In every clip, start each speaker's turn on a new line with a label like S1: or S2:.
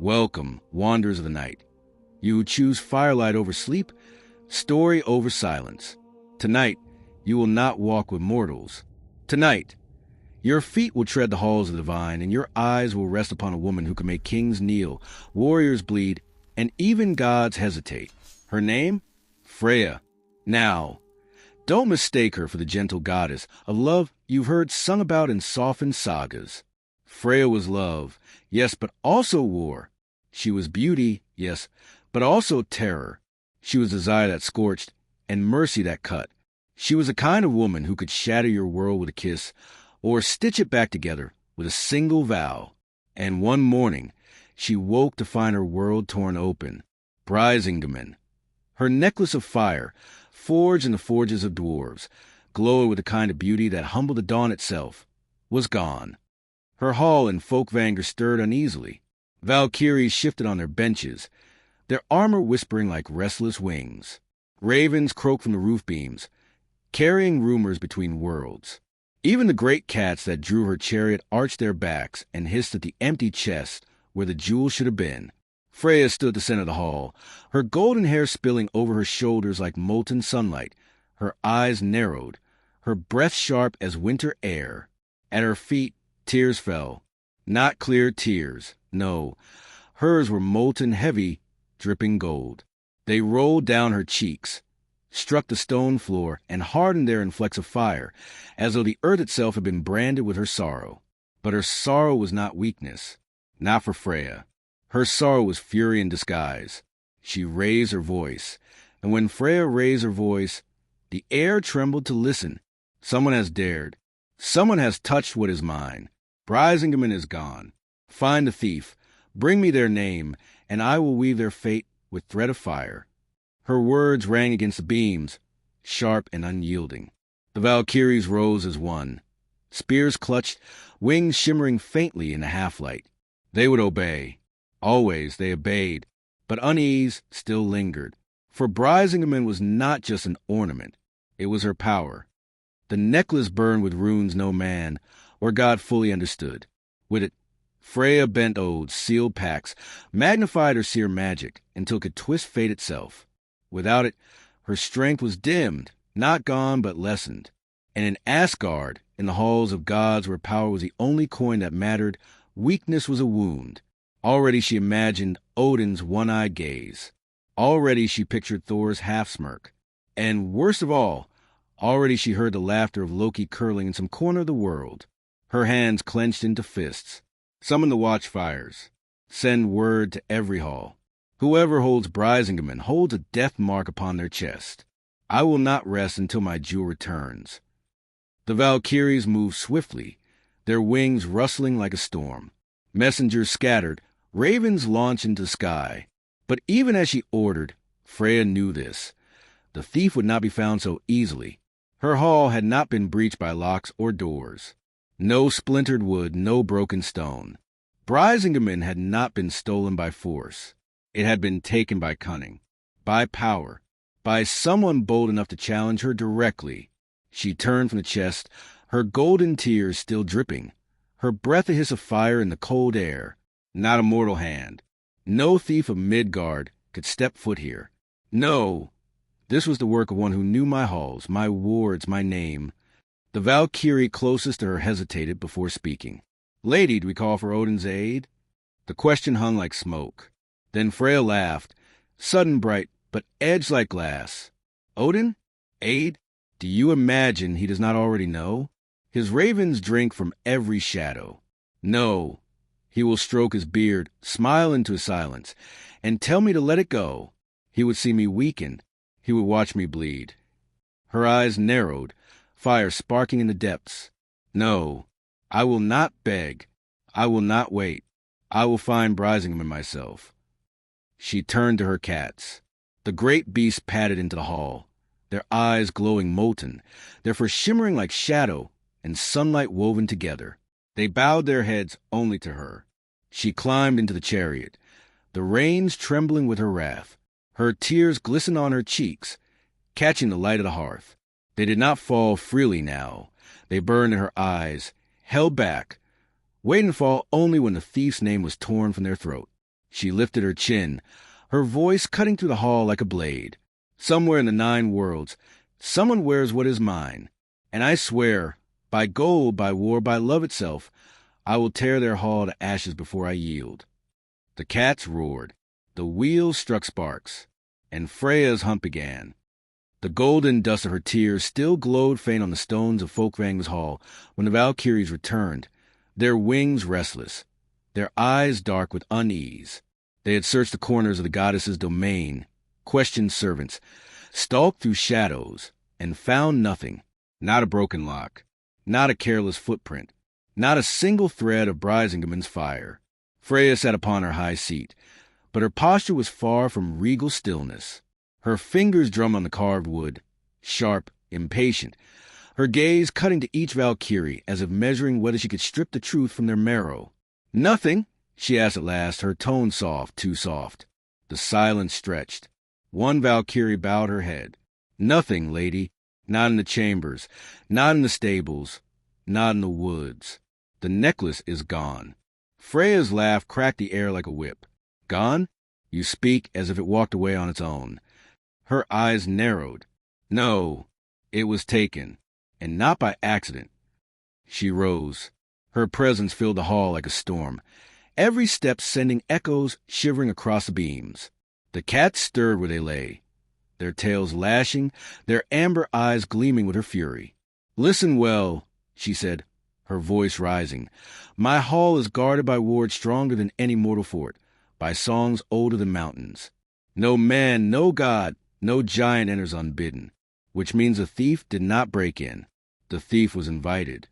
S1: Welcome, wanderers of the night. You who choose firelight over sleep, story over silence. Tonight, you will not walk with mortals. Tonight, your feet will tread the halls of the divine, and your eyes will rest upon a woman who can make kings kneel, warriors bleed, and even gods hesitate. Her name? Freyja. Now, don't mistake her for the gentle goddess of love you've heard sung about in softened sagas. Freyja was love, yes, but also war. She was beauty, yes, but also terror. She was desire that scorched and mercy that cut. She was a kind of woman who could shatter your world with a kiss or stitch it back together with a single vow. And one morning, she woke to find her world torn open. Brisingamen. Her necklace of fire, forged in the forges of dwarves, glowed with a kind of beauty that humbled the dawn itself, was gone. Her hall and folk-vanger stirred uneasily. Valkyries shifted on their benches, their armor whispering like restless wings. Ravens croaked from the roof beams, carrying rumors between worlds. Even the great cats that drew her chariot arched their backs and hissed at the empty chest where the jewels should have been. Freyja stood at the center of the hall, her golden hair spilling over her shoulders like molten sunlight, her eyes narrowed, her breath sharp as winter air. At her feet, tears fell. Not clear tears, no. Hers were molten heavy, dripping gold. They rolled down her cheeks, struck the stone floor, and hardened there in flecks of fire, as though the earth itself had been branded with her sorrow. But her sorrow was not weakness, not for Freyja. Her sorrow was fury in disguise. She raised her voice, and when Freyja raised her voice, the air trembled to listen. Someone has dared. Someone has touched what is mine. Brisingamen is gone. Find the thief. Bring me their name, and I will weave their fate with thread of fire. Her words rang against the beams, sharp and unyielding. The Valkyries rose as one. Spears clutched, wings shimmering faintly in the half-light. They would obey. Always they obeyed, but unease still lingered. For Brisingamen was not just an ornament. It was her power. The necklace burned with runes no man or God fully understood. With it, Freyja bent odes, sealed pacts, magnified her seer magic until it could twist fate itself. Without it, her strength was dimmed, not gone but lessened. And in Asgard, in the halls of gods where power was the only coin that mattered, weakness was a wound. Already she imagined Odin's one-eyed gaze. Already she pictured Thor's half-smirk. And worst of all, already she heard the laughter of Loki curling in some corner of the world. Her hands clenched into fists. Summon the watchfires. Send word to every hall. Whoever holds Brisingamen holds a death mark upon their chest. I will not rest until my jewel returns. The Valkyries moved swiftly, their wings rustling like a storm. Messengers scattered, ravens launched into the sky. But even as she ordered, Freyja knew this. The thief would not be found so easily. Her hall had not been breached by locks or doors. No splintered wood, no broken stone. Brisingamen had not been stolen by force. It had been taken by cunning, by power, by someone bold enough to challenge her directly. She turned from the chest, her golden tears still dripping, her breath a hiss of fire in the cold air. Not a mortal hand. No thief of Midgard could step foot here. No, this was the work of one who knew my halls, my wards, my name. The Valkyrie closest to her hesitated before speaking. Lady, do we call for Odin's aid? The question hung like smoke. Then Freyja laughed, sudden bright, but edged like glass. Odin? Aid? Do you imagine he does not already know? His ravens drink from every shadow. No, he will stroke his beard, smile into his silence, and tell me to let it go. He would see me weaken. He would watch me bleed. Her eyes narrowed, fire sparking in the depths. No, I will not beg. I will not wait. I will find Brisingamen myself. She turned to her cats. The great beasts padded into the hall, their eyes glowing molten, their fur shimmering like shadow and sunlight woven together. They bowed their heads only to her. She climbed into the chariot, the reins trembling with her wrath. Her tears glistened on her cheeks, catching the light of the hearth. They did not fall freely now. They burned in her eyes, held back, waiting to fall only when the thief's name was torn from their throat. She lifted her chin, her voice cutting through the hall like a blade. Somewhere in the 9 worlds, someone wears what is mine, and I swear, by gold, by war, by love itself, I will tear their hall to ashes before I yield. The cats roared, the wheels struck sparks, and Freyja's hunt began. The golden dust of her tears still glowed faint on the stones of Folkvang's hall when the Valkyries returned, their wings restless, their eyes dark with unease. They had searched the corners of the goddess's domain, questioned servants, stalked through shadows, and found nothing. Not a broken lock, not a careless footprint, not a single thread of Brisingamen's fire. Freyja sat upon her high seat, but her posture was far from regal stillness. Her fingers drummed on the carved wood, sharp, impatient, her gaze cutting to each Valkyrie as if measuring whether she could strip the truth from their marrow. "Nothing?" she asked at last, her tone soft, too soft. The silence stretched. One Valkyrie bowed her head. "Nothing, lady. Not in the chambers, not in the stables, not in the woods. The necklace is gone." Freyja's laugh cracked the air like a whip. "Gone? You speak as if it walked away on its own." Her eyes narrowed. "No, it was taken, and not by accident." She rose. Her presence filled the hall like a storm, every step sending echoes shivering across the beams. The cats stirred where they lay, their tails lashing, their amber eyes gleaming with her fury. "Listen well," she said, her voice rising. "My hall is guarded by wards stronger than any mortal fort, by songs older than mountains. No man, no god, no giant enters unbidden, which means the thief did not break in. The thief was invited."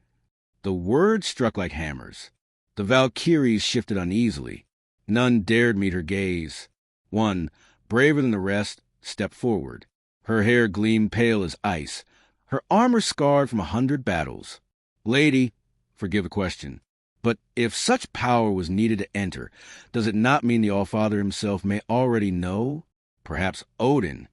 S1: The words struck like hammers. The Valkyries shifted uneasily. None dared meet her gaze. One, braver than the rest, stepped forward. Her hair gleamed pale as ice, her armor scarred from 100 battles. "Lady, forgive the question, but if such power was needed to enter, does it not mean the Allfather himself may already know? Perhaps Odin?"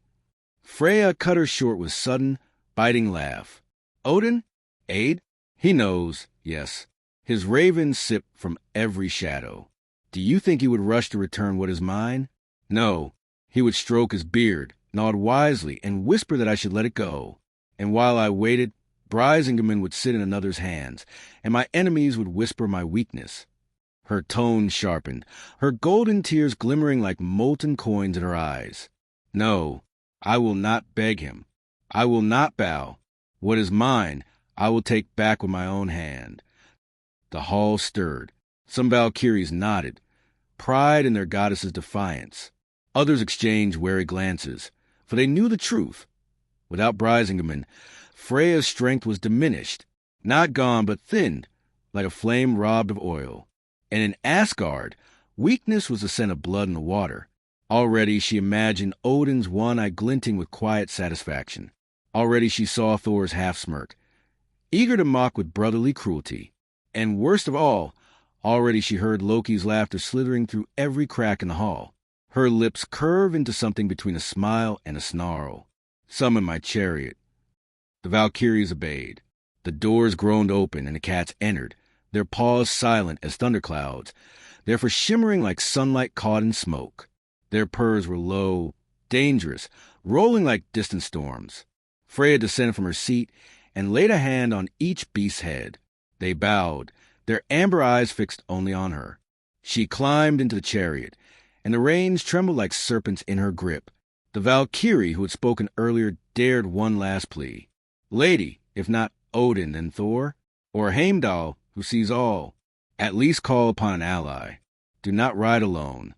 S1: Freyja cut her short with sudden, biting laugh. "Odin? Aid? He knows, yes. His ravens sip from every shadow. Do you think he would rush to return what is mine? No, he would stroke his beard, nod wisely, and whisper that I should let it go. And while I waited, Brisingamen would sit in another's hands, and my enemies would whisper my weakness." Her tone sharpened, her golden tears glimmering like molten coins in her eyes. "No, I will not beg him. I will not bow. What is mine, I will take back with my own hand." The hall stirred. Some Valkyries nodded, pride in their goddess's defiance. Others exchanged wary glances, for they knew the truth. Without Brisingamen, Freyja's strength was diminished, not gone but thinned, like a flame robbed of oil. And in Asgard, weakness was the scent of blood in the water. Already she imagined Odin's one eye glinting with quiet satisfaction. Already she saw Thor's half-smirk, eager to mock with brotherly cruelty. And worst of all, already she heard Loki's laughter slithering through every crack in the hall. Her lips curve into something between a smile and a snarl. "Summon my chariot." The Valkyries obeyed. The doors groaned open, and the cats entered, their paws silent as thunderclouds, their fur shimmering like sunlight caught in smoke. Their purrs were low, dangerous, rolling like distant storms. Freyja descended from her seat and laid a hand on each beast's head. They bowed, their amber eyes fixed only on her. She climbed into the chariot, and the reins trembled like serpents in her grip. The Valkyrie who had spoken earlier dared one last plea. "Lady, if not Odin, then Thor, or Heimdall, who sees all. At least call upon an ally. Do not ride alone."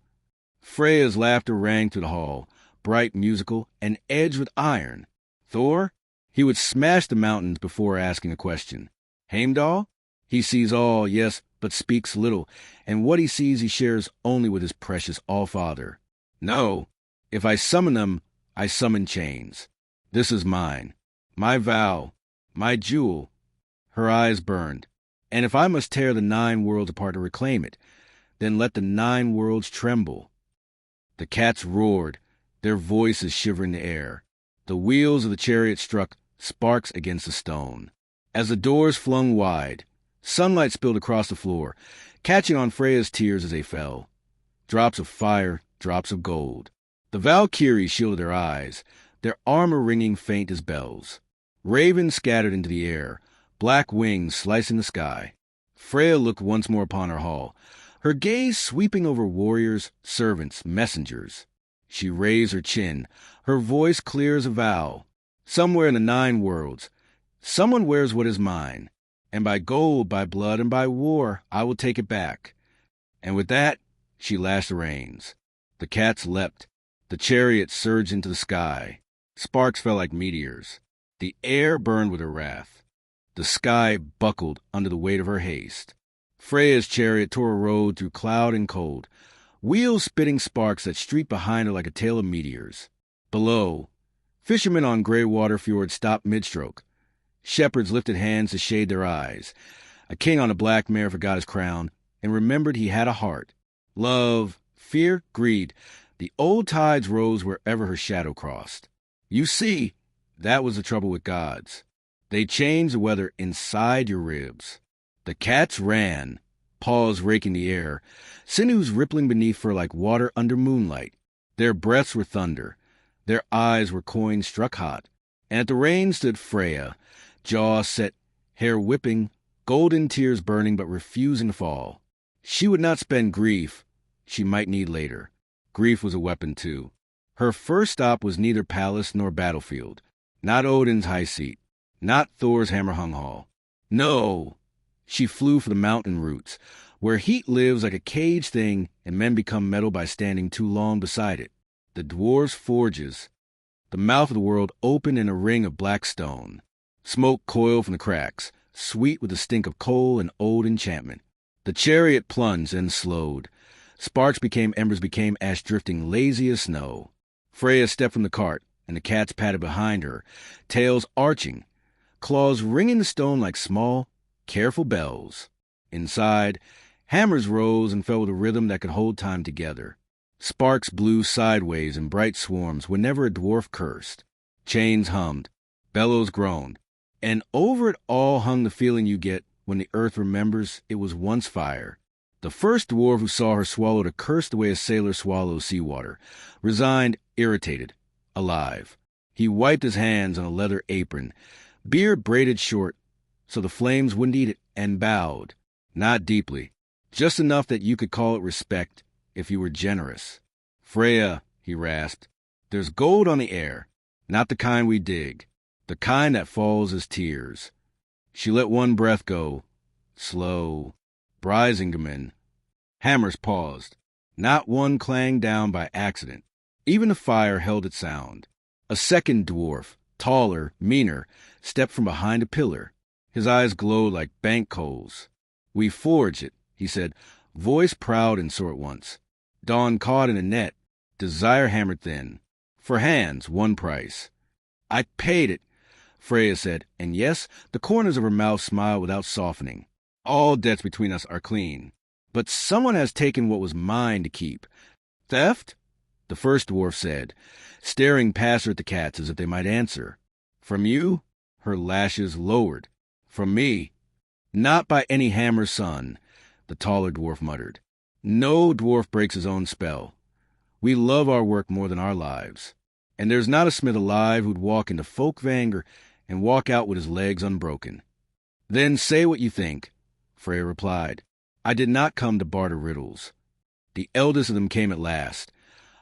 S1: Freyja's laughter rang through the hall, bright, musical, and edged with iron. Thor? He would smash the mountains before asking a question. Heimdall? He sees all, yes, but speaks little, and what he sees he shares only with his precious Allfather. No, if I summon them, I summon chains. This is mine, my vow, my jewel. Her eyes burned. And if I must tear the 9 worlds apart to reclaim it, then let the 9 worlds tremble. The cats roared, their voices shivering the air. The wheels of the chariot struck sparks against the stone. As the doors flung wide, sunlight spilled across the floor, catching on Freyja's tears as they fell. drops of fire, drops of gold. The Valkyries shielded their eyes, their armor ringing faint as bells. Ravens scattered into the air, black wings slicing the sky. Freyja looked once more upon her hall, her gaze sweeping over warriors, servants, messengers. She raised her chin, her voice clear as a vow. Somewhere in the 9 worlds, someone wears what is mine, and by gold, by blood, and by war, I will take it back. And with that, she lashed the reins. The cats leapt. The chariot surged into the sky. Sparks fell like meteors. The air burned with her wrath. The sky buckled under the weight of her haste. Freyja's chariot tore a road through cloud and cold, wheels spitting sparks that streaked behind her like a tail of meteors. Below, fishermen on gray water fjords stopped mid-stroke. Shepherds lifted hands to shade their eyes. A king on a black mare forgot his crown and remembered he had a heart. Love, fear, greed, the old tides rose wherever her shadow crossed. You see, that was the trouble with gods. They changed the weather inside your ribs. The cats ran, paws raking the air, sinews rippling beneath her like water under moonlight. Their breaths were thunder. Their eyes were coins struck hot. And at the reins stood Freyja, jaw set, hair whipping, golden tears burning but refusing to fall. She would not spend grief she might need later. Grief was a weapon, too. Her first stop was neither palace nor battlefield, not Odin's high seat, not Thor's hammer-hung hall. No! She flew for the mountain roots, where heat lives like a caged thing and men become metal by standing too long beside it. The dwarves' forges. The mouth of the world opened in a ring of black stone. Smoke coiled from the cracks, sweet with the stink of coal and old enchantment. The chariot plunged and slowed. Sparks became embers, became ash drifting lazy as snow. Freyja stepped from the cart, and the cats padded behind her, tails arching, claws ringing the stone like small, careful bells. Inside, hammers rose and fell with a rhythm that could hold time together. Sparks blew sideways in bright swarms whenever a dwarf cursed. Chains hummed, bellows groaned, and over it all hung the feeling you get when the earth remembers it was once fire. The first dwarf who saw her swallowed a curse the way a sailor swallows seawater, resigned, irritated, alive. He wiped his hands on a leather apron, beard braided short so the flames wouldn't eat it, and bowed, not deeply, just enough that you could call it respect if you were generous. Freyja, he rasped, there's gold on the air, not the kind we dig, the kind that falls as tears. She let one breath go, slow. Brisingamen. Hammers paused. Not one clanged down by accident. Even the fire held its sound. A second dwarf, taller, meaner, stepped from behind a pillar. His eyes glowed like bank coals. We forged it, he said, voice proud and sore at once. Dawn caught in a net, desire hammered thin. For hands, one price. I paid it, Freyja said, and yes, the corners of her mouth smiled without softening. All debts between us are clean. But someone has taken what was mine to keep. Theft? The first dwarf said, staring past her at the cats as if they might answer. From you? Her lashes lowered. From me? Not by any hammer's son, the taller dwarf muttered. No dwarf breaks his own spell. We love our work more than our lives. And there's not a smith alive who'd walk into Folkvanger and walk out with his legs unbroken. Then say what you think, Freyja replied. I did not come to barter riddles. The eldest of them came at last,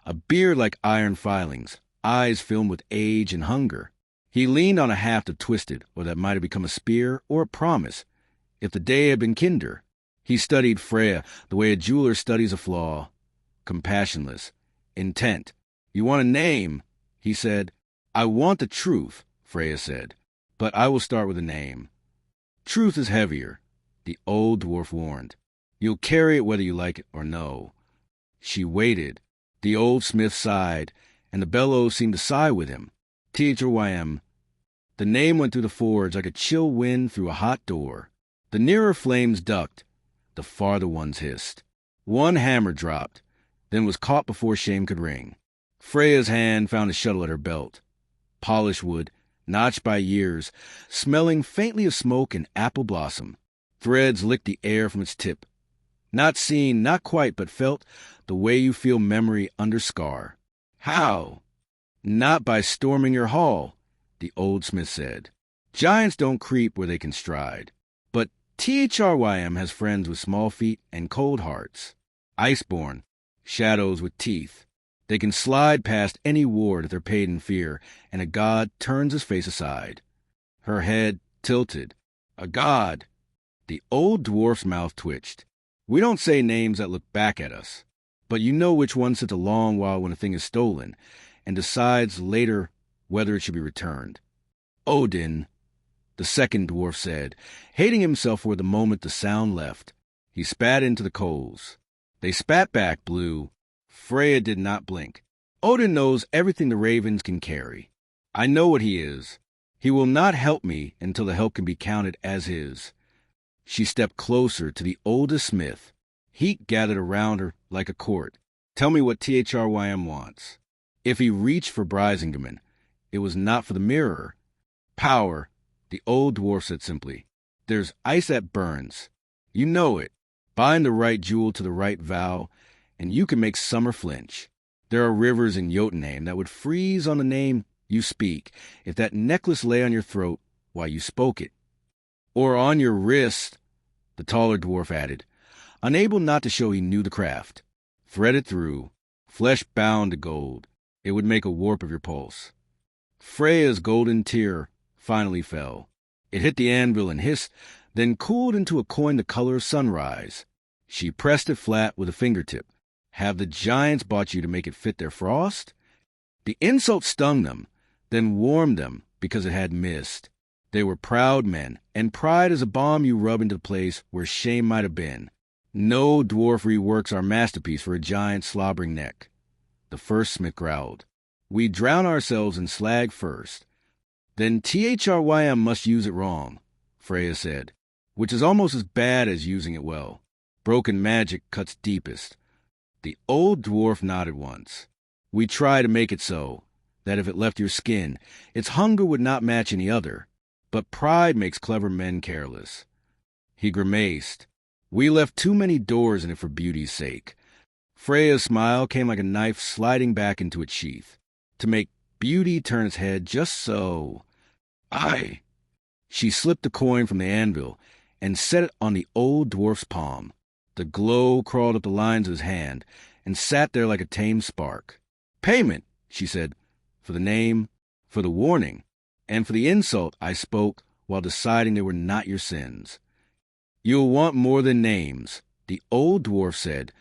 S1: a beard like iron filings, eyes filmed with age and hunger. He leaned on a haft of twisted, or that might have become a spear or a promise, if the day had been kinder. He studied Freyja the way a jeweler studies a flaw, compassionless, intent. You want a name, he said. I want the truth, Freyja said, but I will start with a name. Truth is heavier, the old dwarf warned. You'll carry it whether you like it or no. She waited. The old smith sighed, and the bellows seemed to sigh with him. T-H-R-Y-M. The name went through the forge like a chill wind through a hot door. The nearer flames ducked, the farther ones hissed. One hammer dropped, then was caught before shame could ring. Freyja's hand found a shuttle at her belt. Polished wood, notched by years, smelling faintly of smoke and apple blossom. Threads licked the air from its tip. Not seen, not quite, but felt, the way you feel memory under scar. How? Not by storming your hall, the old smith said. Giants don't creep where they can stride. But Thrym has friends with small feet and cold hearts. Iceborn, shadows with teeth. They can slide past any ward if they're paid in fear, and a god turns his face aside. Her head tilted. A god. The old dwarf's mouth twitched. We don't say names that look back at us, but you know which one sits a long while when a thing is stolen, and decides later whether it should be returned. Odin, the second dwarf said, hating himself for the moment the sound left. He spat into the coals. They spat back, blue. Freyja did not blink. Odin knows everything the ravens can carry. I know what he is. He will not help me until the help can be counted as his. She stepped closer to the oldest smith. Heat gathered around her like a court. Tell me what Thrym wants. If he reached for Brisingamen, it was not for the mirror. Power, the old dwarf said simply. There's ice that burns. You know it. Bind the right jewel to the right vow, and you can make summer flinch. There are rivers in Jotunheim that would freeze on the name you speak if that necklace lay on your throat while you spoke it. Or on your wrist, the taller dwarf added, unable not to show he knew the craft. Threaded through, flesh bound to gold, it would make a warp of your pulse. Freyja's golden tear finally fell. It hit the anvil and hissed, then cooled into a coin the color of sunrise. She pressed it flat with a fingertip. Have the giants bought you to make it fit their frost? The insult stung them, then warmed them because it had missed. They were proud men, and pride is a balm you rub into the place where shame might have been. No dwarf reworks our masterpiece for a giant slobbering neck. The first smith growled. We drown ourselves in slag first. Then Thrym must use it wrong, Freyja said, which is almost as bad as using it well. Broken magic cuts deepest. The old dwarf nodded once. We try to make it so, that if it left your skin, its hunger would not match any other. But pride makes clever men careless. He grimaced. We left too many doors in it for beauty's sake. Freyja's smile came like a knife sliding back into its sheath, to make beauty turn its head just so. Aye. She slipped the coin from the anvil and set it on the old dwarf's palm. The glow crawled up the lines of his hand and sat there like a tame spark. Payment, she said, for the name, for the warning, and for the insult I spoke while deciding they were not your sins. You'll want more than names, the old dwarf said,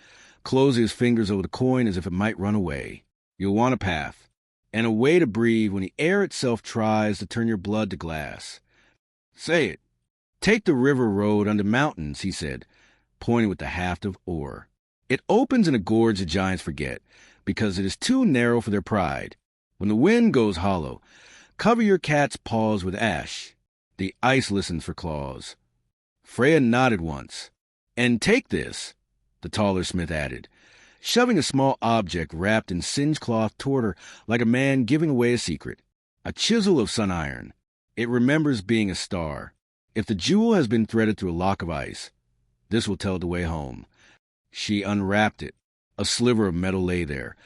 S1: closing his fingers over the coin as if it might run away. You'll want a path, and a way to breathe when the air itself tries to turn your blood to glass. Say it. Take the river road under mountains, he said, pointing with the haft of oar. It opens in a gorge the giants forget, because it is too narrow for their pride. When the wind goes hollow, cover your cat's paws with ash. The ice listens for claws. Freyja nodded once. And take this, the taller smith added, shoving a small object wrapped in singed cloth toward her like a man giving away a secret. A chisel of sun iron. It remembers being a star. If the jewel has been threaded through a lock of ice, this will tell the way home. She unwrapped it. A sliver of metal lay there,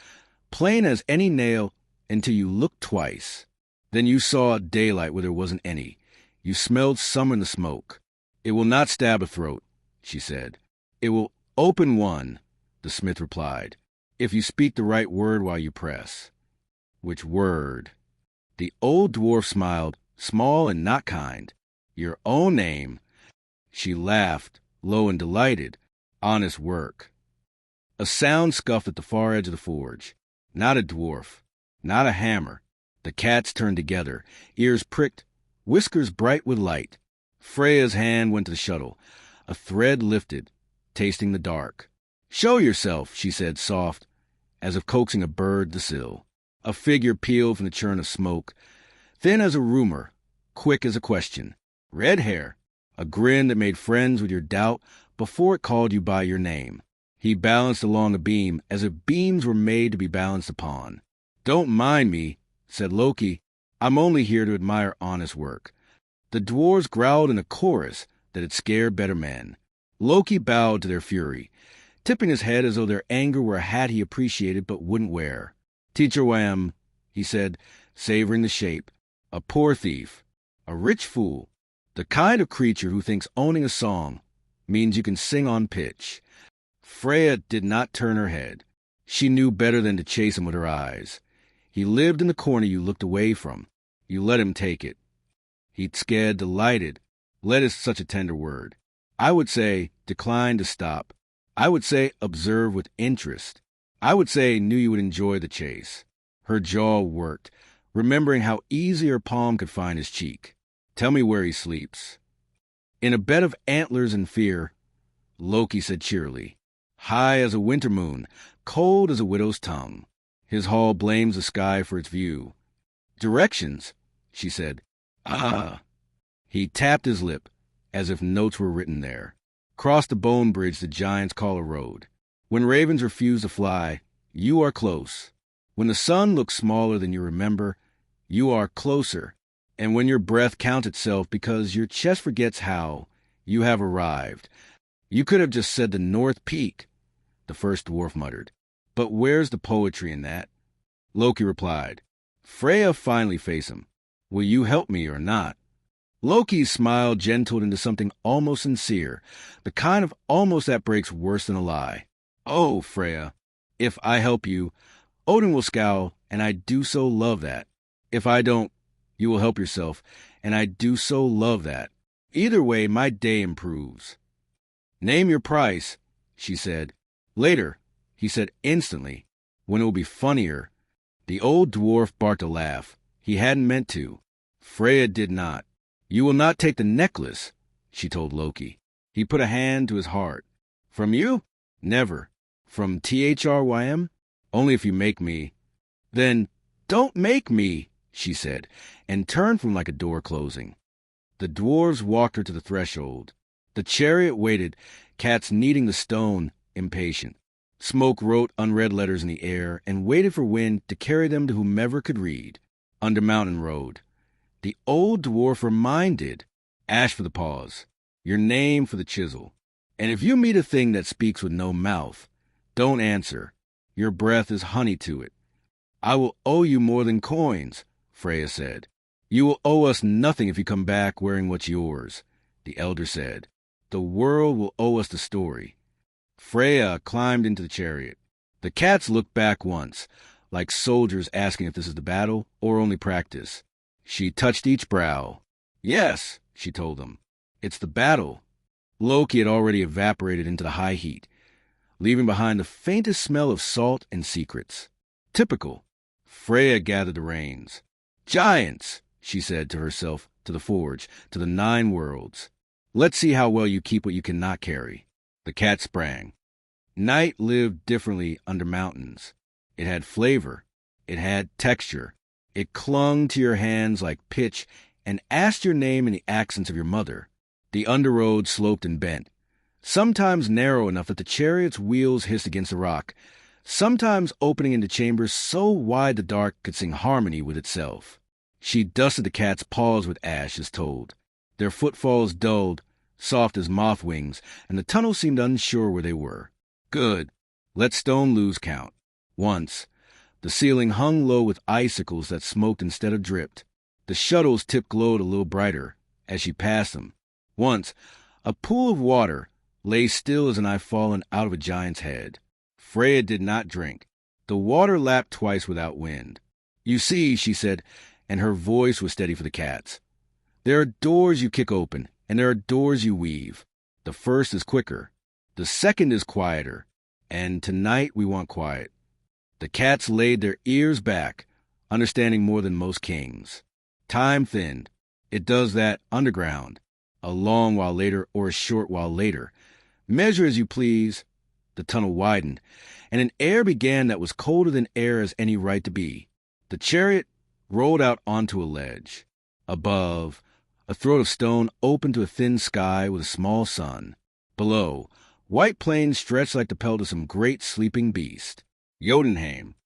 S1: plain as any nail until you looked twice. Then you saw daylight where there wasn't any. You smelled summer in the smoke. It will not stab a throat, she said. It will open one, the smith replied, if you speak the right word while you press. Which word? The old dwarf smiled, small and not kind. Your own name. She laughed, low and delighted. Honest work. A sound scuffed at the far edge of the forge. Not a dwarf. Not a hammer. The cats turned together, ears pricked, whiskers bright with light. Freyja's hand went to the shuttle. A thread lifted, tasting the dark. Show yourself, she said, soft, as if coaxing a bird to sill. A figure peeled from the churn of smoke, thin as a rumor, quick as a question. Red hair, a grin that made friends with your doubt before it called you by your name. He balanced along a beam as if beams were made to be balanced upon. Don't mind me, said Loki. I'm only here to admire honest work. The dwarves growled in a chorus that had scared better men. Loki bowed to their fury, tipping his head as though their anger were a hat he appreciated but wouldn't wear. Teacher Wham, he said, savoring the shape. A poor thief. A rich fool. The kind of creature who thinks owning a song means you can sing on pitch. Freyja did not turn her head. She knew better than to chase him with her eyes. He lived in the corner you looked away from. You let him take it. He'd scared, delighted. Let is such a tender word. I would say, decline to stop. I would say, observe with interest. I would say, knew you would enjoy the chase. Her jaw worked, remembering how easy her palm could find his cheek. Tell me where he sleeps. In a bed of antlers and fear, Loki said cheerily. High as a winter moon, cold as a widow's tongue. His hall blames the sky for its view. Directions, she said. Ah. He tapped his lip, as if notes were written there. Cross the bone bridge the giants call a road. When ravens refuse to fly, you are close. When the sun looks smaller than you remember, you are closer. And when your breath counts itself because your chest forgets how, you have arrived. You could have just said the North Peak, the first dwarf muttered. But where's the poetry in that? Loki replied. Freyja finally faced him. Will you help me or not? Loki's smile gentled into something almost sincere, the kind of almost that breaks worse than a lie. Oh, Freyja, if I help you, Odin will scowl, and I do so love that. If I don't, you will help yourself, and I do so love that. Either way, my day improves. Name your price, she said. Later, he said instantly, when it will be funnier. The old dwarf barked a laugh. He hadn't meant to. Freyja did not. You will not take the necklace, she told Loki. He put a hand to his heart. From you? Never. From Thrym? Only if you make me. Then don't make me, she said, and turned from like a door closing. The dwarves walked her to the threshold. The chariot waited, cats kneading the stone, impatient. Smoke wrote unread letters in the air and waited for wind to carry them to whomever could read. Under Mountain Road. The old dwarf reminded, ash for the pause, your name for the chisel. And if you meet a thing that speaks with no mouth, don't answer. Your breath is honey to it. I will owe you more than coins, Freyja said. You will owe us nothing if you come back wearing what's yours, the elder said. The world will owe us the story. Freyja climbed into the chariot. The cats looked back once, like soldiers asking if this is the battle or only practice. She touched each brow. Yes, she told them. It's the battle. Loki had already evaporated into the high heat, leaving behind the faintest smell of salt and secrets. Typical. Freyja gathered the reins. Giants, she said to herself, to the forge, to the 9 worlds. Let's see how well you keep what you cannot carry. The cat sprang. Night lived differently under mountains. It had flavor. It had texture. It clung to your hands like pitch and asked your name in the accents of your mother. The underroad sloped and bent, sometimes narrow enough that the chariot's wheels hissed against the rock, sometimes opening into chambers so wide the dark could sing harmony with itself. She dusted the cat's paws with ash, as told. Their footfalls dulled, soft as moth wings, and the tunnel seemed unsure where they were. Good. Let stone lose count. Once, the ceiling hung low with icicles that smoked instead of dripped. The shuttle's tip glowed a little brighter as she passed them. Once, a pool of water lay still as an eye fallen out of a giant's head. Freyja did not drink. The water lapped twice without wind. You see, she said, and her voice was steady for the cats. There are doors you kick open, and there are doors you weave. The first is quicker. The second is quieter. And tonight we want quiet. The cats laid their ears back, understanding more than most kings. Time thinned. It does that underground, a long while later or a short while later. Measure as you please. The tunnel widened, and an air began that was colder than air has any right to be. The chariot rolled out onto a ledge. Above, a throat of stone opened to a thin sky with a small sun. Below, white plains stretched like the pelt of some great sleeping beast. Jotunheim.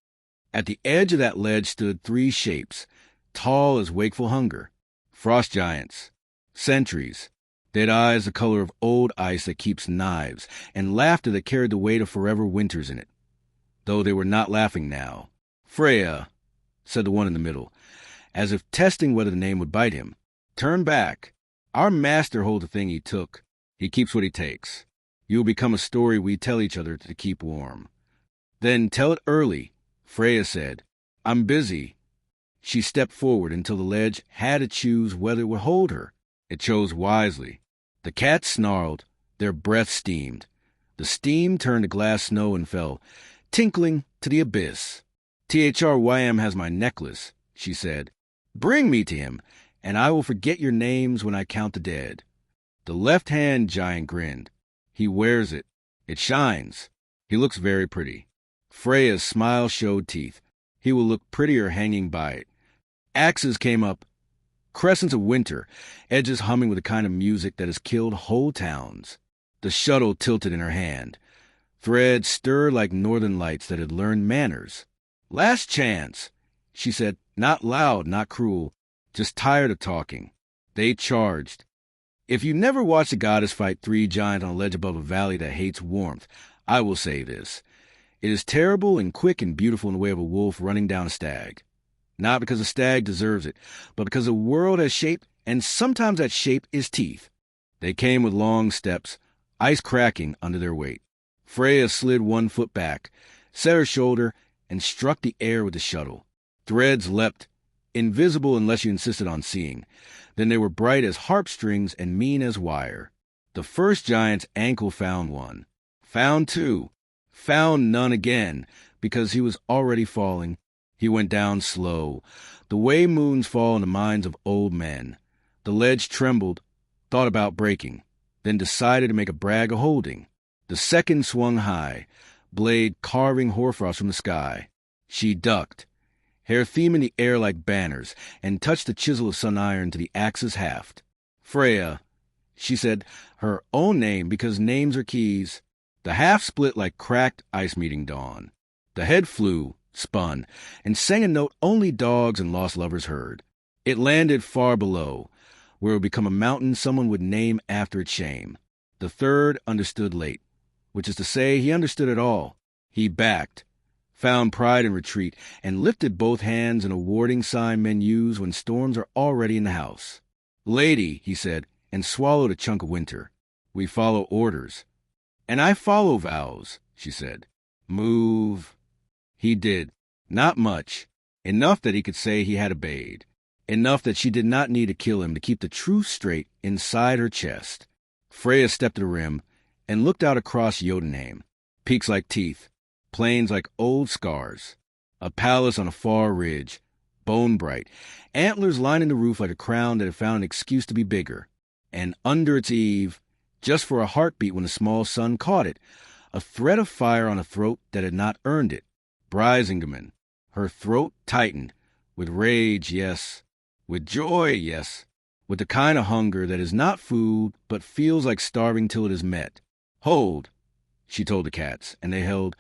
S1: At the edge of that ledge stood 3 shapes, tall as wakeful hunger. Frost giants. Sentries. They had eyes the color of old ice that keeps knives, and laughter that carried the weight of forever winters in it. Though they were not laughing now. "Freyja," said the one in the middle, as if testing whether the name would bite him. "Turn back. Our master holds the thing he took. He keeps what he takes. You will become a story we tell each other to keep warm." "Then tell it early," Freyja said. "I'm busy." She stepped forward until the ledge had to choose whether it would hold her. It chose wisely. The cats snarled. Their breath steamed. The steam turned to glass snow and fell, tinkling to the abyss. "THRYM has my necklace," she said. "Bring me to him, and I will forget your names when I count the dead." The left-hand giant grinned. "He wears it. It shines. He looks very pretty." Freyja's smile showed teeth. "He will look prettier hanging by it." Axes came up, crescents of winter, edges humming with the kind of music that has killed whole towns. The shuttle tilted in her hand. Threads stirred like northern lights that had learned manners. "Last chance," she said, not loud, not cruel, just tired of talking. They charged. If you never watched a goddess fight 3 giants on a ledge above a valley that hates warmth, I will say this. It is terrible and quick and beautiful in the way of a wolf running down a stag. Not because a stag deserves it, but because the world has shape, and sometimes that shape is teeth. They came with long steps, ice cracking under their weight. Freyja slid 1 foot back, set her shoulder, and struck the air with the shuttle. Threads leapt, invisible unless you insisted on seeing. Then they were bright as harp strings and mean as wire. The first giant's ankle found one. Found 2. Found none again, because he was already falling. He went down slow, the way moons fall in the minds of old men. The ledge trembled, thought about breaking, then decided to make a brag of holding. The second swung high, blade carving hoarfrost from the sky. She ducked, hair theme in the air like banners, and touched the chisel of sun iron to the axe's haft. "Freyja," she said, her own name because names are keys. The haft split like cracked ice meeting dawn. The head flew, spun, and sang a note only dogs and lost lovers heard. It landed far below, where it would become a mountain someone would name after its shame. The third understood late, which is to say he understood it all. He backed, found pride in retreat, and lifted both hands in a warding sign men use when storms are already in the house. "Lady," he said, and swallowed a chunk of winter. "We follow orders." "And I follow vows," she said. "Move." He did. Not much. Enough that he could say he had obeyed. Enough that she did not need to kill him to keep the truth straight inside her chest. Freyja stepped to the rim and looked out across Jotunheim. Peaks like teeth. Plains like old scars. A palace on a far ridge. Bone bright. Antlers lining the roof like a crown that had found an excuse to be bigger. And under its eave, just for a heartbeat when the small sun caught it, a thread of fire on a throat that had not earned it. Brisingamen. Her throat tightened. With rage, yes. With joy, yes. With the kind of hunger that is not food, but feels like starving till it is met. "Hold," she told the cats, and they held,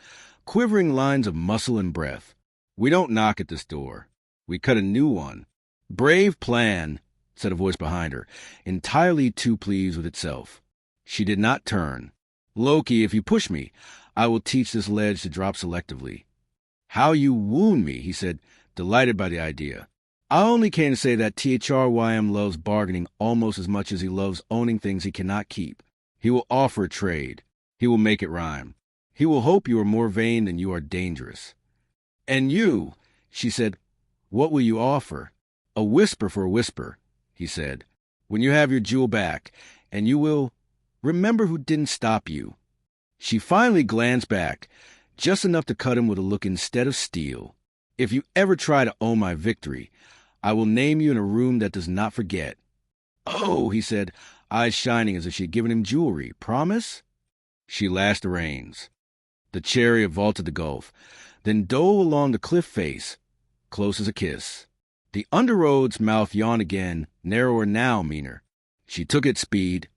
S1: quivering lines of muscle and breath. "We don't knock at this door. We cut a new one." "Brave plan," said a voice behind her, entirely too pleased with itself. She did not turn. "Loki, if you push me, I will teach this ledge to drop selectively." "How you wound me," he said, delighted by the idea. "I only came to say that THRYM loves bargaining almost as much as he loves owning things he cannot keep. He will offer a trade. He will make it rhyme. He will hope you are more vain than you are dangerous." "And you," she said, "what will you offer?" "A whisper for a whisper," he said. "When you have your jewel back, and you will remember who didn't stop you." She finally glanced back, just enough to cut him with a look instead of steel. "If you ever try to own my victory, I will name you in a room that does not forget." "Oh," he said, eyes shining as if she had given him jewelry. "Promise?" She lashed the reins. The chariot vaulted the gulf, then dove along the cliff face, close as a kiss. The underroad's mouth yawned again, narrower now, meaner. She took its speed,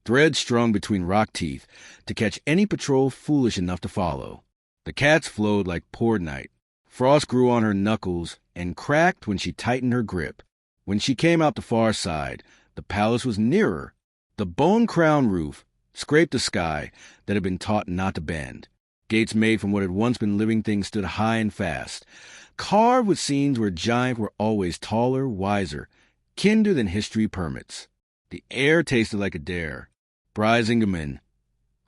S1: thread strung between rock teeth, to catch any patrol foolish enough to follow. The cats flowed like poured night. Frost grew on her knuckles and cracked when she tightened her grip. When she came out the far side, the palace was nearer, The bone-crowned roof scraped the sky that had been taught not to bend. Gates made from what had once been living things stood high and fast, carved with scenes where giants were always taller, wiser, kinder than history permits. The air tasted like a dare. Brisingamen.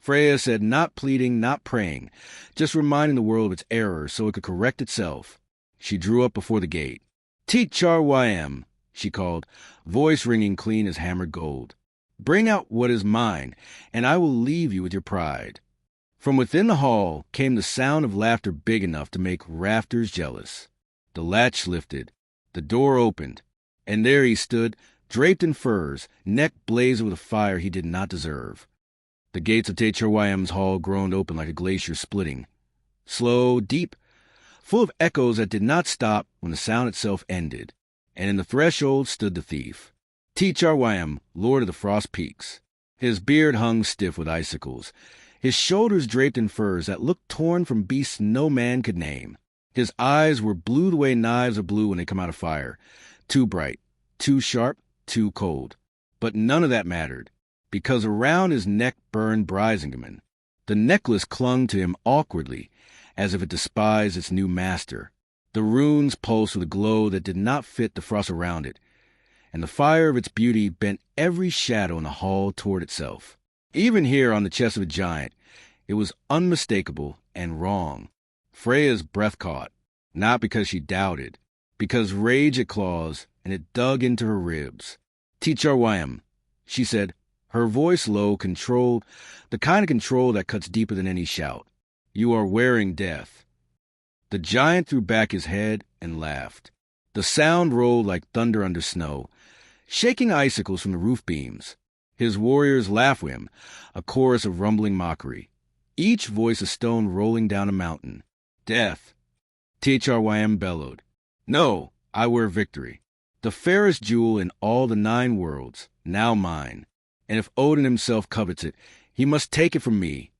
S1: Freyja said, not pleading, not praying, just reminding the world of its errors so it could correct itself. She drew up before the gate. Teach-ar-ym, she called, voice ringing clean as hammered gold. Bring out what is mine, and I will leave you with your pride. From within the hall came the sound of laughter big enough to make rafters jealous. The latch lifted, the door opened, and there he stood, draped in furs, neck blazing with a fire he did not deserve. The gates of Teach-ar-ym's hall groaned open like a glacier splitting. Slow, deep, full of echoes that did not stop when the sound itself ended, and in the threshold stood the thief. Teach-ar-ym, lord of the frost peaks. His beard hung stiff with icicles, his shoulders draped in furs that looked torn from beasts no man could name. His eyes were blue the way knives are blue when they come out of fire, too bright, too sharp, too cold. But none of that mattered, because around his neck burned Brisingamen. The necklace clung to him awkwardly, as if it despised its new master. The runes pulsed with a glow that did not fit the frost around it, and the fire of its beauty bent every shadow in the hall toward itself. Even here on the chest of a giant, it was unmistakable and wrong. Freyja's breath caught, not because she doubted, because rage had claws, and it dug into her ribs. Teach-ar-ym, she said, her voice low, controlled, the kind of control that cuts deeper than any shout. You are wearing death. The giant threw back his head and laughed. The sound rolled like thunder under snow, shaking icicles from the roof beams. His warriors laughed with him, a chorus of rumbling mockery, each voice a stone rolling down a mountain. Death. Teach-ar-ym bellowed. No, I wear victory. The fairest jewel in all the 9 worlds, now mine. And if Odin himself covets it, he must take it from me.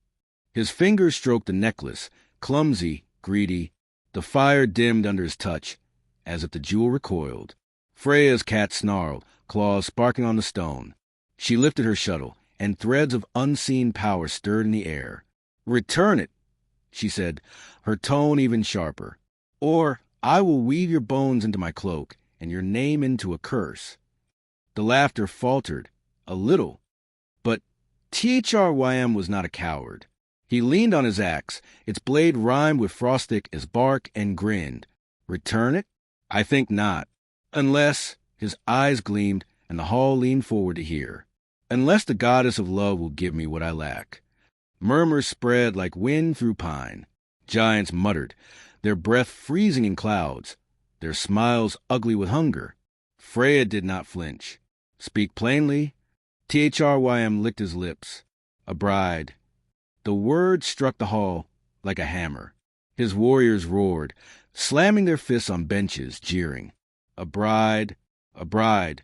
S1: His fingers stroked the necklace, clumsy, greedy. The fire dimmed under his touch, as if the jewel recoiled. Freyja's cat snarled, claws sparking on the stone. She lifted her shuttle, and threads of unseen power stirred in the air. Return it, she said, her tone even sharper, or I will weave your bones into my cloak, and your name into a curse. The laughter faltered, a little, but Teach-ar-ym was not a coward. He leaned on his axe, its blade rhymed with frostic as bark, and grinned. Return it? I think not. Unless, his eyes gleamed, and the hall leaned forward to hear. Unless the goddess of love will give me what I lack. Murmurs spread like wind through pine. Giants muttered, their breath freezing in clouds, their smiles ugly with hunger. Freyja did not flinch. Speak plainly? Teach-ar-ym licked his lips. A bride. The word struck the hall like a hammer. His warriors roared, slamming their fists on benches, jeering. A bride, a bride.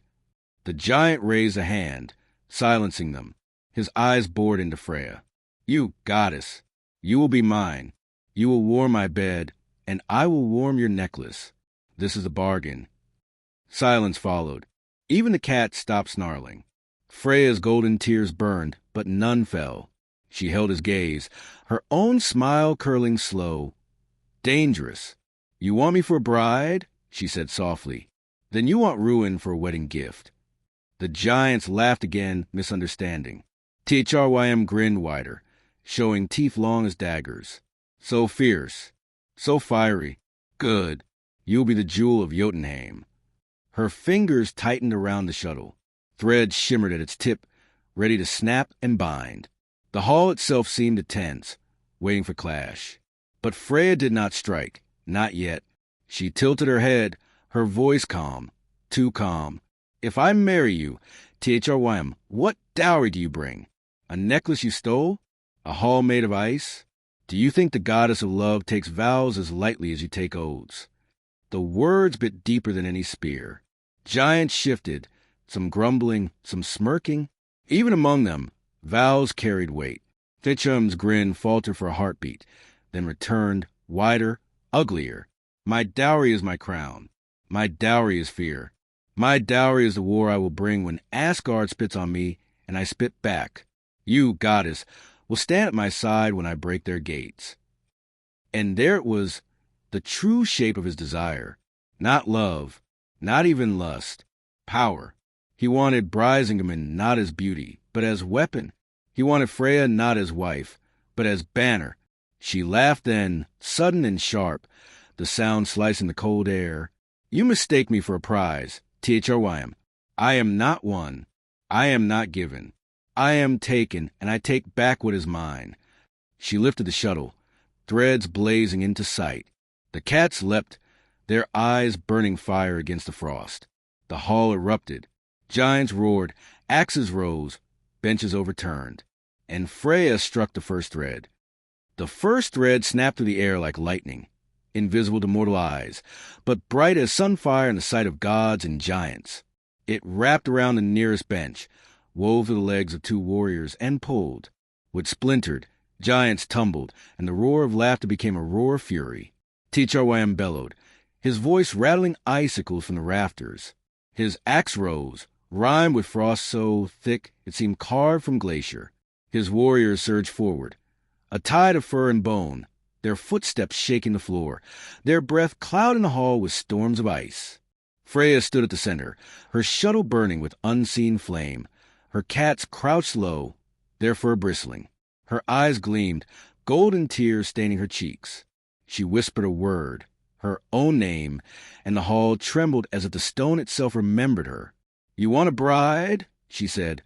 S1: The giant raised a hand, silencing them. His eyes bored into Freyja. You goddess, you will be mine. You will warm my bed, and I will warm your necklace. This is a bargain. Silence followed. Even the cat stopped snarling. Freyja's golden tears burned, but none fell. She held his gaze, her own smile curling slow. Dangerous. You want me for a bride? She said softly. Then you want ruin for a wedding gift. The giants laughed again, misunderstanding. Teach-ar-ym grinned wider, showing teeth long as daggers. So fierce, so fiery. Good. You'll be the jewel of Jotunheim. Her fingers tightened around the shuttle. Threads shimmered at its tip, ready to snap and bind. The hall itself seemed tense, waiting for clash. But Freyja did not strike, not yet. She tilted her head, her voice calm, too calm. If I marry you, Teach-ar-ym, what dowry do you bring? A necklace you stole? A hall made of ice? Do you think the goddess of love takes vows as lightly as you take oaths? The words bit deeper than any spear. Giants shifted, some grumbling, some smirking. Even among them, vows carried weight. Teach-ar-ym's grin faltered for a heartbeat, then returned, wider, uglier. My dowry is my crown. My dowry is fear. My dowry is the war I will bring when Asgard spits on me and I spit back, "You, goddess, will stand at my side when I break their gates." And there it was, the true shape of his desire. Not love, not even lust. Power. He wanted Brisingamen not as beauty, but as weapon. He wanted Freyja not as wife, but as banner. She laughed then, sudden and sharp, the sound slicing the cold air. "You mistake me for a prize, Thrym. I am not won. I am not given. I am taken, and I take back what is mine." She lifted the shuttle, threads blazing into sight. The cats leapt, their eyes burning fire against the frost. The hall erupted. Giants roared, axes rose, benches overturned. And Freyja struck the first thread. The first thread snapped through the air like lightning, invisible to mortal eyes, but bright as sunfire in the sight of gods and giants. It wrapped around the nearest bench, wove through the legs of two warriors, and pulled. Wood splintered, giants tumbled, and the roar of laughter became a roar of fury. Thrym bellowed, his voice rattling icicles from the rafters. His axe rose, rimed with frost so thick it seemed carved from glacier. His warriors surged forward, a tide of fur and bone, their footsteps shaking the floor, their breath clouding the hall with storms of ice. Freyja stood at the center, her shuttle burning with unseen flame. Her cats crouched low, their fur bristling. Her eyes gleamed, golden tears staining her cheeks. She whispered a word, her own name, and the hall trembled as if the stone itself remembered her. "You want a bride?" she said,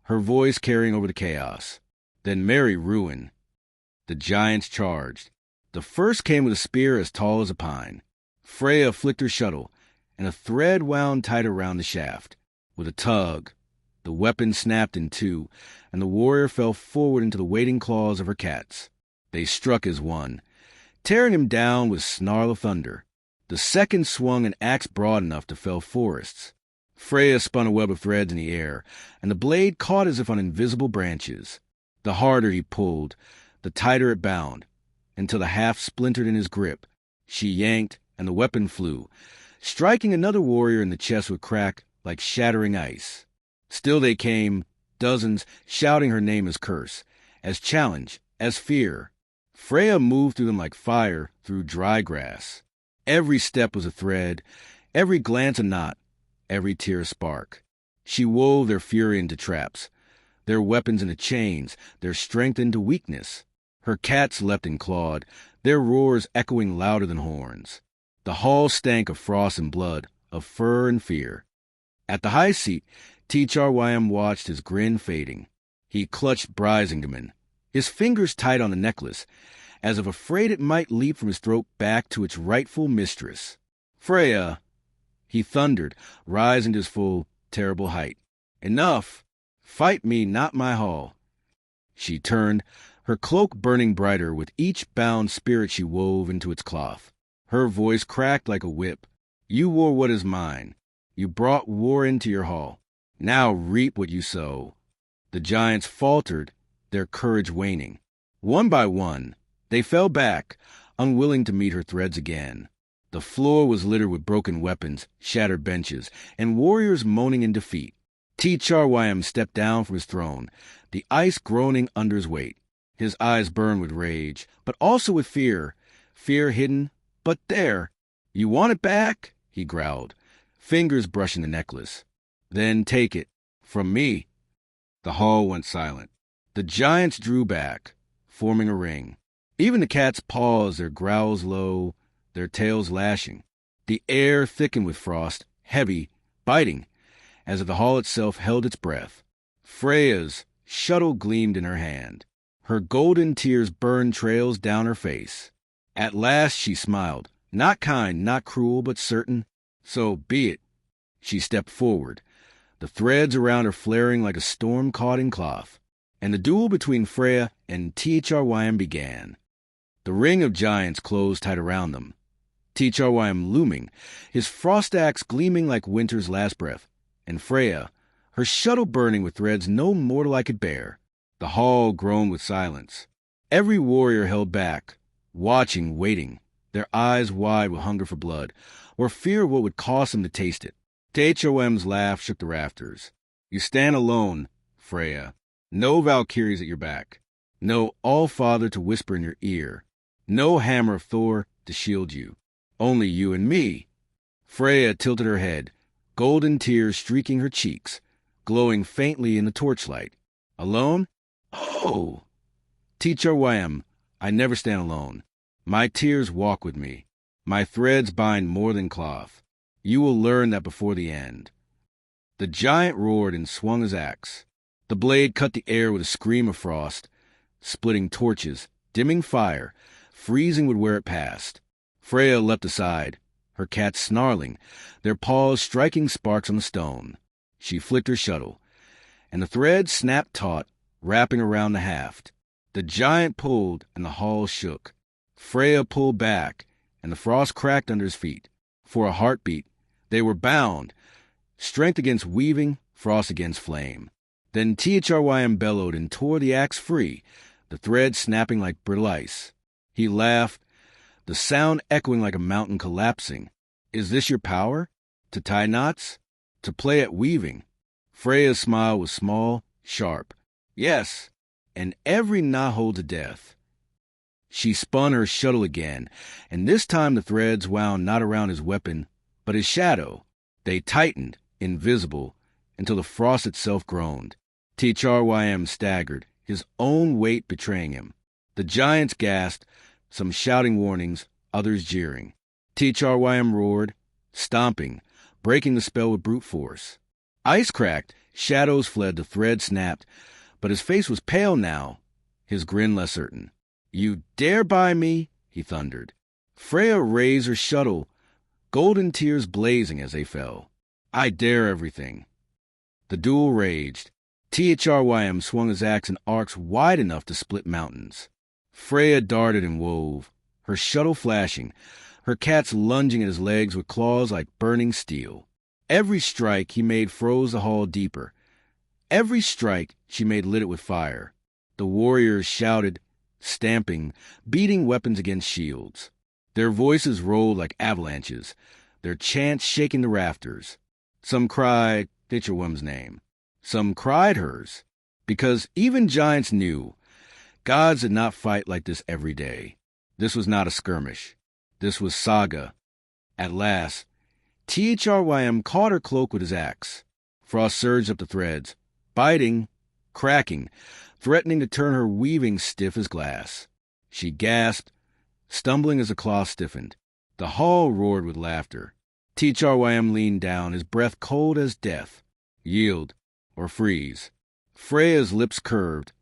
S1: her voice carrying over the chaos. "Then marry ruin." The giants charged. The first came with a spear as tall as a pine. Freyja flicked her shuttle, and a thread wound tight around the shaft. With a tug, the weapon snapped in two, and the warrior fell forward into the waiting claws of her cats. They struck as one, tearing him down with snarl of thunder. The second swung an axe broad enough to fell forests. Freyja spun a web of threads in the air, and the blade caught as if on invisible branches. The harder he pulled, the tighter it bound, until the haft splintered in his grip. She yanked, and the weapon flew, striking another warrior in the chest with crack like shattering ice. Still they came, dozens, shouting her name as curse, as challenge, as fear. Freyja moved through them like fire through dry grass. Every step was a thread, every glance a knot, every tear a spark. She wove their fury into traps, their weapons into chains, their strength into weakness. Her cats leapt and clawed, their roars echoing louder than horns. The hall stank of frost and blood, of fur and fear. At the high seat, Thrym watched his grin fading. He clutched Brisingamen, his fingers tight on the necklace, as if afraid it might leap from his throat back to its rightful mistress. "Freyja," he thundered, rising to his full, terrible height. "Enough! Fight me, not my hall." She turned, her cloak burning brighter with each bound spirit she wove into its cloth. Her voice cracked like a whip. "You wore what is mine. You brought war into your hall. Now reap what you sow." The giants faltered, their courage waning. One by one, they fell back, unwilling to meet her threads again. The floor was littered with broken weapons, shattered benches, and warriors moaning in defeat. Thrym stepped down from his throne, the ice groaning under his weight. His eyes burned with rage, but also with fear. Fear hidden, but there. "You want it back?" he growled, fingers brushing the necklace. "Then take it. From me." The hall went silent. The giants drew back, forming a ring. Even the cats paused, their growls low, their tails lashing. The air thickened with frost, heavy, biting, as if the hall itself held its breath. Freyja's shuttle gleamed in her hand. Her golden tears burned trails down her face. At last she smiled, not kind, not cruel, but certain. "So be it." She stepped forward, the threads around her flaring like a storm caught in cloth. And the duel between Freyja and Thrym began. The ring of giants closed tight around them. Thrym looming, his frost axe gleaming like winter's last breath, and Freyja, her shuttle burning with threads no mortal eye could bear. The hall groaned with silence. Every warrior held back, watching, waiting, their eyes wide with hunger for blood, or fear of what would cost them to taste it. Thrym's laugh shook the rafters. "You stand alone, Freyja. No Valkyries at your back. No All-Father to whisper in your ear. No hammer of Thor to shield you. Only you and me. Freyja tilted her head, golden tears streaking her cheeks, glowing faintly in the torchlight. Alone? Oh! Teach-R-Wham, I never stand alone. My tears walk with me. My threads bind more than cloth. You will learn that before the end. The giant roared and swung his axe. The blade cut the air with a scream of frost, splitting torches, dimming fire, freezing wood where it passed. Freyja leapt aside, her cats snarling, their paws striking sparks on the stone. She flicked her shuttle, and the thread snapped taut, wrapping around the haft. The giant pulled, and the hall shook. Freyja pulled back, and the frost cracked under his feet. For a heartbeat, they were bound, strength against weaving, frost against flame. Then Teach-R-Wham bellowed and tore the axe free, the thread snapping like brittle ice. He laughed, the sound echoing like a mountain collapsing. Is this your power? To tie knots? To play at weaving? Freyja's smile was small, sharp. Yes, and every knot holds a death. She spun her shuttle again, and this time the threads wound not around his weapon, but his shadow. They tightened, invisible, until the frost itself groaned. Teach-R-Wham staggered, his own weight betraying him. The giants gasped, some shouting warnings, others jeering. Teach-R-Wham roared, stomping, breaking the spell with brute force. Ice cracked, shadows fled, the thread snapped, but his face was pale now, his grin less certain. You dare buy me? He thundered. Freyja raised her shuttle, golden tears blazing as they fell. I dare everything. The duel raged. Teach-R-Wham swung his axe in arcs wide enough to split mountains. Freyja darted and wove, her shuttle flashing, her cats lunging at his legs with claws like burning steel. Every strike he made froze the hall deeper. Every strike she made lit it with fire. The warriors shouted, stamping, beating weapons against shields. Their voices rolled like avalanches, their chants shaking the rafters. Some cried Teach-R-Wham's name. Some cried hers, because even giants knew gods did not fight like this every day. This was not a skirmish. This was Saga. At last, Teach-R-Wham caught her cloak with his axe. Frost surged up the threads, biting, cracking, threatening to turn her weaving stiff as glass. She gasped, stumbling as the cloth stiffened. The hall roared with laughter. Teach-R-Wham leaned down, his breath cold as death. Yield, or freeze. Freyja's lips curved,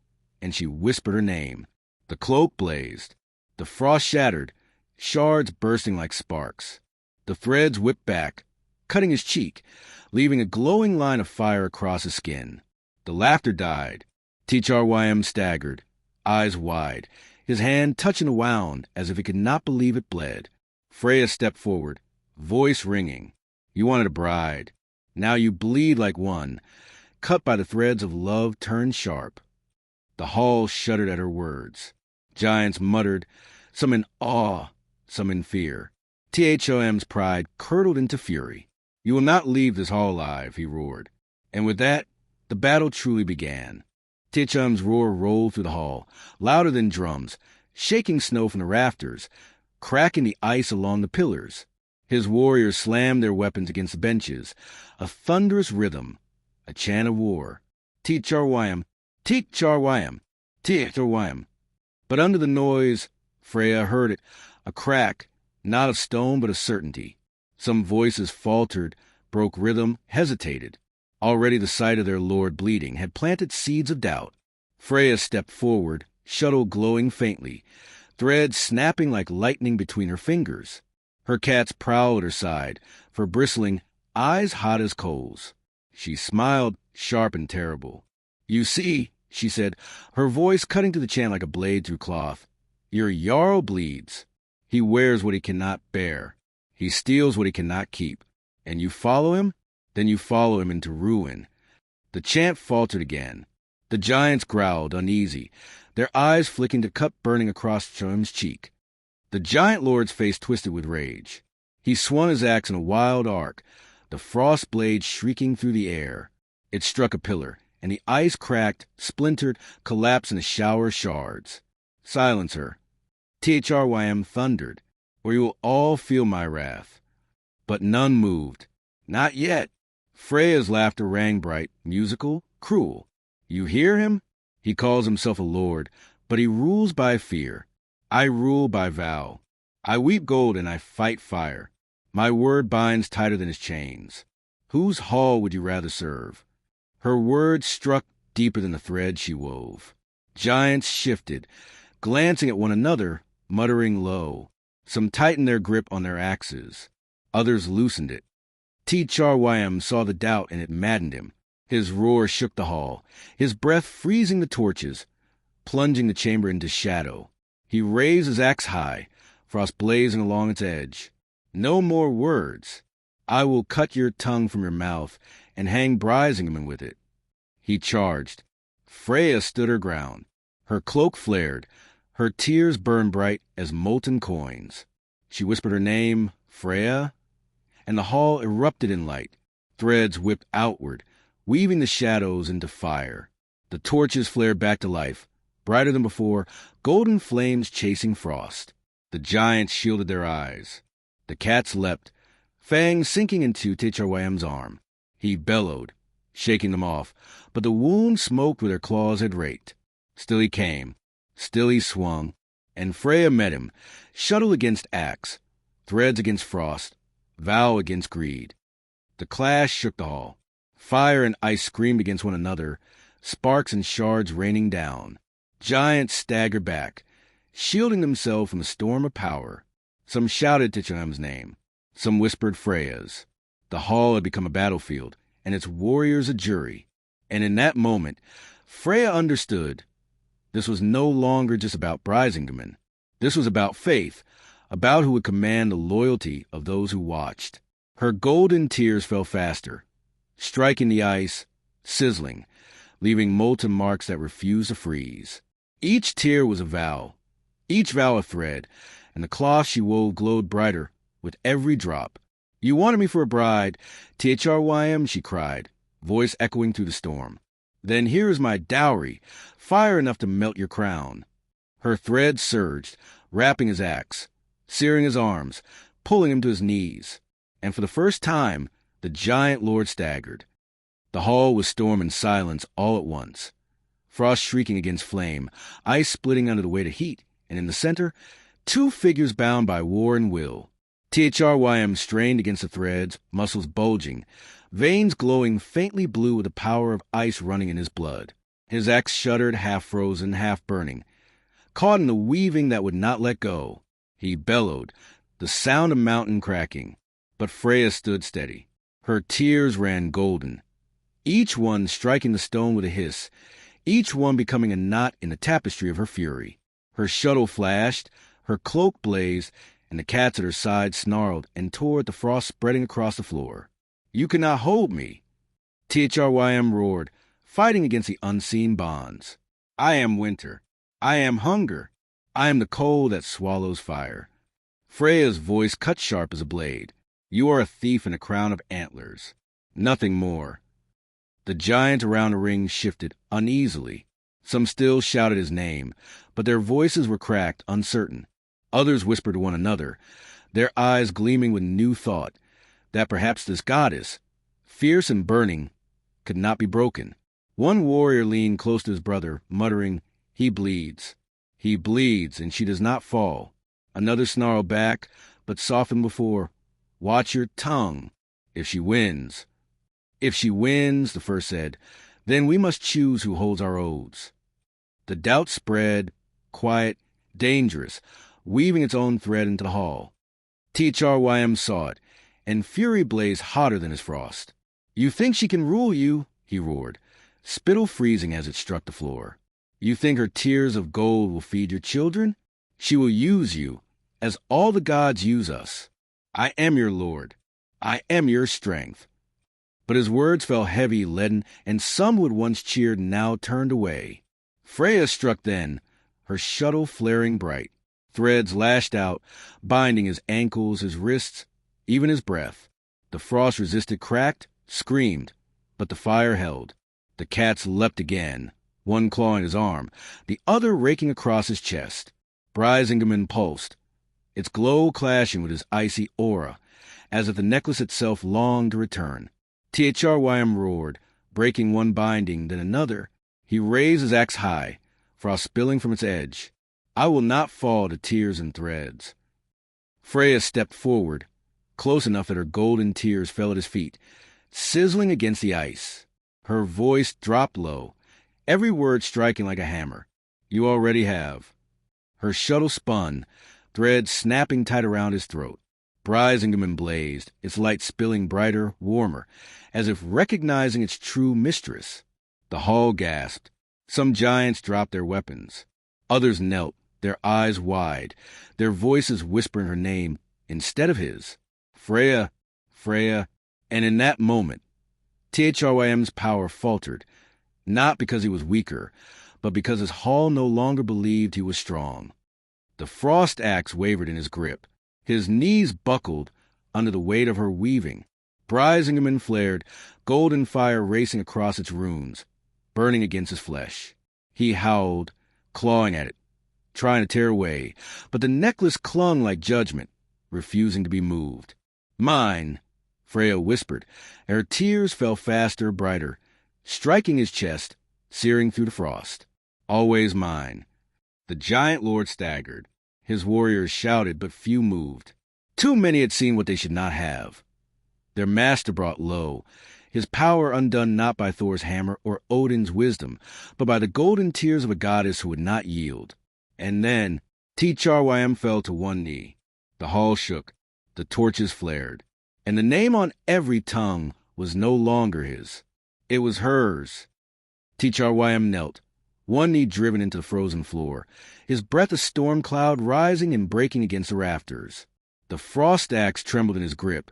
S1: and she whispered her name. The cloak blazed. The frost shattered, shards bursting like sparks. The threads whipped back, cutting his cheek, leaving a glowing line of fire across his skin. The laughter died. Teach-R-Wham staggered, eyes wide, his hand touching a wound as if he could not believe it bled. Freyja stepped forward, voice ringing. You wanted a bride. Now you bleed like one, cut by the threads of love turned sharp. The hall shuddered at her words. Giants muttered, some in awe, some in fear. Teach-R-Wham's pride curdled into fury. You will not leave this hall alive, he roared. And with that, the battle truly began. Teach-R-Wham's roar rolled through the hall, louder than drums, shaking snow from the rafters, cracking the ice along the pillars. His warriors slammed their weapons against the benches, a thunderous rhythm, a chant of war. Teach-R-Wham, Teach-R-Wham, Teach-R-Wham. But under the noise, Freyja heard it, a crack, not of stone but of certainty. Some voices faltered, broke rhythm, hesitated. Already the sight of their lord bleeding had planted seeds of doubt. Freyja stepped forward, shuttle glowing faintly, threads snapping like lightning between her fingers. Her cats prowled at her side, for bristling, eyes hot as coals. She smiled, sharp and terrible. You see, she said, her voice cutting to the chant like a blade through cloth, your Jarl bleeds. He wears what he cannot bear. He steals what he cannot keep. And you follow him? Then you follow him into ruin. The chant faltered again. The giants growled, uneasy, their eyes flicking the cut burning across Teach-R-Wham's cheek. The giant lord's face twisted with rage. He swung his axe in a wild arc, the frost blade shrieking through the air. It struck a pillar, and the ice cracked, splintered, collapsed in a shower of shards. "Silence her," Thrym thundered, "or you will all feel my wrath." But none moved. Not yet. Freyja's laughter rang bright, musical, cruel. "You hear him? He calls himself a lord, but he rules by fear. I rule by vow. I weep gold and I fight fire. My word binds tighter than his chains. Whose hall would you rather serve?" Her words struck deeper than the thread she wove. Giants shifted, glancing at one another, muttering low. Some tightened their grip on their axes. Others loosened it. Thrym saw the doubt, and it maddened him. His roar shook the hall, his breath freezing the torches, plunging the chamber into shadow. He raised his axe high, frost blazing along its edge. "No more words. I will cut your tongue from your mouth and hang Brisingamen with it." He charged. Freyja stood her ground. Her cloak flared. Her tears burned bright as molten coins. She whispered her name, "Freyja," and the hall erupted in light. Threads whipped outward, weaving the shadows into fire. The torches flared back to life, brighter than before, golden flames chasing frost. The giants shielded their eyes. The cats leapt, fangs sinking into Thrym's arm. He bellowed, shaking them off, but the wound smoked where their claws had raked. Still he came, still he swung, and Freyja met him, shuttle against axe, threads against frost, vow against greed. The clash shook the hall. Fire and ice screamed against one another, sparks and shards raining down. Giants staggered back, shielding themselves from the storm of power. Some shouted Thrym's name, some whispered Freyja's. The hall had become a battlefield, and its warriors a jury. And in that moment, Freyja understood. This was no longer just about Brisingamen. This was about faith, about who would command the loyalty of those who watched. Her golden tears fell faster, striking the ice, sizzling, leaving molten marks that refused to freeze. Each tear was a vow, each vow a thread, and the cloth she wove glowed brighter with every drop. "You wanted me for a bride, Thrym," she cried, voice echoing through the storm. "Then here is my dowry, fire enough to melt your crown." Her thread surged, wrapping his axe, searing his arms, pulling him to his knees. And for the first time, the giant lord staggered. The hall was storm and silence all at once. Frost shrieking against flame, ice splitting under the weight of heat, and in the center, two figures bound by war and will. Thrym strained against the threads, muscles bulging, veins glowing faintly blue with the power of ice running in his blood. His axe shuddered, half frozen, half burning, caught in the weaving that would not let go. He bellowed, the sound of mountain cracking. But Freyja stood steady. Her tears ran golden, each one striking the stone with a hiss, each one becoming a knot in the tapestry of her fury. Her shuttle flashed, her cloak blazed, and the cats at her side snarled and tore at the frost spreading across the floor. "You cannot hold me," Thrym roared, fighting against the unseen bonds. "I am winter. I am hunger. I am the cold that swallows fire." Freyja's voice cut sharp as a blade. "You are a thief in a crown of antlers. Nothing more." The giants around the ring shifted uneasily. Some still shouted his name, but their voices were cracked, uncertain. Others whispered to one another, their eyes gleaming with new thought, that perhaps this goddess, fierce and burning, could not be broken. One warrior leaned close to his brother, muttering, "He bleeds. He bleeds, and she does not fall." Another snarled back, but softened before, "Watch your tongue. If she wins." "If she wins," the first said, "then we must choose who holds our oaths." The doubt spread, quiet, dangerous, weaving its own thread into the hall. Thrym saw it, and fury blazed hotter than his frost. "You think she can rule you," he roared, spittle freezing as it struck the floor. "You think her tears of gold will feed your children? She will use you, as all the gods use us. I am your lord. I am your strength." But his words fell heavy, leaden, and some who had once cheered now turned away. Freyja struck then, her shuttle flaring bright. Threads lashed out, binding his ankles, his wrists, even his breath. The frost resisted, cracked, screamed, but the fire held. The cats leapt again, one clawing his arm, the other raking across his chest. Brisingamen pulsed, its glow clashing with his icy aura, as if the necklace itself longed to return. Thrym roared, breaking one binding, then another. He raised his axe high, frost spilling from its edge. I will not fall to tears and threads. Freyja stepped forward, close enough that her golden tears fell at his feet, sizzling against the ice. Her voice dropped low, every word striking like a hammer. You already have. Her shuttle spun, threads snapping tight around his throat. Brisingamen blazed, its light spilling brighter, warmer, as if recognizing its true mistress. The hall gasped. Some giants dropped their weapons. Others knelt, their eyes wide, their voices whispering her name instead of his. Freyja, Freyja, and in that moment, Thrym's power faltered, not because he was weaker, but because his hall no longer believed he was strong. The frost axe wavered in his grip. His knees buckled under the weight of her weaving. Brisingamen flared, golden fire racing across its runes, burning against his flesh. He howled, clawing at it, trying to tear away, but the necklace clung like judgment, refusing to be moved. Mine, Freyja whispered, and her tears fell faster, brighter, striking his chest, searing through the frost. Always mine. The giant lord staggered. His warriors shouted, but few moved. Too many had seen what they should not have. Their master brought low, his power undone not by Thor's hammer or Odin's wisdom, but by the golden tears of a goddess who would not yield. And then Thrym fell to one knee. The hall shook, the torches flared, and the name on every tongue was no longer his. It was hers. Thrym knelt, one knee driven into the frozen floor, his breath a storm cloud rising and breaking against the rafters. The frost axe trembled in his grip,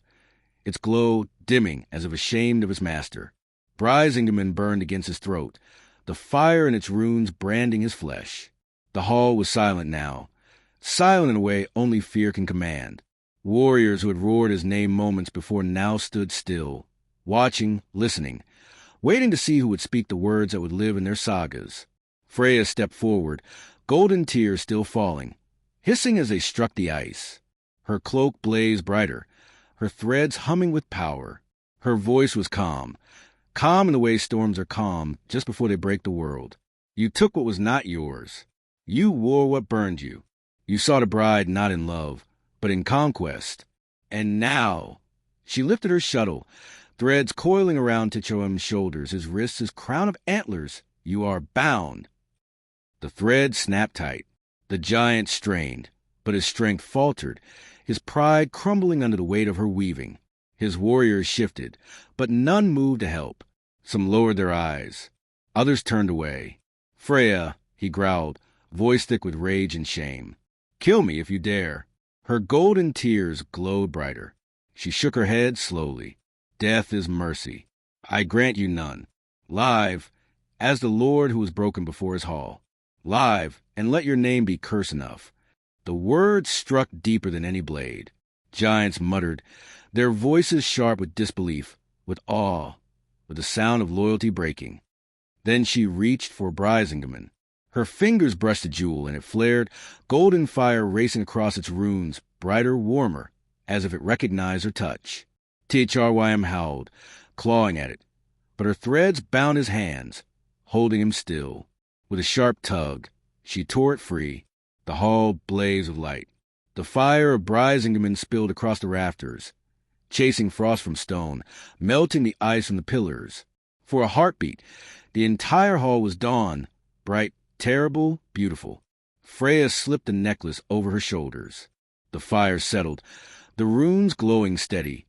S1: its glow dimming as if ashamed of his master. Brisingamen burned against his throat, the fire in its runes branding his flesh. The hall was silent now, silent in a way only fear can command. Warriors who had roared his name moments before now stood still, watching, listening, waiting to see who would speak the words that would live in their sagas. Freyja stepped forward, golden tears still falling, hissing as they struck the ice. Her cloak blazed brighter, her threads humming with power. Her voice was calm, calm in the way storms are calm just before they break the world. You took what was not yours. You wore what burned you. You sought a bride not in love, but in conquest. And now, she lifted her shuttle, threads coiling around Thrym's shoulders, his wrists his crown of antlers. You are bound. The thread snapped tight. The giant strained, but his strength faltered, his pride crumbling under the weight of her weaving. His warriors shifted, but none moved to help. Some lowered their eyes. Others turned away. Freyja, he growled, voice thick with rage and shame. Kill me if you dare. Her golden tears glowed brighter. She shook her head slowly. Death is mercy. I grant you none. Live, as the Lord who was broken before his hall. Live, and let your name be curse enough. The words struck deeper than any blade. Giants muttered, their voices sharp with disbelief, with awe, with the sound of loyalty breaking. Then she reached for Brisingamen. Her fingers brushed the jewel, and it flared, golden fire racing across its runes, brighter, warmer, as if it recognized her touch. Thrym howled, clawing at it, but her threads bound his hands, holding him still. With a sharp tug, she tore it free. The hall blazed with light. The fire of Brisingamen spilled across the rafters, chasing frost from stone, melting the ice from the pillars. For a heartbeat, the entire hall was dawn, bright, terrible, beautiful. Freyja slipped the necklace over her shoulders. The fire settled, the runes glowing steady,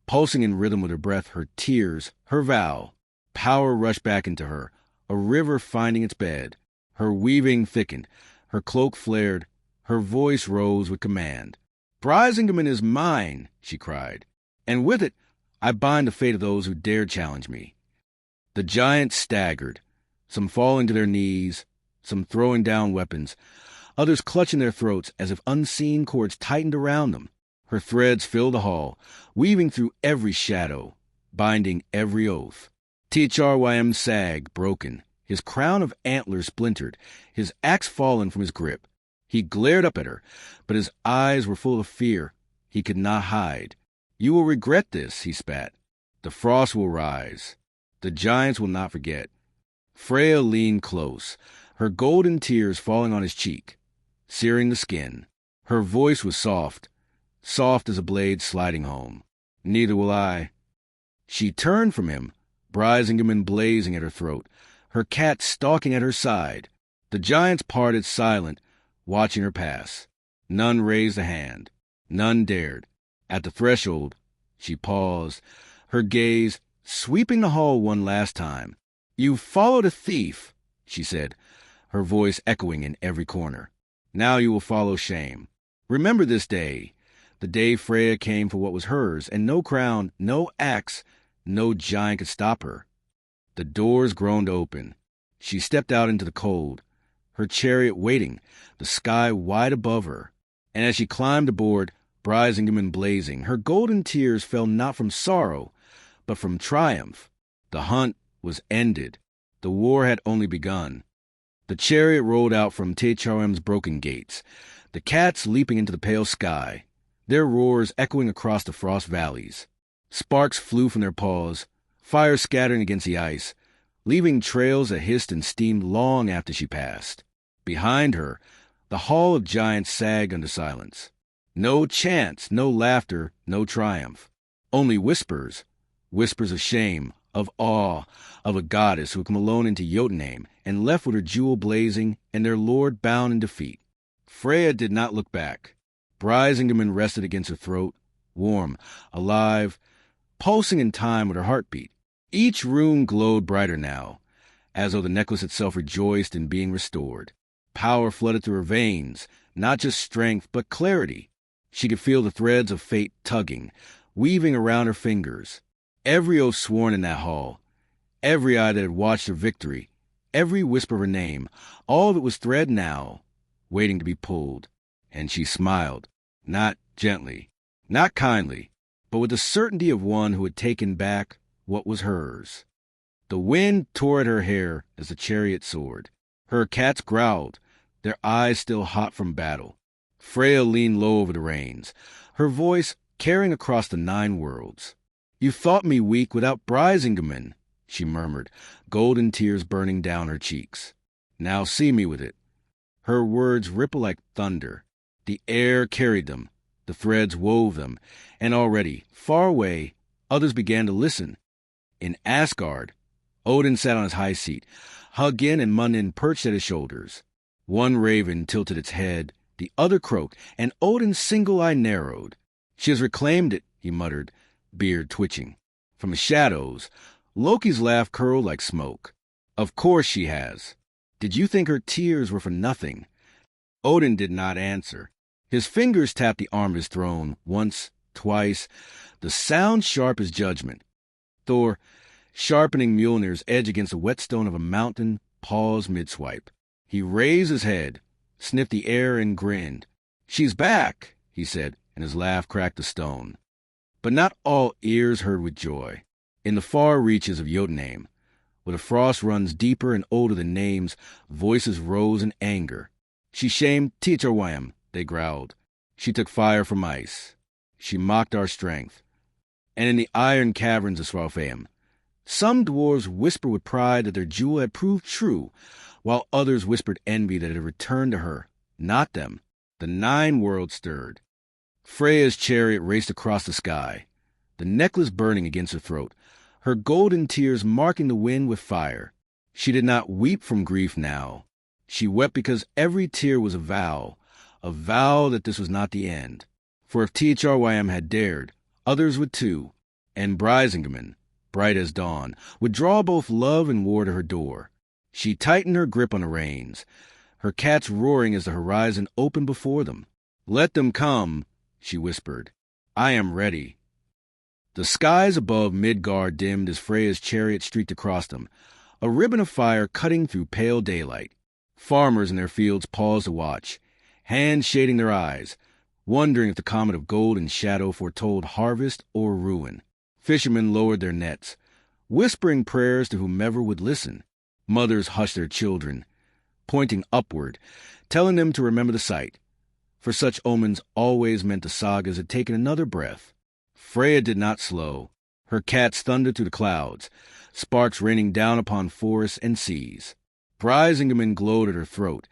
S1: pulsing in rhythm with her breath, her tears, her vow. Power rushed back into her, a river finding its bed. Her weaving thickened, her cloak flared, her voice rose with command. Brisingamen is mine, she cried, and with it I bind the fate of those who dared challenge me. The giants staggered, some falling to their knees, some throwing down weapons, others clutching their throats as if unseen cords tightened around them. Her threads filled the hall, weaving through every shadow, binding every oath. Thrym sagged, broken, his crown of antlers splintered, his axe fallen from his grip. He glared up at her, but his eyes were full of fear. He could not hide. "You will regret this," he spat. "The frost will rise. The giants will not forget." Freyja leaned close, her golden tears falling on his cheek, searing the skin. Her voice was soft, soft as a blade sliding home. "Neither will I." She turned from him, Brisingamen blazing at her throat, her cat stalking at her side. The giants parted silent, watching her pass. None raised a hand. None dared. At the threshold, she paused, her gaze sweeping the hall one last time. "You followed a thief," she said, her voice echoing in every corner. "Now you will follow shame. Remember this day, the day Freyja came for what was hers, and no crown, no axe, no giant could stop her." The doors groaned open. She stepped out into the cold, her chariot waiting, the sky wide above her. And as she climbed aboard, Brisingamen blazing, her golden tears fell not from sorrow, but from triumph. The hunt was ended. The war had only begun. The chariot rolled out from Thrym's broken gates, the cats leaping into the pale sky, their roars echoing across the frost valleys. Sparks flew from their paws, fire scattering against the ice, leaving trails that hissed and steamed long after she passed. Behind her, the hall of giants sagged under silence. No chants, no laughter, no triumph. Only whispers, whispers of shame, of awe, of a goddess who had come alone into Jotunheim and left with her jewel blazing and their lord bound in defeat. Freyja did not look back. Brisingamen rested against her throat, warm, alive, pulsing in time with her heartbeat. Each rune glowed brighter now, as though the necklace itself rejoiced in being restored. Power flooded through her veins, not just strength, but clarity. She could feel the threads of fate tugging, weaving around her fingers. Every oath sworn in that hall, every eye that had watched her victory, every whisper of her name, all of it was thread now, waiting to be pulled. And she smiled, not gently, not kindly, but with the certainty of one who had taken back what was hers. The wind tore at her hair as the chariot soared. Her cats growled, their eyes still hot from battle. Freyja leaned low over the reins, her voice carrying across the 9 worlds. "You thought me weak without Brisingamen," she murmured, golden tears burning down her cheeks. "Now see me with it." Her words rippled like thunder. The air carried them, the threads wove them, and already, far away, others began to listen. In Asgard, Odin sat on his high seat, Hugin and Munin perched at his shoulders. One raven tilted its head, the other croaked, and Odin's single eye narrowed. "She has reclaimed it," he muttered, beard twitching. From the shadows, Loki's laugh curled like smoke. "Of course she has. Did you think her tears were for nothing?" Odin did not answer. His fingers tapped the arm of his throne, once, twice, the sound sharp as judgment. Thor, sharpening Mjolnir's edge against the whetstone of a mountain, paused mid-swipe. He raised his head, sniffed the air, and grinned. "She's back," he said, and his laugh cracked the stone. But not all ears heard with joy. In the far reaches of Jotunheim, where the frost runs deeper and older than names, voices rose in anger. "She shamed Thrym," they growled. "She took fire from ice. She mocked our strength." And in the iron caverns of Svaralfheim, some dwarves whispered with pride that their jewel had proved true, while others whispered envy that it had returned to her, not them. The 9 worlds stirred. Freyja's chariot raced across the sky, the necklace burning against her throat, her golden tears marking the wind with fire. She did not weep from grief now. She wept because every tear was a vow that this was not the end. For if Thrym had dared, others would too, and Brisingamen, bright as dawn, would draw both love and war to her door. She tightened her grip on the reins, her cats roaring as the horizon opened before them. "Let them come," she whispered. "I am ready." The skies above Midgard dimmed as Freyja's chariot streaked across them, a ribbon of fire cutting through pale daylight. Farmers in their fields paused to watch, hands shading their eyes, wondering if the comet of gold and shadow foretold harvest or ruin. Fishermen lowered their nets, whispering prayers to whomever would listen. Mothers hushed their children, pointing upward, telling them to remember the sight, for such omens always meant the Sagas had taken another breath. Freyja did not slow. Her cats thundered through the clouds, sparks raining down upon forests and seas. Brisingamen glowed at her throat,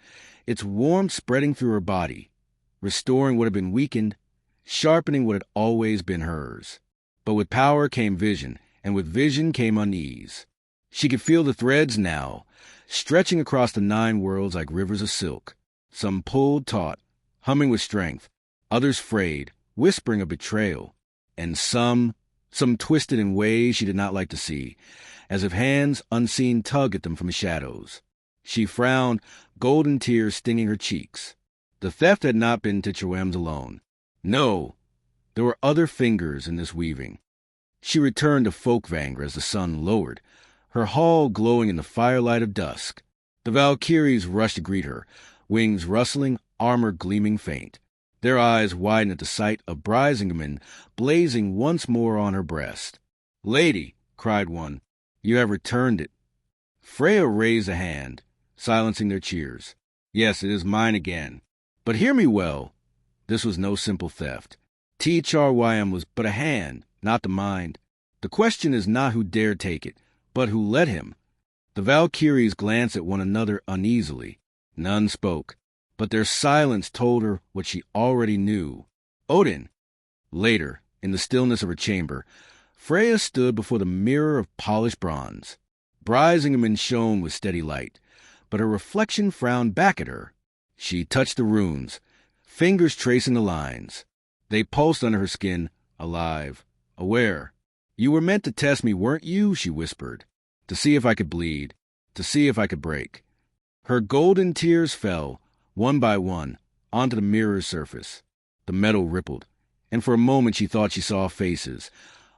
S1: its warmth spreading through her body, restoring what had been weakened, sharpening what had always been hers. But with power came vision, and with vision came unease. She could feel the threads now, stretching across the 9 worlds like rivers of silk. Some pulled taut, humming with strength, others frayed, whispering of betrayal, and some twisted in ways she did not like to see, as if hands unseen tugged at them from the shadows. She frowned, golden tears stinging her cheeks. The theft had not been Tichawem's alone. No, there were other fingers in this weaving. She returned to Folkvanger as the sun lowered, her hall glowing in the firelight of dusk. The Valkyries rushed to greet her, wings rustling, armor gleaming faint. Their eyes widened at the sight of Brisingamen blazing once more on her breast. "Lady," cried one, "you have returned it." Freyja raised a hand, silencing their cheers. "Yes, it is mine again. But hear me well. This was no simple theft. Tichawem was but a hand, not the mind. The question is not who dared take it, but who let him." The Valkyries glanced at one another uneasily. None spoke, but their silence told her what she already knew. Odin. Later, in the stillness of her chamber, Freyja stood before the mirror of polished bronze. Brisingamen shone with steady light, but her reflection frowned back at her. She touched the runes, fingers tracing the lines. They pulsed under her skin, alive, aware. "You were meant to test me, weren't you?" she whispered. "To see if I could bleed, to see if I could break." Her golden tears fell, one by one, onto the mirror's surface. The metal rippled, and for a moment she thought she saw faces.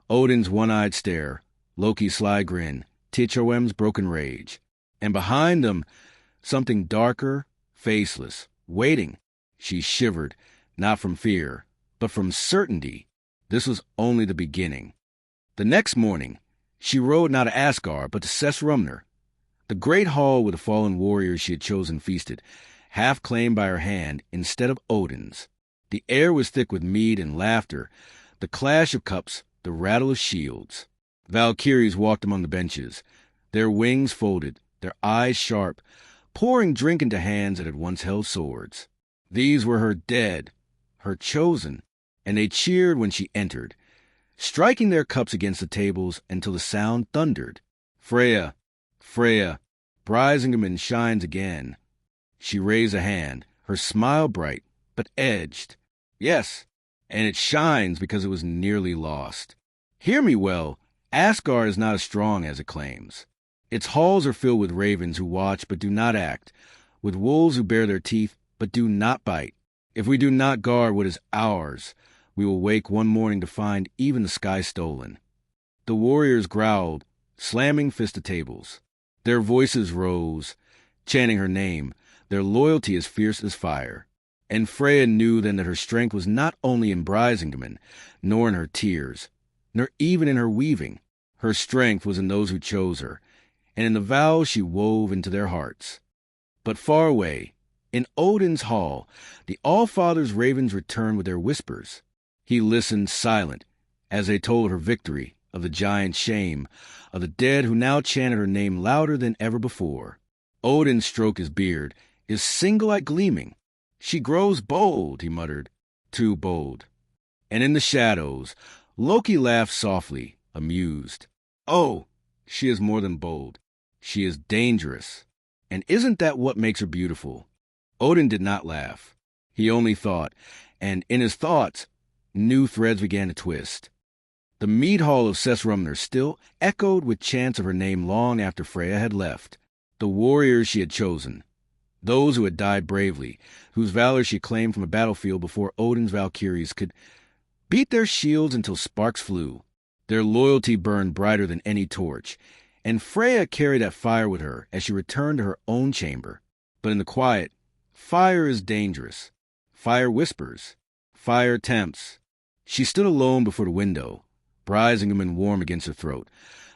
S1: Odin's one-eyed stare, Loki's sly grin, Tichawem's broken rage. And behind them, something darker, faceless, waiting. She shivered, not from fear, but from certainty. This was only the beginning. The next morning, she rode not to Asgard, but to Sessrumnir. The great hall where the fallen warriors she had chosen feasted, half claimed by her hand instead of Odin's. The air was thick with mead and laughter, the clash of cups, the rattle of shields. Valkyries walked among the benches, their wings folded, their eyes sharp, pouring drink into hands that had once held swords. These were her dead, her chosen, and they cheered when she entered, striking their cups against the tables until the sound thundered. "Freyja, Freyja, Brisingamen shines again." She raised a hand, her smile bright, but edged. "Yes, and it shines because it was nearly lost. Hear me well, Asgard is not as strong as it claims. Its halls are filled with ravens who watch but do not act, with wolves who bare their teeth but do not bite. If we do not guard what is ours, we will wake one morning to find even the sky stolen." The warriors growled, slamming fists to tables. Their voices rose, chanting her name, their loyalty as fierce as fire. And Freyja knew then that her strength was not only in Brisingamen, nor in her tears, nor even in her weaving. Her strength was in those who chose her, and in the vows she wove into their hearts. But far away, in Odin's hall, the All-Father's ravens returned with their whispers. He listened silent as they told her victory, of the giant's shame, of the dead who now chanted her name louder than ever before. Odin stroked his beard, his single eye gleaming. "She grows bold," he muttered, "too bold." And in the shadows, Loki laughed softly, amused. "Oh, she is more than bold. She is dangerous. And isn't that what makes her beautiful?" Odin did not laugh. He only thought, and in his thoughts, new threads began to twist. The mead hall of Sessrumnir still echoed with chants of her name long after Freyja had left. The warriors she had chosen, those who had died bravely, whose valor she claimed from a battlefield before Odin's Valkyries could beat their shields until sparks flew. Their loyalty burned brighter than any torch, and Freyja carried that fire with her as she returned to her own chamber. But in the quiet, fire is dangerous. Fire whispers. Fire tempts. She stood alone before the window, Brisingamen warm against her throat,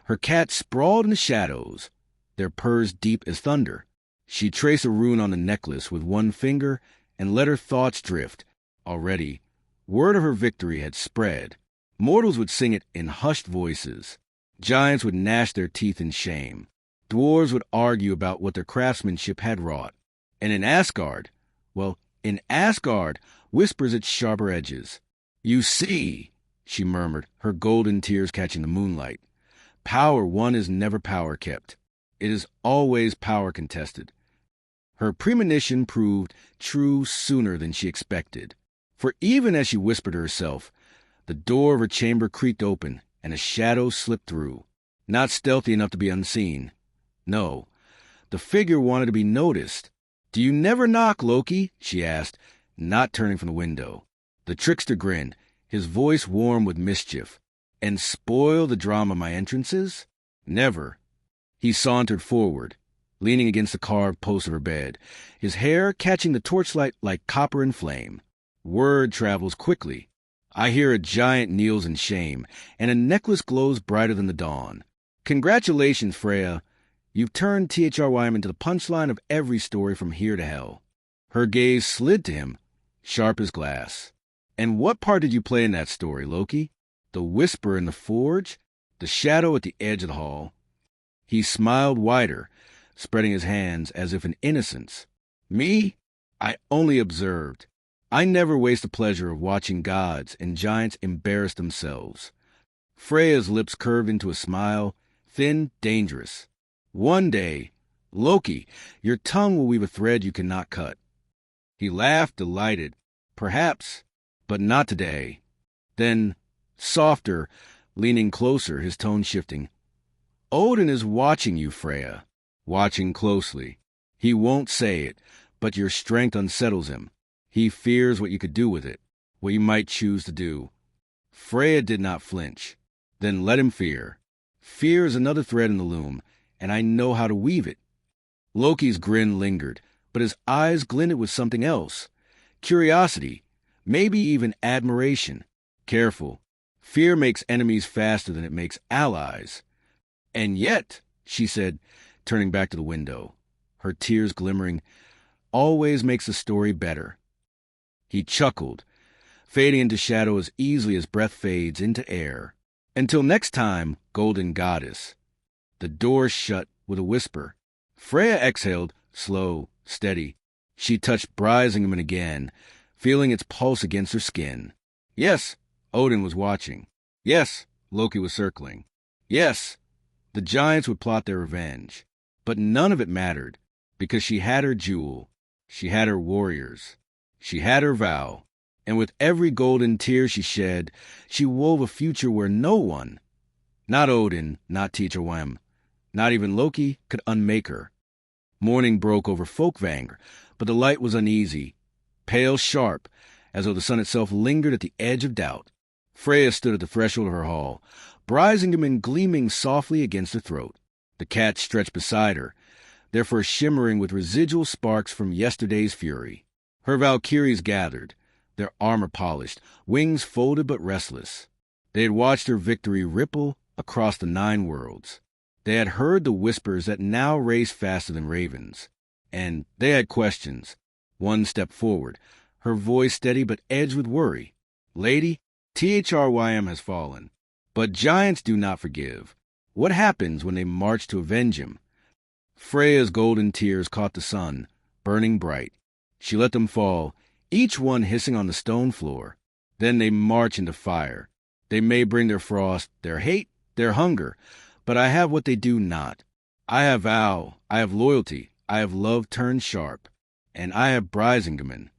S1: Her cats sprawled in the shadows, their purrs deep as thunder. She traced a rune on the necklace with one finger and let her thoughts drift. Already, word of her victory had spread. Mortals would sing it in hushed voices. Giants would gnash their teeth in shame. Dwarves would argue about what their craftsmanship had wrought. And in Asgard, whispers its sharper edges. "You see," she murmured, her golden tears catching the moonlight. "Power won is never power kept. It is always power contested." Her premonition proved true sooner than she expected. For even as she whispered to herself, the door of her chamber creaked open, and a shadow slipped through. Not stealthy enough to be unseen. No, the figure wanted to be noticed. "Do you never knock, Loki?" she asked, not turning from the window. The trickster grinned, his voice warm with mischief. "And spoil the drama of my entrances? Never." He sauntered forward, leaning against the carved post of her bed, his hair catching the torchlight like copper in flame. Word travels quickly. I hear a giant kneels in shame, and a necklace glows brighter than the dawn. Congratulations, Freyja. You've turned THRYM into the punchline of every story from here to hell. Her gaze slid to him, sharp as glass. And what part did you play in that story, Loki? The whisper in the forge? The shadow at the edge of the hall? He smiled wider, spreading his hands as if in innocence. Me? I only observed. I never waste the pleasure of watching gods and giants embarrass themselves. Freyja's lips curved into a smile, thin, dangerous. One day, Loki, your tongue will weave a thread you cannot cut. He laughed, delighted. Perhaps, but not today. Then, softer, leaning closer, his tone shifting. Odin is watching you, Freyja. Watching closely. He won't say it, but your strength unsettles him. He fears what you could do with it, what you might choose to do. Freyja did not flinch. Then let him fear. Fear is another thread in the loom, and I know how to weave it. Loki's grin lingered, but his eyes glinted with something else. Curiosity, maybe even admiration. Careful. Fear makes enemies faster than it makes allies. And yet, she said, turning back to the window, her tears glimmering, always makes a story better. He chuckled, fading into shadow as easily as breath fades into air. Until next time, golden goddess. The door shut with a whisper. Freyja exhaled, slow, steady. She touched Brisingamen again, feeling its pulse against her skin. Yes, Odin was watching. Yes, Loki was circling. Yes, the giants would plot their revenge. But none of it mattered, because she had her jewel. She had her warriors. She had her vow. And with every golden tear she shed, she wove a future where no one, not Odin, not THRYM, not even Loki, could unmake her. Morning broke over Folkvang, but the light was uneasy, pale sharp, as though the sun itself lingered at the edge of doubt. Freyja stood at the threshold of her hall, Brisingamen gleaming softly against her throat. The cats stretched beside her, their fur shimmering with residual sparks from yesterday's fury. Her Valkyries gathered, their armor polished, wings folded but restless. They had watched her victory ripple across the 9 worlds. They had heard the whispers that now raced faster than ravens. And they had questions. One stepped forward, her voice steady but edged with worry. Lady, THRYM has fallen. But giants do not forgive. What happens when they march to avenge him? Freyja's golden tears caught the sun, burning bright. She let them fall, each one hissing on the stone floor. Then they march into fire. They may bring their frost, their hate, their hunger, but I have what they do not. I have vow, I have loyalty, I have love turned sharp, and I have Brisingamen.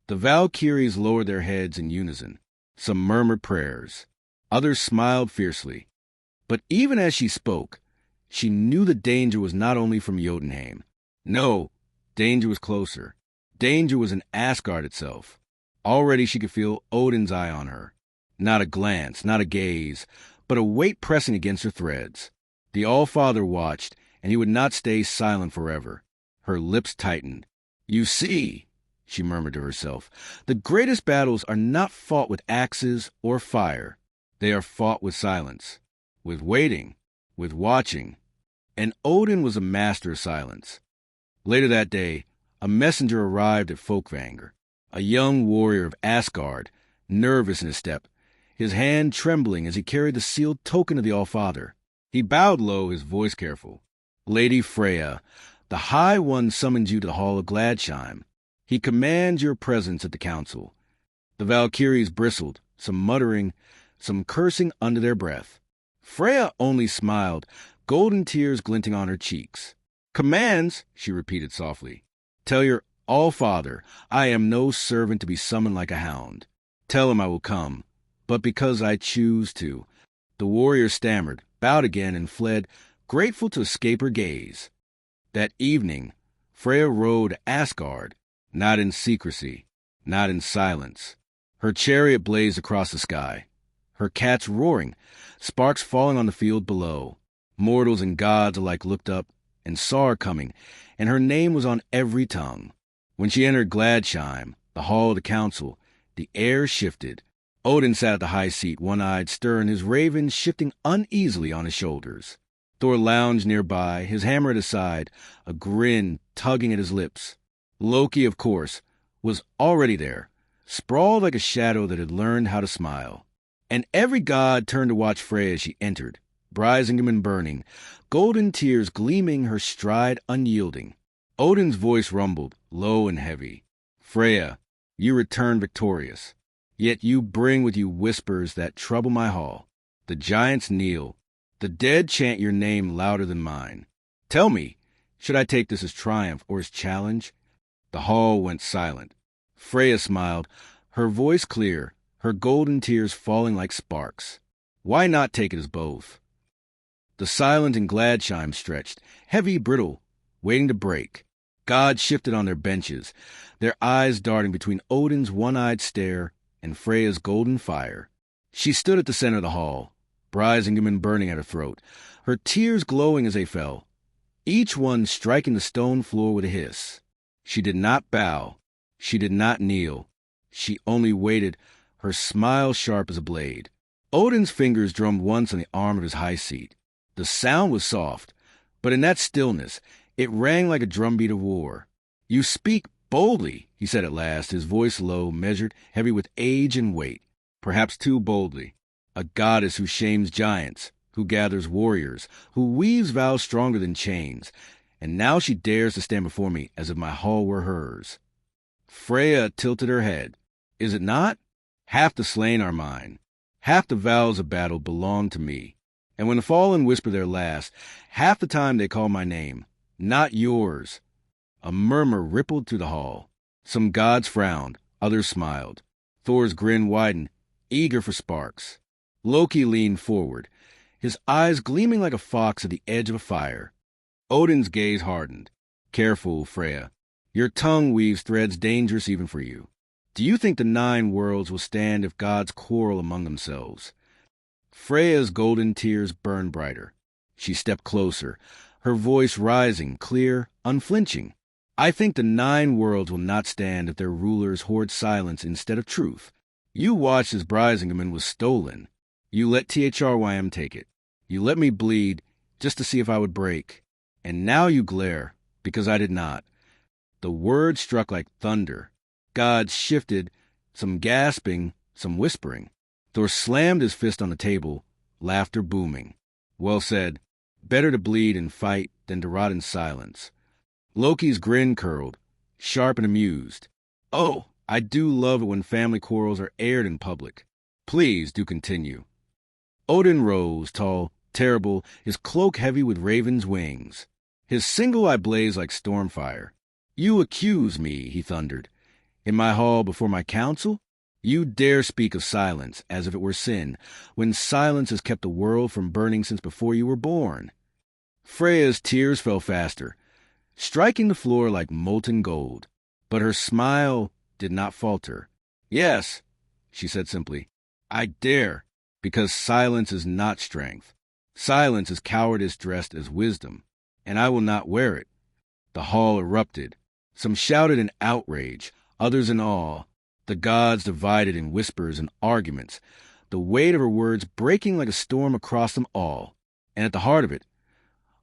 S1: The Valkyries lowered their heads in unison. Some murmured prayers. Others smiled fiercely. But even as she spoke, she knew the danger was not only from Jotunheim. No, danger was closer. Danger was in Asgard itself. Already she could feel Odin's eye on her. Not a glance, not a gaze, but a weight pressing against her threads. The All-Father watched, and he would not stay silent forever. Her lips tightened. You see, she murmured to herself, the greatest battles are not fought with axes or fire. They are fought with silence, with waiting, with watching, and Odin was a master of silence. Later that day, a messenger arrived at Folkvanger, a young warrior of Asgard, nervous in his step, his hand trembling as he carried the sealed token of the Allfather. He bowed low, his voice careful. "Lady Freyja, the High One summons you to the Hall of Gladsheim. He commands your presence at the council." The Valkyries bristled, some muttering, some cursing under their breath. Freyja only smiled, golden tears glinting on her cheeks. "Commands," she repeated softly. "Tell your All-Father, I am no servant to be summoned like a hound. Tell him I will come, but because I choose to." The warrior stammered, bowed again, and fled, grateful to escape her gaze. That evening, Freyja rode Asgard, not in secrecy, not in silence. Her chariot blazed across the sky, her cats roaring, sparks falling on the field below. Mortals and gods alike looked up and saw her coming, and her name was on every tongue. When she entered Gladsheim, the hall of the council, the air shifted. Odin sat at the high seat, one-eyed, stern, his ravens shifting uneasily on his shoulders. Thor lounged nearby, his hammer at his side, a grin tugging at his lips. Loki, of course, was already there, sprawled like a shadow that had learned how to smile. And every god turned to watch Freyja as she entered, Brisingame and burning, golden tears gleaming, her stride unyielding. Odin's voice rumbled, low and heavy. "Freyja, you return victorious. Yet you bring with you whispers that trouble my hall. The giants kneel. The dead chant your name louder than mine. Tell me, should I take this as triumph or as challenge?" The hall went silent. Freyja smiled, her voice clear, her golden tears falling like sparks. Why not take it as both? The silence in Gladsheim stretched, heavy, brittle, waiting to break. Gods shifted on their benches, their eyes darting between Odin's one-eyed stare and Freyja's golden fire. She stood at the center of the hall, Brisingame burning at her throat, her tears glowing as they fell, each one striking the stone floor with a hiss. She did not bow. She did not kneel. She only waited, her smile sharp as a blade. Odin's fingers drummed once on the arm of his high seat. The sound was soft, but in that stillness, it rang like a drumbeat of war. "You speak boldly," he said at last, his voice low, measured, heavy with age and weight. "Perhaps too boldly. A goddess who shames giants, who gathers warriors, who weaves vows stronger than chains. And now she dares to stand before me as if my hall were hers." Freyja tilted her head. "Is it not? Half the slain are mine. Half the vows of battle belong to me. And when the fallen whisper their last, half the time they call my name, not yours." A murmur rippled through the hall. Some gods frowned, others smiled. Thor's grin widened, eager for sparks. Loki leaned forward, his eyes gleaming like a fox at the edge of a fire. Odin's gaze hardened. "Careful, Freyja. Your tongue weaves threads dangerous even for you. Do you think the 9 worlds will stand if gods quarrel among themselves?" Freyja's golden tears burned brighter. She stepped closer, her voice rising, clear, unflinching. "I think the 9 worlds will not stand if their rulers hoard silence instead of truth. You watched as Brisingame was stolen. You let THRYM take it. You let me bleed just to see if I would break. And now you glare, because I did not." The words struck like thunder. Gods shifted, some gasping, some whispering. Thor slammed his fist on the table, laughter booming. "Well said. Better to bleed and fight than to rot in silence." Loki's grin curled, sharp and amused. "Oh, I do love it when family quarrels are aired in public. Please do continue." Odin rose, tall, terrible, his cloak heavy with raven's wings. His single eye blazed like stormfire. "You accuse me," he thundered. "In my hall before my council? You dare speak of silence as if it were sin, when silence has kept the world from burning since before you were born." Freyja's tears fell faster, striking the floor like molten gold. But her smile did not falter. "Yes," she said simply, "I dare, because silence is not strength. Silence is cowardice dressed as wisdom, and I will not wear it." The hall erupted. Some shouted in outrage, others in awe. The gods divided in whispers and arguments, the weight of her words breaking like a storm across them all. And at the heart of it,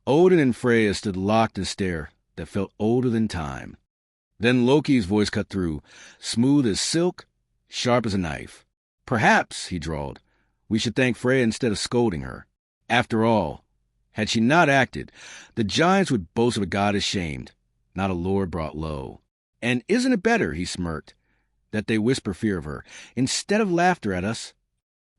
S1: Odin and Freyja stood locked in a stare that felt older than time. Then Loki's voice cut through, smooth as silk, sharp as a knife. "Perhaps," he drawled, "we should thank Freyja instead of scolding her. After all, had she not acted, the giants would boast of a goddess shamed, not a lord brought low. And isn't it better," he smirked, "that they whisper fear of her, instead of laughter at us?"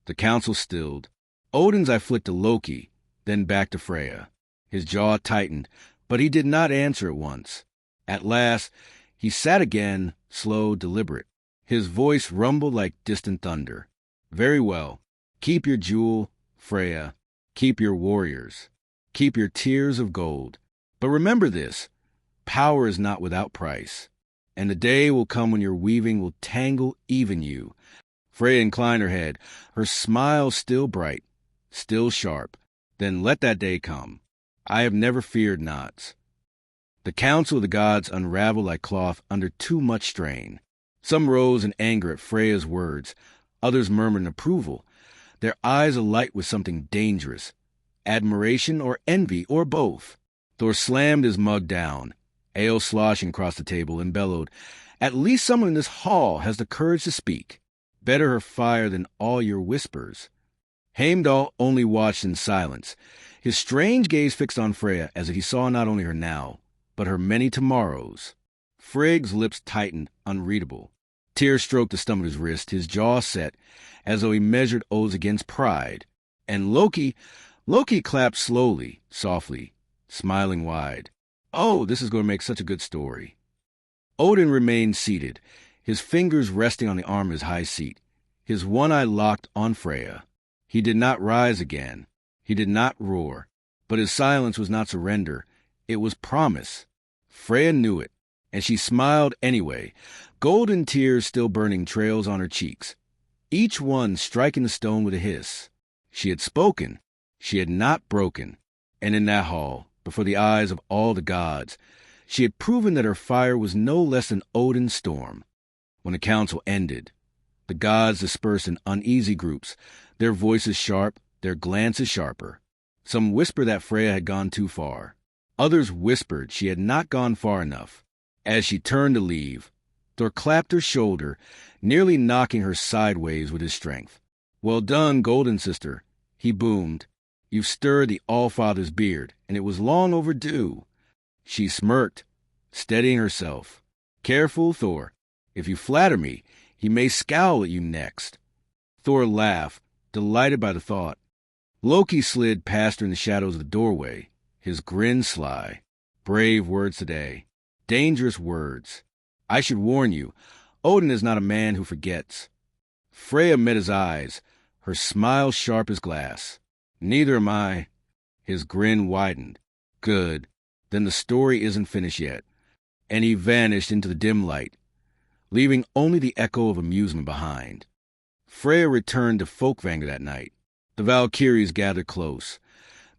S1: The council stilled. Odin's eye flicked to Loki, then back to Freyja. His jaw tightened, but he did not answer at once. At last, he sat again, slow, deliberate. His voice rumbled like distant thunder. "Very well. Keep your jewel, Freyja. Keep your warriors. Keep your tears of gold. But remember this, power is not without price. And the day will come when your weaving will tangle even you." Freyja inclined her head, her smile still bright, still sharp. "Then let that day come. I have never feared knots." The council of the gods unraveled like cloth under too much strain. Some rose in anger at Freyja's words, others murmured in approval, their eyes alight with something dangerous, admiration or envy or both. Thor slammed his mug down, ale sloshing across the table, and bellowed, "At least someone in this hall has the courage to speak. Better her fire than all your whispers." Heimdall only watched in silence, his strange gaze fixed on Freyja as if he saw not only her now, but her many tomorrows. Frigg's lips tightened, unreadable. Tears stroked the stump of his wrist, his jaw set, as though he measured oaths against pride. And Loki clapped slowly, softly, smiling wide. "Oh, this is going to make such a good story." Odin remained seated, his fingers resting on the arm of his high seat, his one eye locked on Freyja. He did not rise again. He did not roar. But his silence was not surrender. It was promise. Freyja knew it, and she smiled anyway, golden tears still burning trails on her cheeks, each one striking the stone with a hiss. She had spoken. She had not broken. And in that hall, before the eyes of all the gods, she had proven that her fire was no less than Odin's storm. When the council ended, the gods dispersed in uneasy groups, their voices sharp, their glances sharper. Some whispered that Freyja had gone too far. Others whispered she had not gone far enough. As she turned to leave, Thor clapped her shoulder, nearly knocking her sideways with his strength. "Well done, golden sister," he boomed. "You've stirred the All-Father's beard, and it was long overdue." She smirked, steadying herself. "Careful, Thor. If you flatter me, he may scowl at you next." Thor laughed, delighted by the thought. Loki slid past her in the shadows of the doorway, his grin sly. "Brave words today. Dangerous words. I should warn you, Odin is not a man who forgets." Freyja met his eyes, her smile sharp as glass. "Neither am I." His grin widened. "Good. Then the story isn't finished yet." And he vanished into the dim light, leaving only the echo of amusement behind. Freyja returned to Folkvanger that night. The Valkyries gathered close,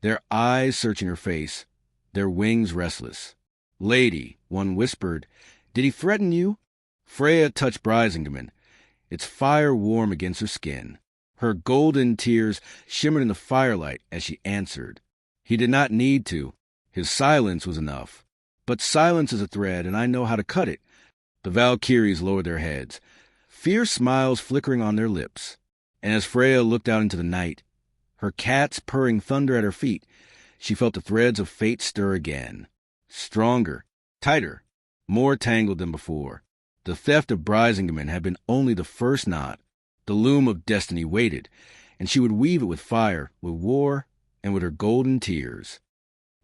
S1: their eyes searching her face, their wings restless. "Lady," one whispered, "did he threaten you?" Freyja touched Brisingamen, its fire warm against her skin. Her golden tears shimmered in the firelight as she answered. "He did not need to. His silence was enough. But silence is a thread, and I know how to cut it." The Valkyries lowered their heads, fierce smiles flickering on their lips. And as Freyja looked out into the night, her cats purring thunder at her feet, she felt the threads of fate stir again. Stronger, tighter, more tangled than before. The theft of Brisingamen had been only the first knot. The loom of destiny waited, and she would weave it with fire, with war, and with her golden tears.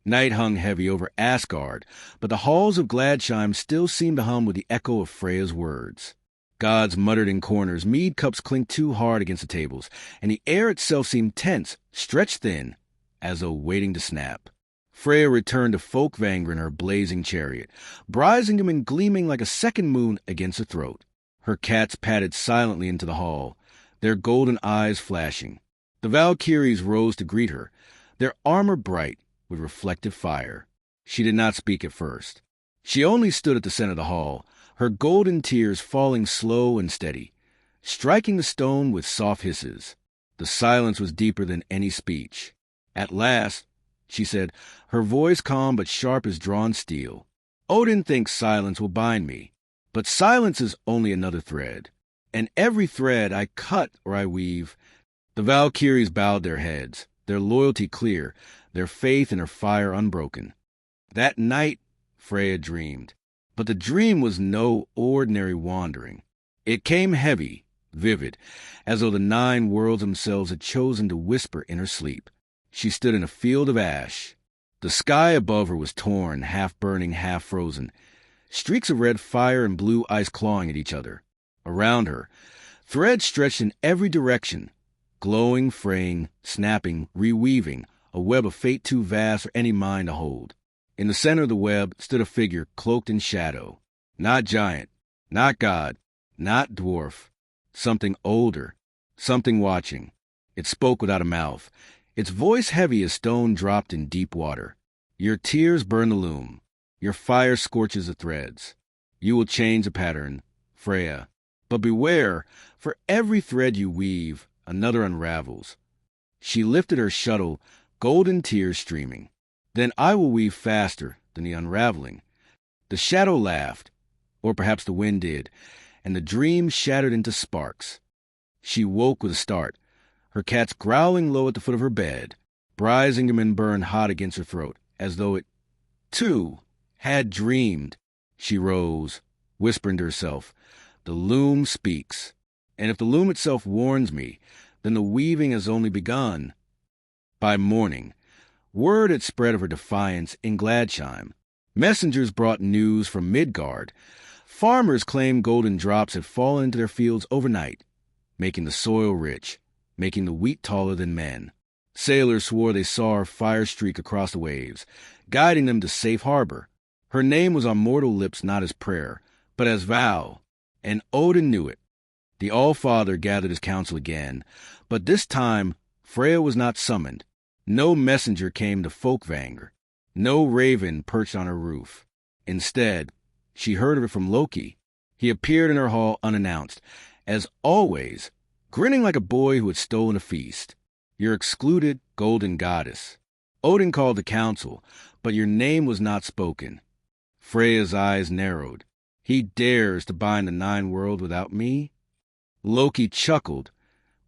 S1: Night hung heavy over Asgard, but the halls of Gladsheim still seemed to hum with the echo of Freyja's words. Gods muttered in corners, mead cups clinked too hard against the tables, and the air itself seemed tense, stretched thin, as though waiting to snap. Freyja returned to Folkvanger in her blazing chariot, Brisingamen gleaming like a second moon against her throat. Her cats padded silently into the hall, their golden eyes flashing. The Valkyries rose to greet her, their armor bright with reflective fire. She did not speak at first. She only stood at the center of the hall, her golden tears falling slow and steady, striking the stone with soft hisses. The silence was deeper than any speech. At last, she said, her voice calm but sharp as drawn steel. Odin thinks silence will bind me, but silence is only another thread. And every thread I cut or I weave. The Valkyries bowed their heads, their loyalty clear, their faith in her fire unbroken. That night, Freyja dreamed. But the dream was no ordinary wandering. It came heavy, vivid, as though the 9 worlds themselves had chosen to whisper in her sleep. She stood in a field of ash. The sky above her was torn, half burning, half frozen. Streaks of red fire and blue ice clawing at each other. Around her, threads stretched in every direction, glowing, fraying, snapping, reweaving, a web of fate too vast for any mind to hold. In the center of the web stood a figure cloaked in shadow. Not giant, not god, not dwarf. Something older, something watching. It spoke without a mouth, its voice heavy as stone dropped in deep water. Your tears burn the loom. Your fire scorches the threads. You will change the pattern, Freyja. But beware, for every thread you weave, another unravels. She lifted her shuttle, golden tears streaming. Then I will weave faster than the unraveling. The shadow laughed, or perhaps the wind did, and the dream shattered into sparks. She woke with a start, her cats growling low at the foot of her bed. Brisingamen burned hot against her throat, as though it, too, had dreamed. She rose, whispering to herself, "The loom speaks, and if the loom itself warns me, then the weaving has only begun." By morning, word had spread of her defiance in Gladsheim. Messengers brought news from Midgard. Farmers claimed golden drops had fallen into their fields overnight, making the soil rich, making the wheat taller than men. Sailors swore they saw her fire streak across the waves, guiding them to safe harbor. Her name was on mortal lips not as prayer, but as vow, and Odin knew it. The All-Father gathered his council again, but this time Freyja was not summoned. No messenger came to Folkvangr. No raven perched on her roof. Instead, she heard of it from Loki. He appeared in her hall unannounced, as always, grinning like a boy who had stolen a feast. Your excluded golden goddess. Odin called the council, but your name was not spoken. Freyja's eyes narrowed. He dares to bind the 9 worlds without me? Loki chuckled,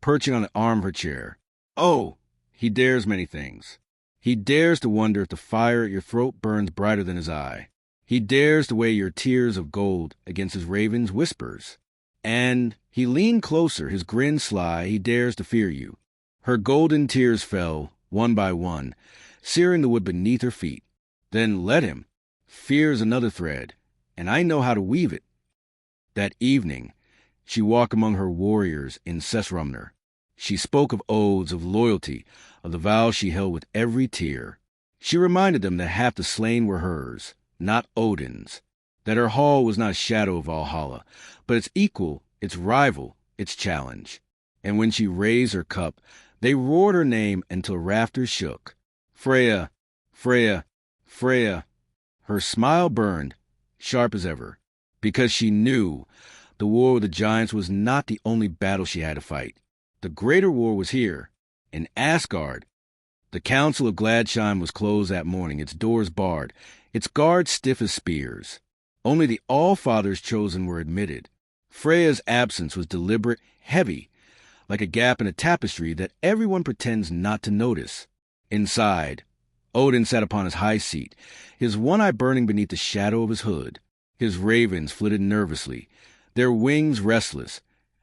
S1: perching on the arm of her chair. Oh, he dares many things. He dares to wonder if the fire at your throat burns brighter than his eye. He dares to weigh your tears of gold against his raven's whispers. And he leaned closer, his grin sly, he dares to fear you. Her golden tears fell, one by one, searing the wood beneath her feet. Then let him. Fear is another thread, and I know how to weave it. That evening, she walked among her warriors in Sessrumnir. She spoke of oaths, of loyalty, of the vows she held with every tear. She reminded them that half the slain were hers, not Odin's, that her hall was not a shadow of Valhalla, but its equal, its rival, its challenge. And when she raised her cup, they roared her name until rafters shook. Freyja, Freyja, Freyja. Her smile burned, sharp as ever, because she knew the war with the giants was not the only battle she had to fight. The greater war was here, in Asgard. The Council of Gladsheim was closed that morning, its doors barred, its guards stiff as spears. Only the All-Fathers chosen were admitted. Freyja's absence was deliberate, heavy, like a gap in a tapestry that everyone pretends not to notice. Inside, Odin sat upon his high seat, his one eye burning beneath the shadow of his hood. His ravens flitted nervously, their wings restless,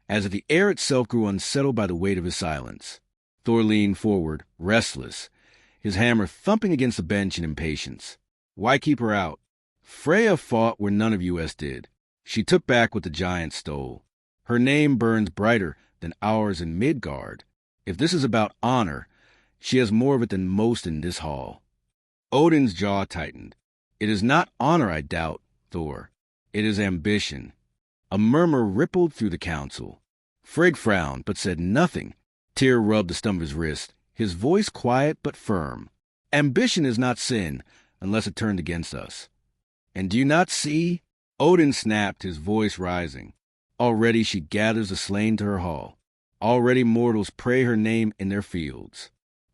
S1: as if the air itself grew unsettled by the weight of his silence. Thor leaned forward, restless, his hammer thumping against the bench in impatience. Why keep her out? Freyja fought where none of us did. She took back what the giants stole. Her name burns brighter than ours in Midgard. If this is about honor, she has more of it than most in this hall. Odin's jaw tightened. It is not honor, I doubt, Thor. It is ambition. A murmur rippled through the council. Frigg frowned, but said nothing. Tyr rubbed the stump of his wrist, his voice quiet but firm. Ambition is not sin, unless it turned against us. And do you not see? Odin snapped, his voice rising. Already she gathers the slain to her hall. Already mortals pray her name in their fields.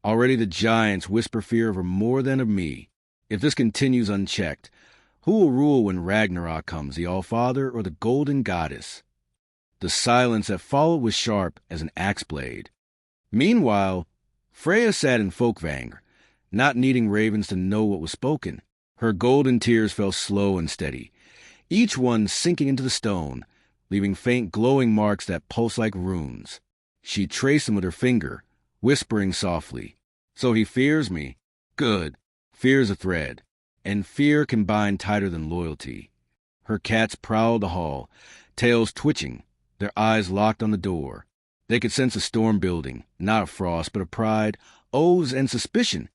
S1: Already the giants whisper fear of her more than of me. If this continues unchecked, who will rule when Ragnarok comes, the All-Father or the Golden Goddess? The silence that followed was sharp as an axe blade. Meanwhile, Freyja sat in Folkvang, not needing ravens to know what was spoken. Her golden tears fell slow and steady, each one sinking into the stone, leaving faint glowing marks that pulse like runes. She traced them with her finger, whispering softly, "So he fears me. Good. Fear's a thread, and fear can bind tighter than loyalty." Her cats prowled the hall, tails twitching, their eyes locked on the door. They could sense a storm building, not of frost, but of pride, oaths, and suspicion.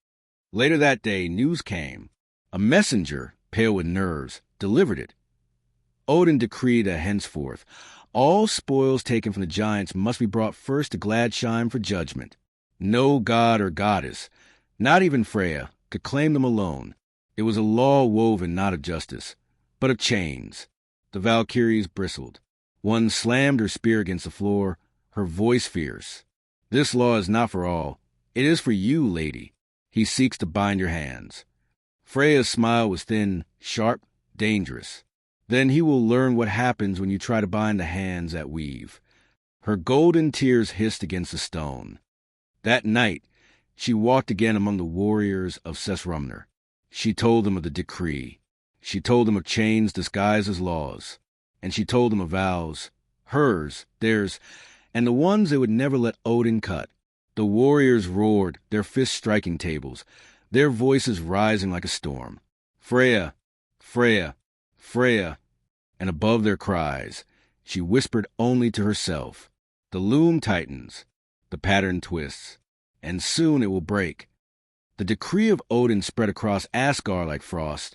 S1: Later that day, news came. A messenger, pale with nerves, delivered it. Odin decreed that henceforth all spoils taken from the giants must be brought first to Gladsheim for judgment. No god or goddess, not even Freyja, could claim them alone. It was a law woven not of justice, but of chains. The Valkyries bristled. One slammed her spear against the floor, her voice fierce. "This law is not for all. It is for you, lady. He seeks to bind your hands." Freyja's smile was thin, sharp, dangerous. "Then he will learn what happens when you try to bind the hands that weave." Her golden tears hissed against the stone. That night, she walked again among the warriors of Sesrumner. She told them of the decree. She told them of chains disguised as laws. And she told them of vows, hers, theirs, and the ones they would never let Odin cut. The warriors roared, their fists striking tables, their voices rising like a storm. "Freyja! Freyja! Freyja!" And above their cries, she whispered only to herself. The loom tightens, the pattern twists, and soon it will break. The decree of Odin spread across Asgard like frost,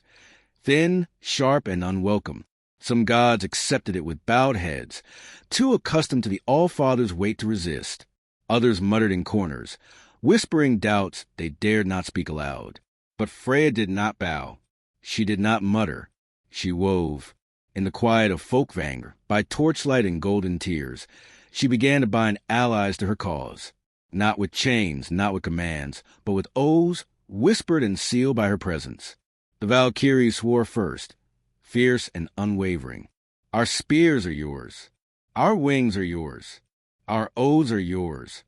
S1: thin, sharp, and unwelcome. Some gods accepted it with bowed heads, too accustomed to the All-Father's weight to resist. Others muttered in corners, whispering doubts they dared not speak aloud. But Freyja did not bow. She did not mutter. She wove. In the quiet of Folkvang, by torchlight and golden tears, she began to bind allies to her cause. Not with chains, not with commands, but with oaths whispered and sealed by her presence. The Valkyries swore first, fierce and unwavering. "Our spears are yours. Our wings are yours. Our oaths are yours."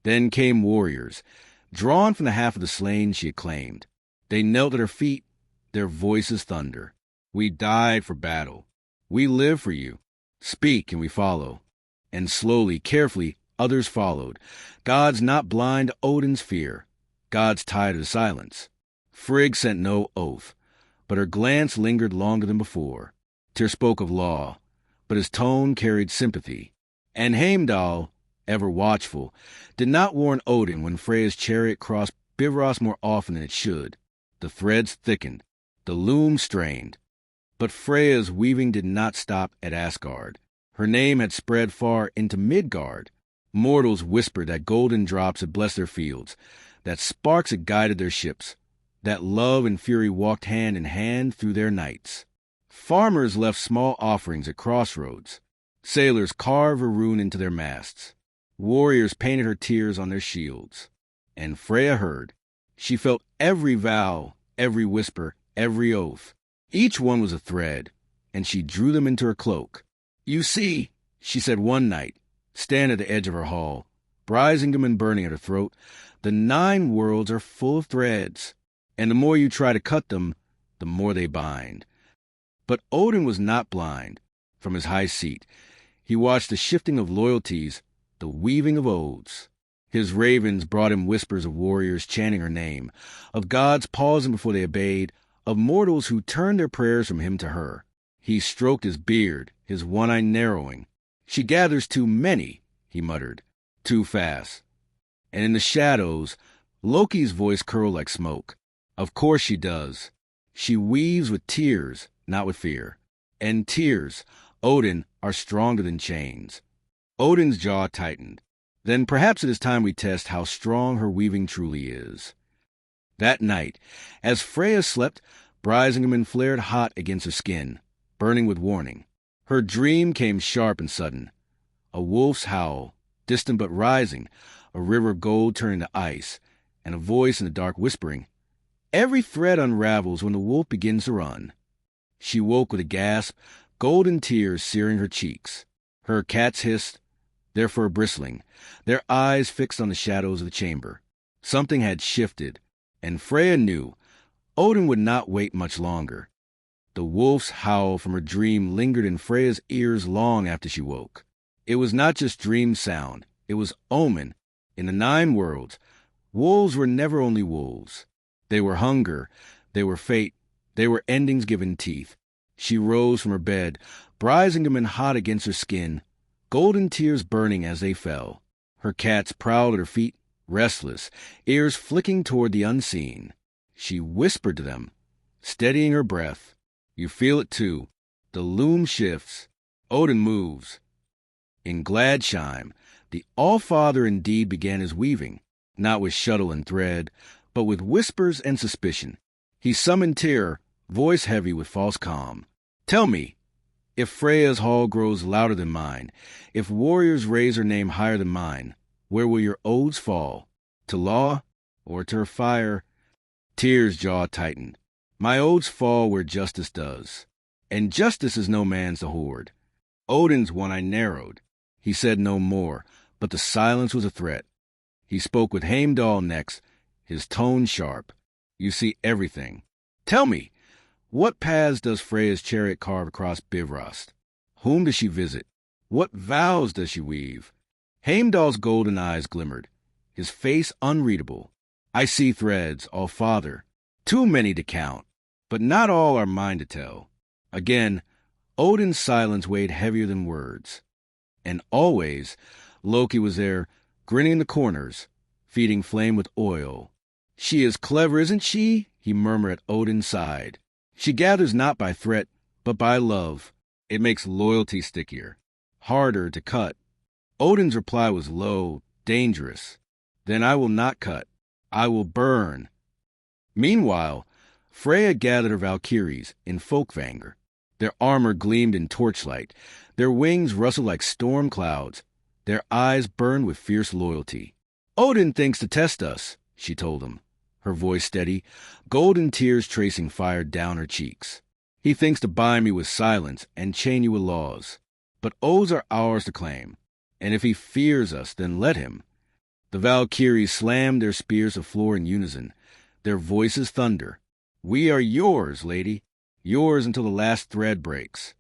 S1: Then came warriors, drawn from the half of the slain she had claimed. They knelt at her feet, their voices thunder. "We died for battle. We live for you. Speak and we follow." And slowly, carefully, others followed. Gods not blind to Odin's fear. Gods tied to silence. Frigg sent no oath, but her glance lingered longer than before. Tyr spoke of law, but his tone carried sympathy. And Heimdall, ever watchful, did not warn Odin when Freyja's chariot crossed Bifrost more often than it should. The threads thickened, the loom strained. But Freyja's weaving did not stop at Asgard. Her name had spread far into Midgard. Mortals whispered that golden drops had blessed their fields, that sparks had guided their ships, that love and fury walked hand in hand through their nights. Farmers left small offerings at crossroads. Sailors carved her rune into their masts. Warriors painted her tears on their shields. And Freyja heard. She felt every vow, every whisper, every oath. Each one was a thread, and she drew them into her cloak. "You see," she said one night, standing at the edge of her hall, Brisingamen burning at her throat, "the 9 worlds are full of threads, and the more you try to cut them, the more they bind." But Odin was not blind. From his high seat, he watched the shifting of loyalties, the weaving of oaths. His ravens brought him whispers of warriors chanting her name, of gods pausing before they obeyed, of mortals who turned their prayers from him to her. He stroked his beard, his one eye narrowing. "She gathers too many," he muttered, "too fast." And in the shadows, Loki's voice curled like smoke. "Of course she does. She weaves with tears, not with fear. And tears, Odin, are stronger than chains." Odin's jaw tightened. "Then perhaps it is time we test how strong her weaving truly is." That night, as Freyja slept, Brisingamen flared hot against her skin, burning with warning. Her dream came sharp and sudden. A wolf's howl, distant but rising, a river of gold turning to ice, and a voice in the dark whispering, "Every thread unravels when the wolf begins to run." She woke with a gasp, golden tears searing her cheeks. Her cats hissed, their fur bristling, their eyes fixed on the shadows of the chamber. Something had shifted, and Freyja knew Odin would not wait much longer. The wolf's howl from her dream lingered in Freyja's ears long after she woke. It was not just dream sound, it was omen. In the 9 worlds, wolves were never only wolves. They were hunger, they were fate, they were endings given teeth. She rose from her bed, Brisingamen hot against her skin, golden tears burning as they fell. Her cats prowled at her feet, restless, ears flicking toward the unseen. She whispered to them, steadying her breath. You feel it too. The loom shifts. Odin moves. In Gladsheim, the All-Father indeed began his weaving, not with shuttle and thread, but with whispers and suspicion. He summoned Tyr, voice heavy with false calm. Tell me, if Freyja's hall grows louder than mine, if warriors raise her name higher than mine, where will your odes fall? To law or to her fire? Tyr's jaw tightened. My odes fall where justice does, and justice is no man's to hoard. Odin's one I narrowed. He said no more, but the silence was a threat. He spoke with Heimdall next, his tone sharp. You see everything. Tell me, what paths does Freyja's chariot carve across Bifrost? Whom does she visit? What vows does she weave? Heimdall's golden eyes glimmered, his face unreadable. I see threads, All-Father, too many to count, but not all are mine to tell. Again, Odin's silence weighed heavier than words. And always, Loki was there, grinning in the corners, feeding flame with oil. She is clever, isn't she? He murmured at Odin's side. She gathers not by threat, but by love. It makes loyalty stickier, harder to cut. Odin's reply was low, dangerous. Then I will not cut. I will burn. Meanwhile, Freyja gathered her Valkyries in Folkvanger. Their armor gleamed in torchlight. Their wings rustled like storm clouds. Their eyes burned with fierce loyalty. Odin thinks to test us, she told him, her voice steady, golden tears tracing fire down her cheeks. He thinks to bind me with silence and chain you with laws. But oaths are ours to claim, and if he fears us, then let him. The Valkyries slammed their spears to floor in unison, their voices thunder. We are yours, lady, yours until the last thread breaks.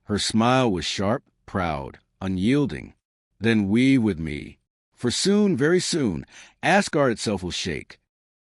S1: Her smile was sharp, proud, unyielding. Then weave with me, for soon, very soon, Asgard itself will shake.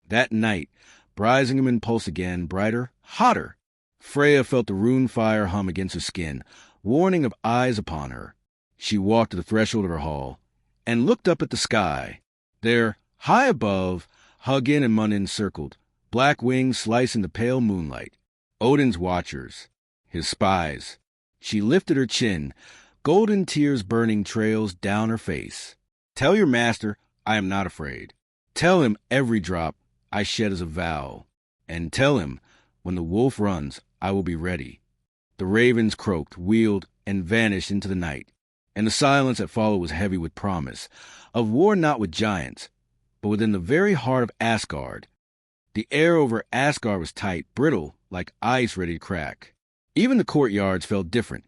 S1: That night, Brisingamen pulsed again, brighter, hotter. Freyja felt the rune fire hum against her skin, warning of eyes upon her. She walked to the threshold of her hall, and looked up at the sky. There, high above, Hugin and Munin circled, black wings slicing the pale moonlight. Odin's watchers, his spies. She lifted her chin, golden tears burning trails down her face. Tell your master I am not afraid. Tell him every drop I shed is a vow. And tell him, when the wolf runs, I will be ready. The ravens croaked, wheeled, and vanished into the night. And the silence that followed was heavy with promise, of war not with giants, but within the very heart of Asgard. The air over Asgard was tight, brittle, like ice ready to crack. Even the courtyards felt different.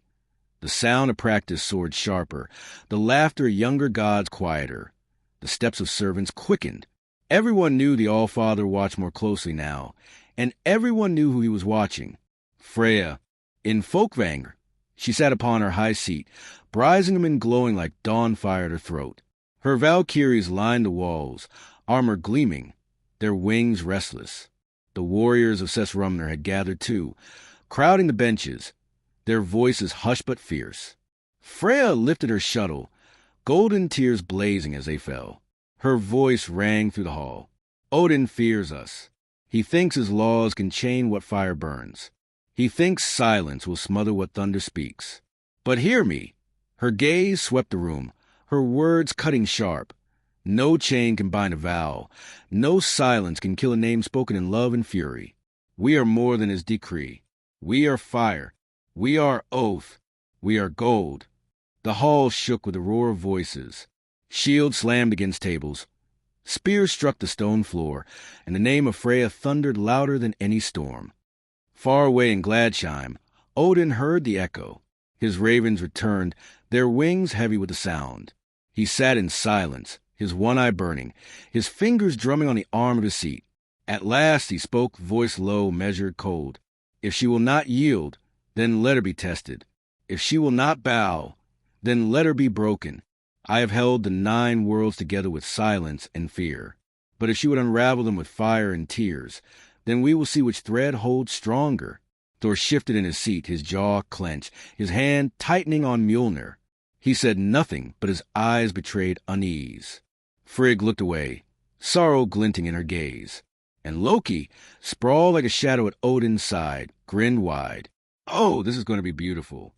S1: The sound of practice soared sharper, the laughter of younger gods quieter. The steps of servants quickened. Everyone knew the All-Father watched more closely now, and everyone knew who he was watching. Freyja, in Folkvanger. She sat upon her high seat, Brisingamen glowing like dawn fire at her throat. Her Valkyries lined the walls, armor gleaming, their wings restless. The warriors of Sesrumner had gathered too, crowding the benches, their voices hushed but fierce. Freyja lifted her shuttle, golden tears blazing as they fell. Her voice rang through the hall. Odin fears us. He thinks his laws can chain what fire burns. He thinks silence will smother what thunder speaks. But hear me. Her gaze swept the room, her words cutting sharp. No chain can bind a vow. No silence can kill a name spoken in love and fury. We are more than his decree. We are fire. We are oath. We are gold. The hall shook with the roar of voices. Shields slammed against tables. Spears struck the stone floor, and the name of Freyja thundered louder than any storm. Far away in Gladsheim, Odin heard the echo. His ravens returned, their wings heavy with the sound. He sat in silence, his one eye burning, his fingers drumming on the arm of his seat. At last he spoke, voice low, measured, cold. If she will not yield, then let her be tested. If she will not bow, then let her be broken. I have held the 9 worlds together with silence and fear. But if she would unravel them with fire and tears, then we will see which thread holds stronger. Thor shifted in his seat, his jaw clenched, his hand tightening on Mjolnir. He said nothing, but his eyes betrayed unease. Frigg looked away, sorrow glinting in her gaze. And Loki, sprawled like a shadow at Odin's side, grinned wide. Oh, this is going to be beautiful.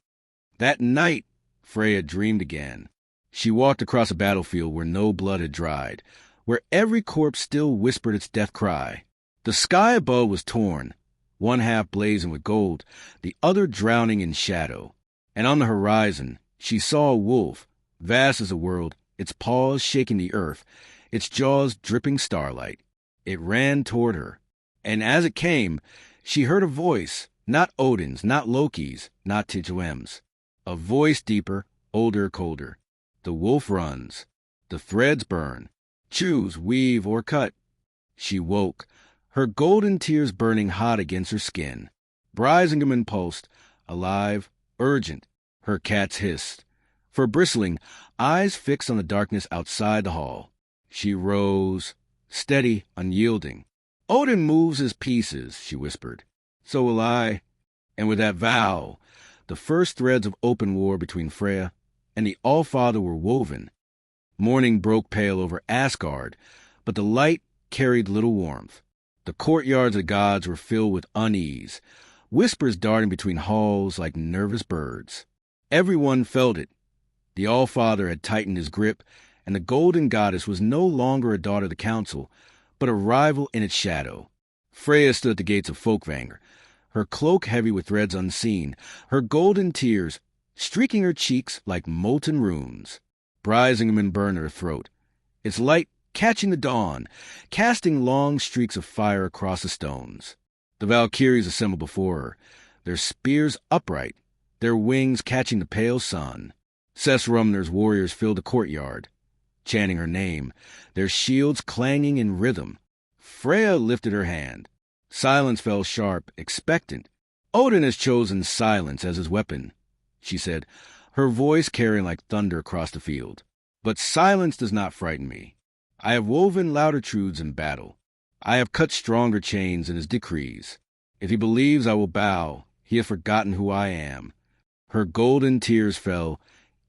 S1: That night, Freyja dreamed again. She walked across a battlefield where no blood had dried, where every corpse still whispered its death cry. The sky above was torn, one half blazing with gold, the other drowning in shadow. And on the horizon, she saw a wolf, vast as a world, its paws shaking the earth, its jaws dripping starlight. It ran toward her, and as it came, she heard a voice, not Odin's, not Loki's, not Tigwem's. A voice deeper, older, colder. The wolf runs. The threads burn. Choose, weave, or cut. She woke, her golden tears burning hot against her skin. Brisingamen pulsed, alive, urgent. Her cats hissed. For bristling, eyes fixed on the darkness outside the hall. She rose, steady, unyielding. Odin moves his pieces, she whispered. So will I. And with that vow, the first threads of open war between Freyja and the Allfather were woven. Morning broke pale over Asgard, but the light carried little warmth. The courtyards of the gods were filled with unease, whispers darting between halls like nervous birds. Everyone felt it. The Allfather had tightened his grip, and the golden goddess was no longer a daughter of the council, but a rival in its shadow. Freyja stood at the gates of Folkvanger, her cloak heavy with threads unseen, her golden tears streaking her cheeks like molten runes. Brisingamen burned her throat, its light catching the dawn, casting long streaks of fire across the stones. The Valkyries assembled before her, their spears upright, their wings catching the pale sun. Sesrumner's warriors filled the courtyard, chanting her name, their shields clanging in rhythm. Freyja lifted her hand. Silence fell sharp, expectant. Odin has chosen silence as his weapon, she said, her voice carrying like thunder across the field. But silence does not frighten me. I have woven louder truths in battle. I have cut stronger chains in his decrees. If he believes I will bow, he has forgotten who I am. Her golden tears fell,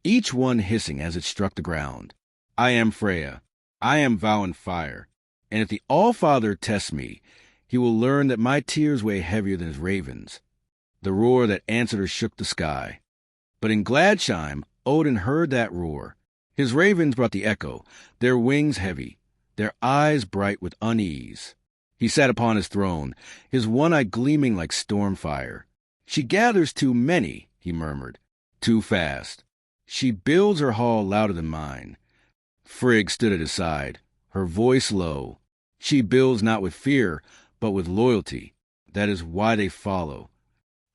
S1: each one hissing as it struck the ground. I am Freyja. I am vow and fire. And if the Allfather tests me, he will learn that my tears weigh heavier than his ravens. The roar that answered her shook the sky. But in Gladsheim, Odin heard that roar. His ravens brought the echo, their wings heavy, their eyes bright with unease. He sat upon his throne, his one eye gleaming like storm fire. She gathers too many, he murmured, too fast. She builds her hall louder than mine. Frigg stood at his side, her voice low. She builds not with fear, but with loyalty. That is why they follow.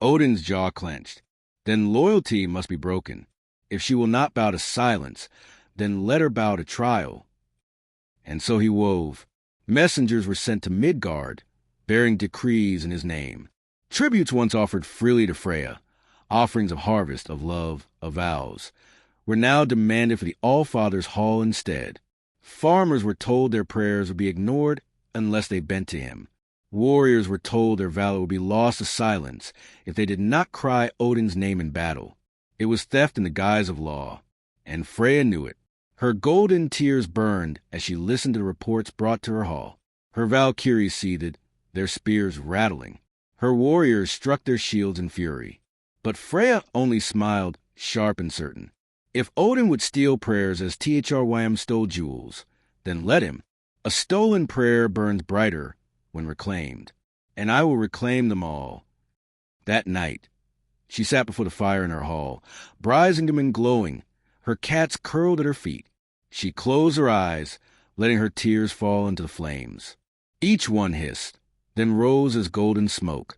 S1: Odin's jaw clenched. Then loyalty must be broken. If she will not bow to silence, then let her bow to trial. And so he wove. Messengers were sent to Midgard, bearing decrees in his name. Tributes once offered freely to Freyja, offerings of harvest, of love, of vows, were now demanded for the Allfather's hall instead. Farmers were told their prayers would be ignored unless they bent to him. Warriors were told their valor would be lost to silence if they did not cry Odin's name in battle. It was theft in the guise of law, and Freyja knew it. Her golden tears burned as she listened to the reports brought to her hall. Her Valkyries seethed, their spears rattling. Her warriors struck their shields in fury. But Freyja only smiled, sharp and certain. If Odin would steal prayers as Thrym stole jewels, then let him. A stolen prayer burns brighter when reclaimed, and I will reclaim them all. That night, she sat before the fire in her hall, Brisingamen glowing, her cats curled at her feet. She closed her eyes, letting her tears fall into the flames. Each one hissed, then rose as golden smoke,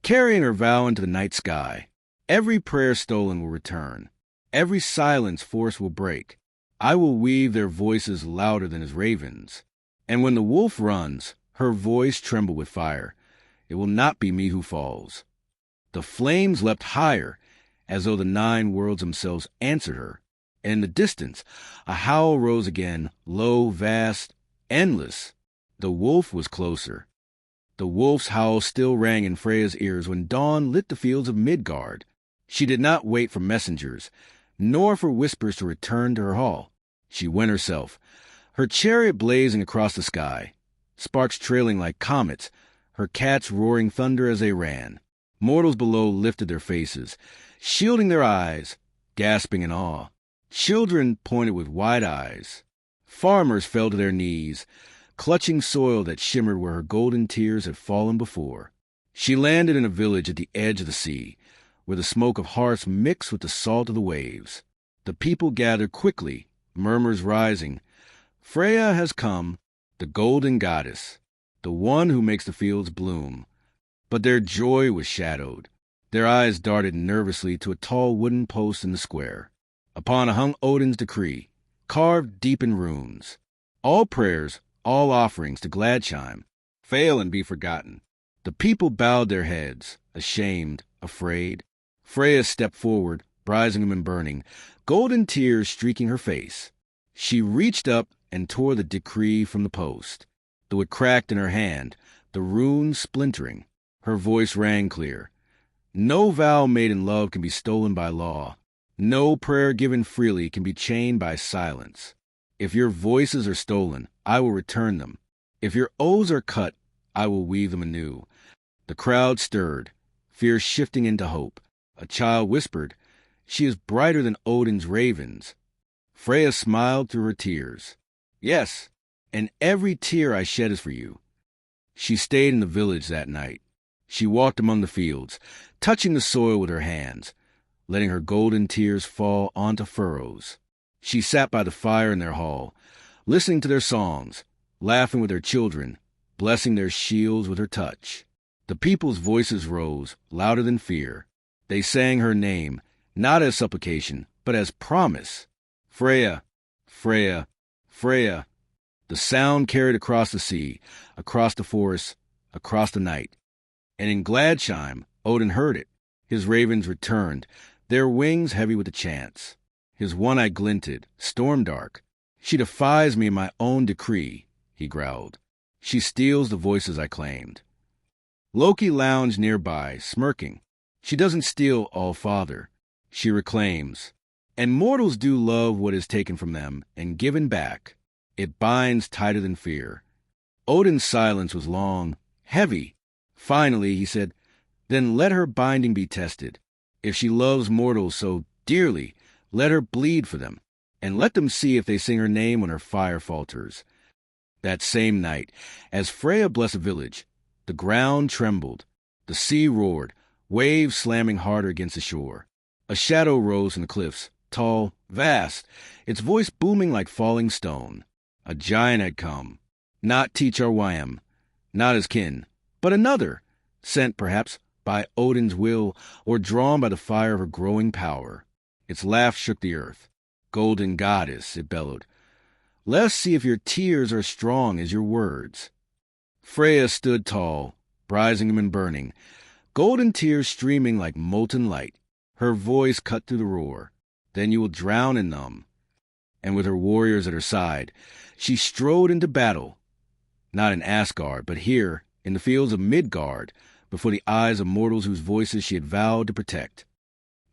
S1: carrying her vow into the night sky. Every prayer stolen will return. Every silence force will break. I will weave their voices louder than his ravens. And when the wolf runs, her voice tremble with fire. It will not be me who falls. The flames leapt higher, as though the 9 worlds themselves answered her. And in the distance, a howl rose again, low, vast, endless. The wolf was closer. The wolf's howl still rang in Freyja's ears when dawn lit the fields of Midgard. She did not wait for messengers, nor for whispers to return to her hall. She went herself, her chariot blazing across the sky, sparks trailing like comets, her cats roaring thunder as they ran. Mortals below lifted their faces, shielding their eyes, gasping in awe. Children pointed with wide eyes. Farmers fell to their knees, clutching soil that shimmered where her golden tears had fallen before. She landed in a village at the edge of the sea, where the smoke of hearths mixed with the salt of the waves. The people gathered quickly, murmurs rising. Freyja has come, the golden goddess, the one who makes the fields bloom. But their joy was shadowed. Their eyes darted nervously to a tall wooden post in the square. Upon it hung Odin's decree, carved deep in runes. All prayers, all offerings to Gladchime, fail and be forgotten. The people bowed their heads, ashamed, afraid. Freyja stepped forward, brazen and burning, golden tears streaking her face. She reached up and tore the decree from the post. Though it cracked in her hand, the runes splintering, her voice rang clear. No vow made in love can be stolen by law. No prayer given freely can be chained by silence. If your voices are stolen, I will return them. If your oaths are cut, I will weave them anew. The crowd stirred, fear shifting into hope. A child whispered, "She is brighter than Odin's ravens." Freyja smiled through her tears. "Yes, and every tear I shed is for you." She stayed in the village that night. She walked among the fields, touching the soil with her hands, letting her golden tears fall onto furrows. She sat by the fire in their hall, listening to their songs, laughing with their children, blessing their shields with her touch. The people's voices rose, louder than fear. They sang her name, not as supplication, but as promise. Freyja, Freyja, Freyja. The sound carried across the sea, across the forest, across the night. And in Gladchime, Odin heard it. His ravens returned, their wings heavy with the chants. His one eye glinted, storm-dark. "She defies me in my own decree," he growled. "She steals the voices I claimed." Loki lounged nearby, smirking. "She doesn't steal, All-Father. She reclaims. And mortals do love what is taken from them and given back. It binds tighter than fear." Odin's silence was long, heavy. Finally, he said, "Then let her binding be tested. If she loves mortals so dearly, let her bleed for them, and let them see if they sing her name when her fire falters." That same night, as Freyja blessed a village, the ground trembled, the sea roared, waves slamming harder against the shore. A shadow rose from the cliffs, tall, vast, its voice booming like falling stone. A giant had come, not Teach-Arwayam, not his kin, but another, sent perhaps by Odin's will or drawn by the fire of her growing power. Its laugh shook the earth. "Golden goddess," it bellowed, "let's see if your tears are strong as your words." Freyja stood tall, brazen and burning, golden tears streaming like molten light. Her voice cut through the roar. "Then you will drown in them." And with her warriors at her side, she strode into battle. Not in Asgard, but here, in the fields of Midgard, before the eyes of mortals whose voices she had vowed to protect.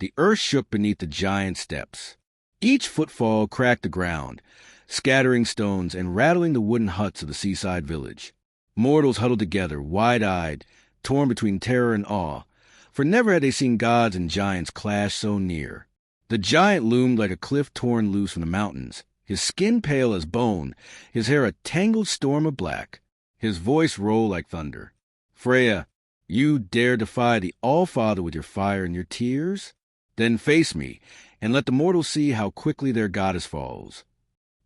S1: The earth shook beneath the giant steps. Each footfall cracked the ground, scattering stones and rattling the wooden huts of the seaside village. Mortals huddled together, wide-eyed, torn between terror and awe, for never had they seen gods and giants clash so near. The giant loomed like a cliff torn loose from the mountains, his skin pale as bone, his hair a tangled storm of black. His voice rolled like thunder. "Freyja, you dare defy the All-Father with your fire and your tears? Then face me, and let the mortals see how quickly their goddess falls."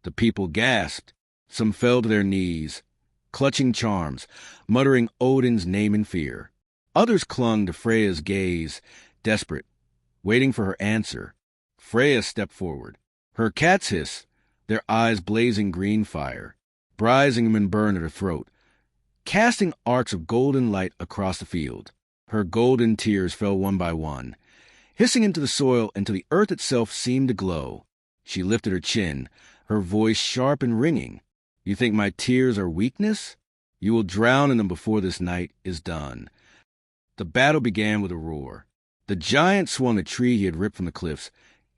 S1: The people gasped. Some fell to their knees, clutching charms, muttering Odin's name in fear. Others clung to Freyja's gaze, desperate, waiting for her answer. Freyja stepped forward. Her cats hiss, their eyes blazing green fire. Brisingamen burned at her throat, casting arcs of golden light across the field. Her golden tears fell one by one, hissing into the soil until the earth itself seemed to glow. She lifted her chin, her voice sharp and ringing. You think my tears are weakness? You will drown in them before this night is done. The battle began with a roar. The giant swung a tree he had ripped from the cliffs,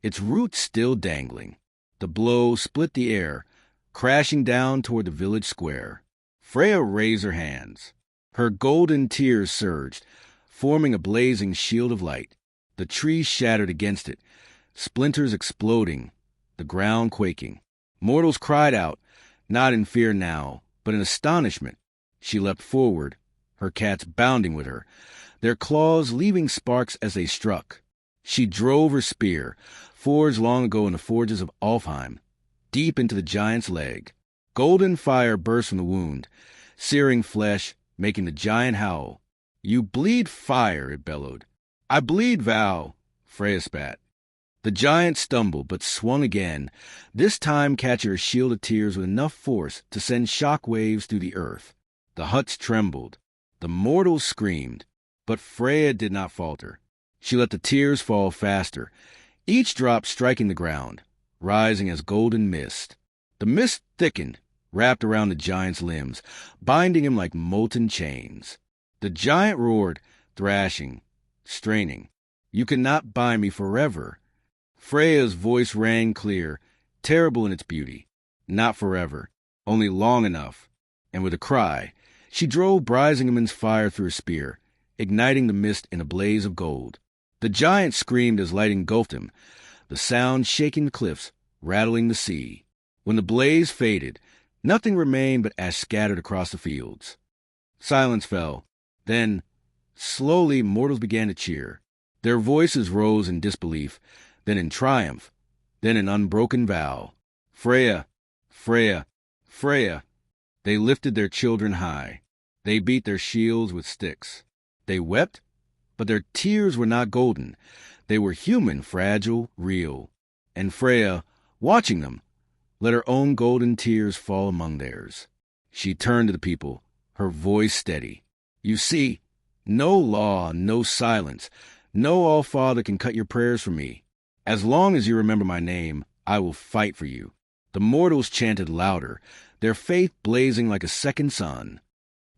S1: its roots still dangling. The blow split the air, crashing down toward the village square. Freyja raised her hands. Her golden tears surged, forming a blazing shield of light. The tree shattered against it, splinters exploding, the ground quaking. Mortals cried out, not in fear now, but in astonishment. She leapt forward, her cats bounding with her, their claws leaving sparks as they struck. She drove her spear, forged long ago in the forges of Alfheim, deep into the giant's leg. Golden fire burst from the wound, searing flesh, making the giant howl. You bleed fire, it bellowed. I bleed, Val, Freyja spat. The giant stumbled, but swung again, this time catching her shield of tears with enough force to send shock waves through the earth. The huts trembled. The mortals screamed. But Freyja did not falter. She let the tears fall faster, each drop striking the ground, rising as golden mist. The mist thickened, wrapped around the giant's limbs, binding him like molten chains. The giant roared, thrashing, straining. You cannot bind me forever. Freyja's voice rang clear, terrible in its beauty. Not forever, only long enough. And with a cry, she drove Brisingamen's fire through her spear, igniting the mist in a blaze of gold. The giant screamed as light engulfed him, the sound shaking the cliffs, rattling the sea. When the blaze faded, nothing remained but ash scattered across the fields. Silence fell. Then, slowly, mortals began to cheer. Their voices rose in disbelief, then in triumph, then in unbroken vow. Freyja, Freyja, Freyja. They lifted their children high. They beat their shields with sticks. They wept, but their tears were not golden. They were human, fragile, real. And Freyja, watching them, let her own golden tears fall among theirs. She turned to the people, her voice steady. You see, no law, no silence, no All-Father can cut your prayers from me. As long as you remember my name, I will fight for you. The mortals chanted louder, their faith blazing like a second sun.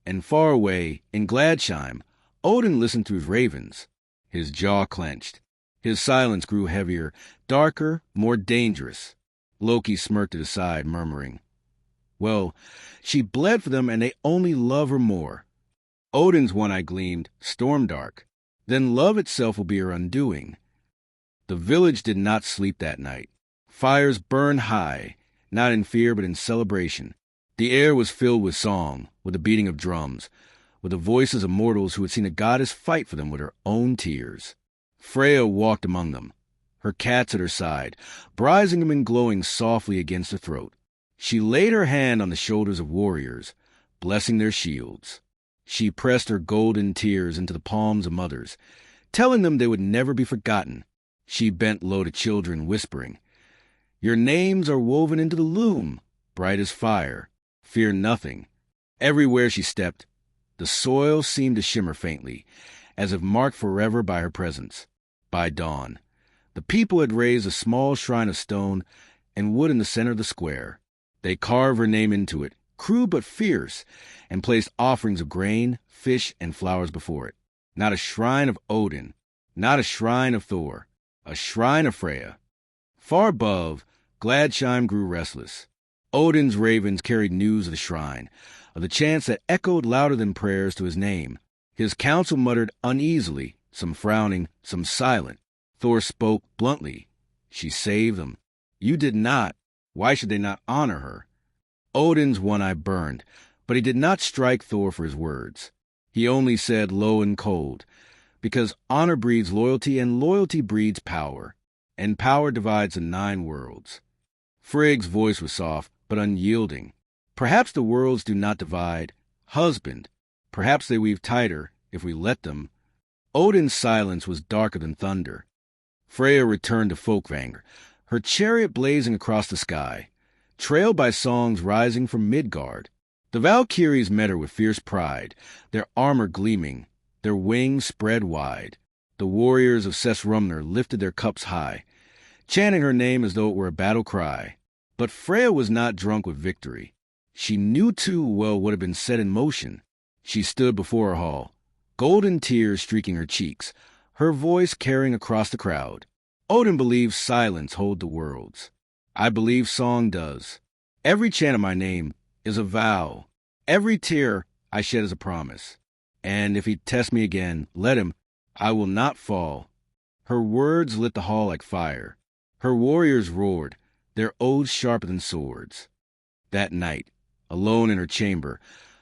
S1: And far away, in Gladsheim, Odin listened to his ravens. His jaw clenched. His silence grew heavier, darker, more dangerous. Loki smirked at his side, murmuring, Well, she bled for them and they only love her more. Odin's one eye gleamed, storm-dark. Then love itself will be her undoing. The village did not sleep that night. Fires burned high, not in fear but in celebration. The air was filled with song, with the beating of drums, with the voices of mortals who had seen a goddess fight for them with her own tears. Freyja walked among them, her cats at her side, Brisingamen glowing softly against her throat. She laid her hand on the shoulders of warriors, blessing their shields. She pressed her golden tears into the palms of mothers, telling them they would never be forgotten. She bent low to children, whispering, Your names are woven into the loom, bright as fire. Fear nothing. Everywhere she stepped, the soil seemed to shimmer faintly, as if marked forever by her presence. By dawn, the people had raised a small shrine of stone and wood in the center of the square. They carved her name into it, crude but fierce, and placed offerings of grain, fish, and flowers before it. Not a shrine of Odin, not a shrine of Thor, a shrine of Freyja. Far above, Gladsheim grew restless. Odin's ravens carried news of the shrine, of the chants that echoed louder than prayers to his name. His council muttered uneasily, some frowning, some silent. Thor spoke bluntly. She saved them. You did not. Why should they not honor her? Odin's one eye burned, but he did not strike Thor for his words. He only said low and cold, because honor breeds loyalty and loyalty breeds power, and power divides the 9 worlds. Frigg's voice was soft, but unyielding. Perhaps the worlds do not divide. Husband, perhaps they weave tighter, if we let them. Odin's silence was darker than thunder. Freyja returned to Folkvanger, her chariot blazing across the sky, trailed by songs rising from Midgard. The Valkyries met her with fierce pride, their armor gleaming, their wings spread wide. The warriors of Sesrumner lifted their cups high, chanting her name as though it were a battle cry. But Freyja was not drunk with victory. She knew too well what had been set in motion. She stood before her hall, golden tears streaking her cheeks, her voice carrying across the crowd. Odin believes silence holds the worlds. I believe song does. Every chant of my name is a vow. Every tear I shed is a promise. And if he tests me again, let him. I will not fall. Her words lit the hall like fire. Her warriors roared, their oaths sharper than swords. That night, alone in her chamber,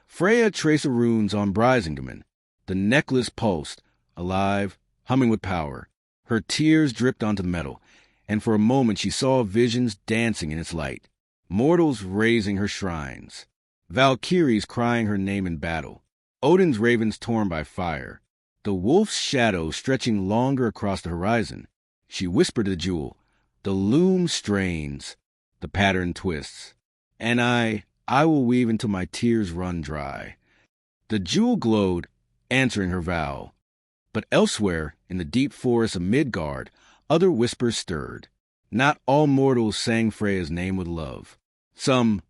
S1: Freyja traced the runes on Brisingamen. The necklace pulsed, alive, humming with power. Her tears dripped onto the metal, and for a moment she saw visions dancing in its light. Mortals raising her shrines. Valkyries crying her name in battle. Odin's ravens torn by fire. The wolf's shadow stretching longer across the horizon. She whispered to the jewel, the loom strains, the pattern twists, and I will weave until my tears run dry. The jewel glowed, answering her vow. But elsewhere, in the deep forests of Midgard, other whispers stirred. Not all mortals sang Freyja's name with love. Some,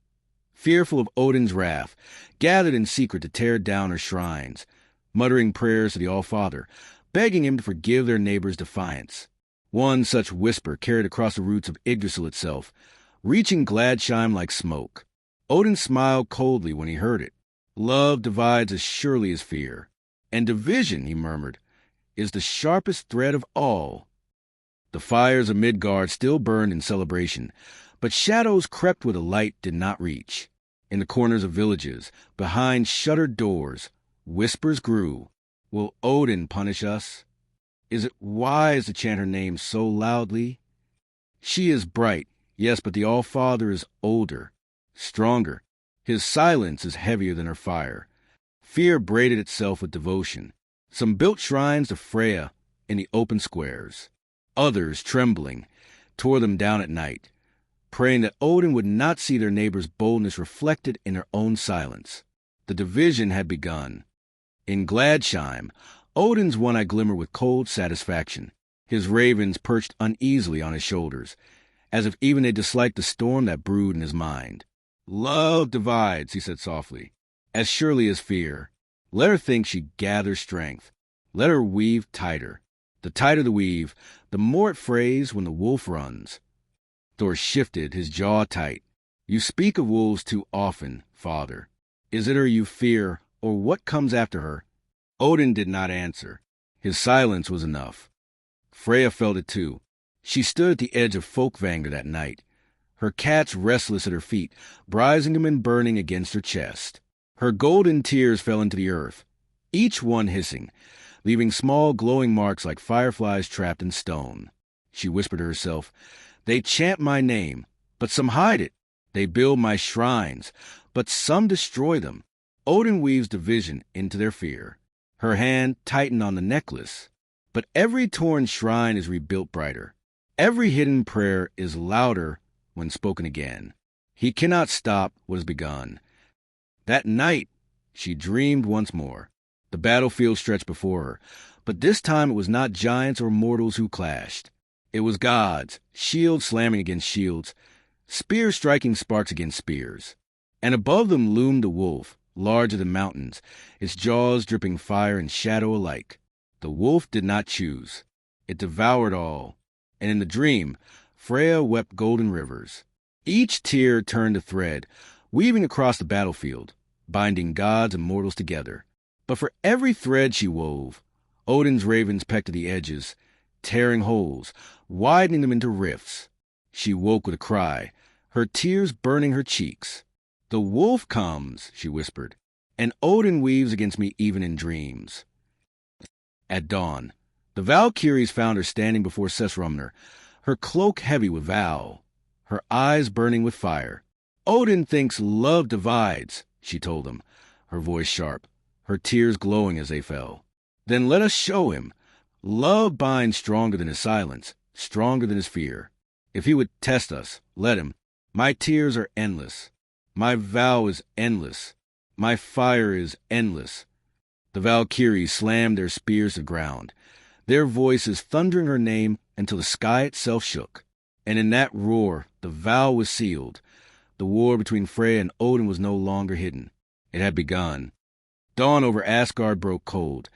S1: fearful of Odin's wrath, gathered in secret to tear down her shrines, muttering prayers to the All-Father, begging him to forgive their neighbors' defiance. One such whisper carried across the roots of Yggdrasil itself, reaching Gladsheim like smoke. Odin smiled coldly when he heard it. Love divides as surely as fear. And division, he murmured, is the sharpest thread of all. The fires of Midgard still burned in celebration, but shadows crept where the light did not reach. In the corners of villages, behind shuttered doors, whispers grew. Will Odin punish us? Is it wise to chant her name so loudly? She is bright, yes, but the All-Father is older, stronger. His silence is heavier than her fire. Fear braided itself with devotion. Some built shrines to Freyja in the open squares. Others, trembling, tore them down at night, praying that Odin would not see their neighbors' boldness reflected in their own silence. The division had begun. In Gladsheim, Odin's one eye glimmered with cold satisfaction. His ravens perched uneasily on his shoulders, as if even they disliked the storm that brewed in his mind. Love divides, he said softly, as surely as fear. Let her think she gathers strength. Let her weave tighter. The tighter the weave, the more it frays when the wolf runs. Thor shifted, his jaw tight. You speak of wolves too often, father. Is it her you fear, or what comes after her? Odin did not answer. His silence was enough. Freyja felt it too. She stood at the edge of Folkvanger that night, her cats restless at her feet, Brisingamen burning against her chest. Her golden tears fell into the earth, each one hissing, leaving small glowing marks like fireflies trapped in stone. She whispered to herself, they chant my name, but some hide it. They build my shrines, but some destroy them. Odin weaves division into their fear. Her hand tightened on the necklace. But every torn shrine is rebuilt brighter. Every hidden prayer is louder when spoken again. He cannot stop what has begun. That night, she dreamed once more. The battlefield stretched before her, but this time it was not giants or mortals who clashed. It was gods, shields slamming against shields, spears striking sparks against spears. And above them loomed the wolf, larger than mountains, its jaws dripping fire and shadow alike. The wolf did not choose. It devoured all. And in the dream, Freyja wept golden rivers. Each tear turned a thread, weaving across the battlefield, binding gods and mortals together. But for every thread she wove, Odin's ravens pecked at the edges, tearing holes, widening them into rifts. She woke with a cry, her tears burning her cheeks. The wolf comes, she whispered, and Odin weaves against me even in dreams. At dawn, the Valkyries found her standing before Sesrumner, her cloak heavy with vow, her eyes burning with fire. Odin thinks love divides, she told him, her voice sharp, her tears glowing as they fell. Then let us show him. Love binds stronger than his silence, stronger than his fear. If he would test us, let him. My tears are endless. My vow is endless. My fire is endless. The Valkyries slammed their spears to the ground, their voices thundering her name until the sky itself shook. And in that roar, the vow was sealed. The war between Freyja and Odin was no longer hidden. It had begun. Dawn over Asgard broke cold,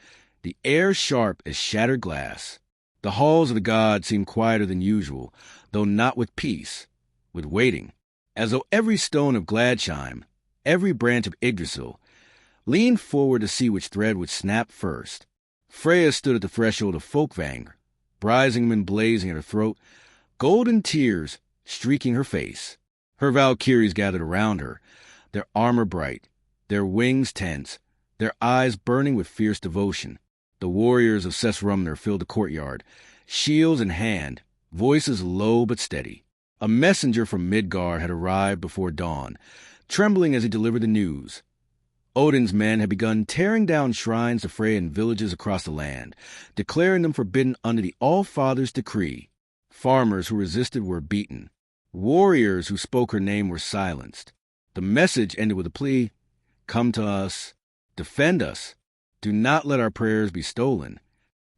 S1: the air sharp as shattered glass. The halls of the gods seemed quieter than usual, though not with peace, with waiting, as though every stone of Gladsheim, every branch of Yggdrasil, leaned forward to see which thread would snap first. Freyja stood at the threshold of Folkvang, Brisingamen blazing at her throat, golden tears streaking her face. Her Valkyries gathered around her, their armor bright, their wings tense, their eyes burning with fierce devotion. The warriors of Sesrumner filled the courtyard, shields in hand, voices low but steady. A messenger from Midgard had arrived before dawn, trembling as he delivered the news. Odin's men had begun tearing down shrines to Freyja in villages across the land, declaring them forbidden under the All-Father's decree. Farmers who resisted were beaten. Warriors who spoke her name were silenced. The message ended with a plea, "Come to us, defend us, do not let our prayers be stolen."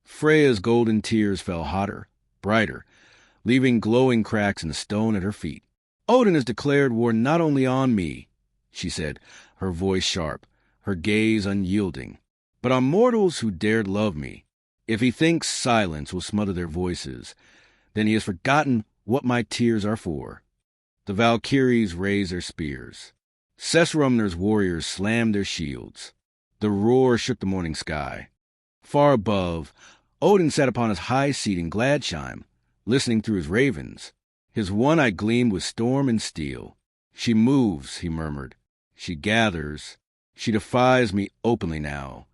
S1: Freyja's golden tears fell hotter, brighter, leaving glowing cracks in the stone at her feet. "Odin has declared war not only on me," she said, her voice sharp, her gaze unyielding, "but on mortals who dared love me. If he thinks silence will smother their voices, then he has forgotten what my tears are for." The Valkyries raised their spears. Sesrumner's warriors slammed their shields. The roar shook the morning sky. Far above, Odin sat upon his high seat in Gladsheim, listening through his ravens. His one eye gleamed with storm and steel. "She moves," he murmured. "She gathers. She defies me openly now."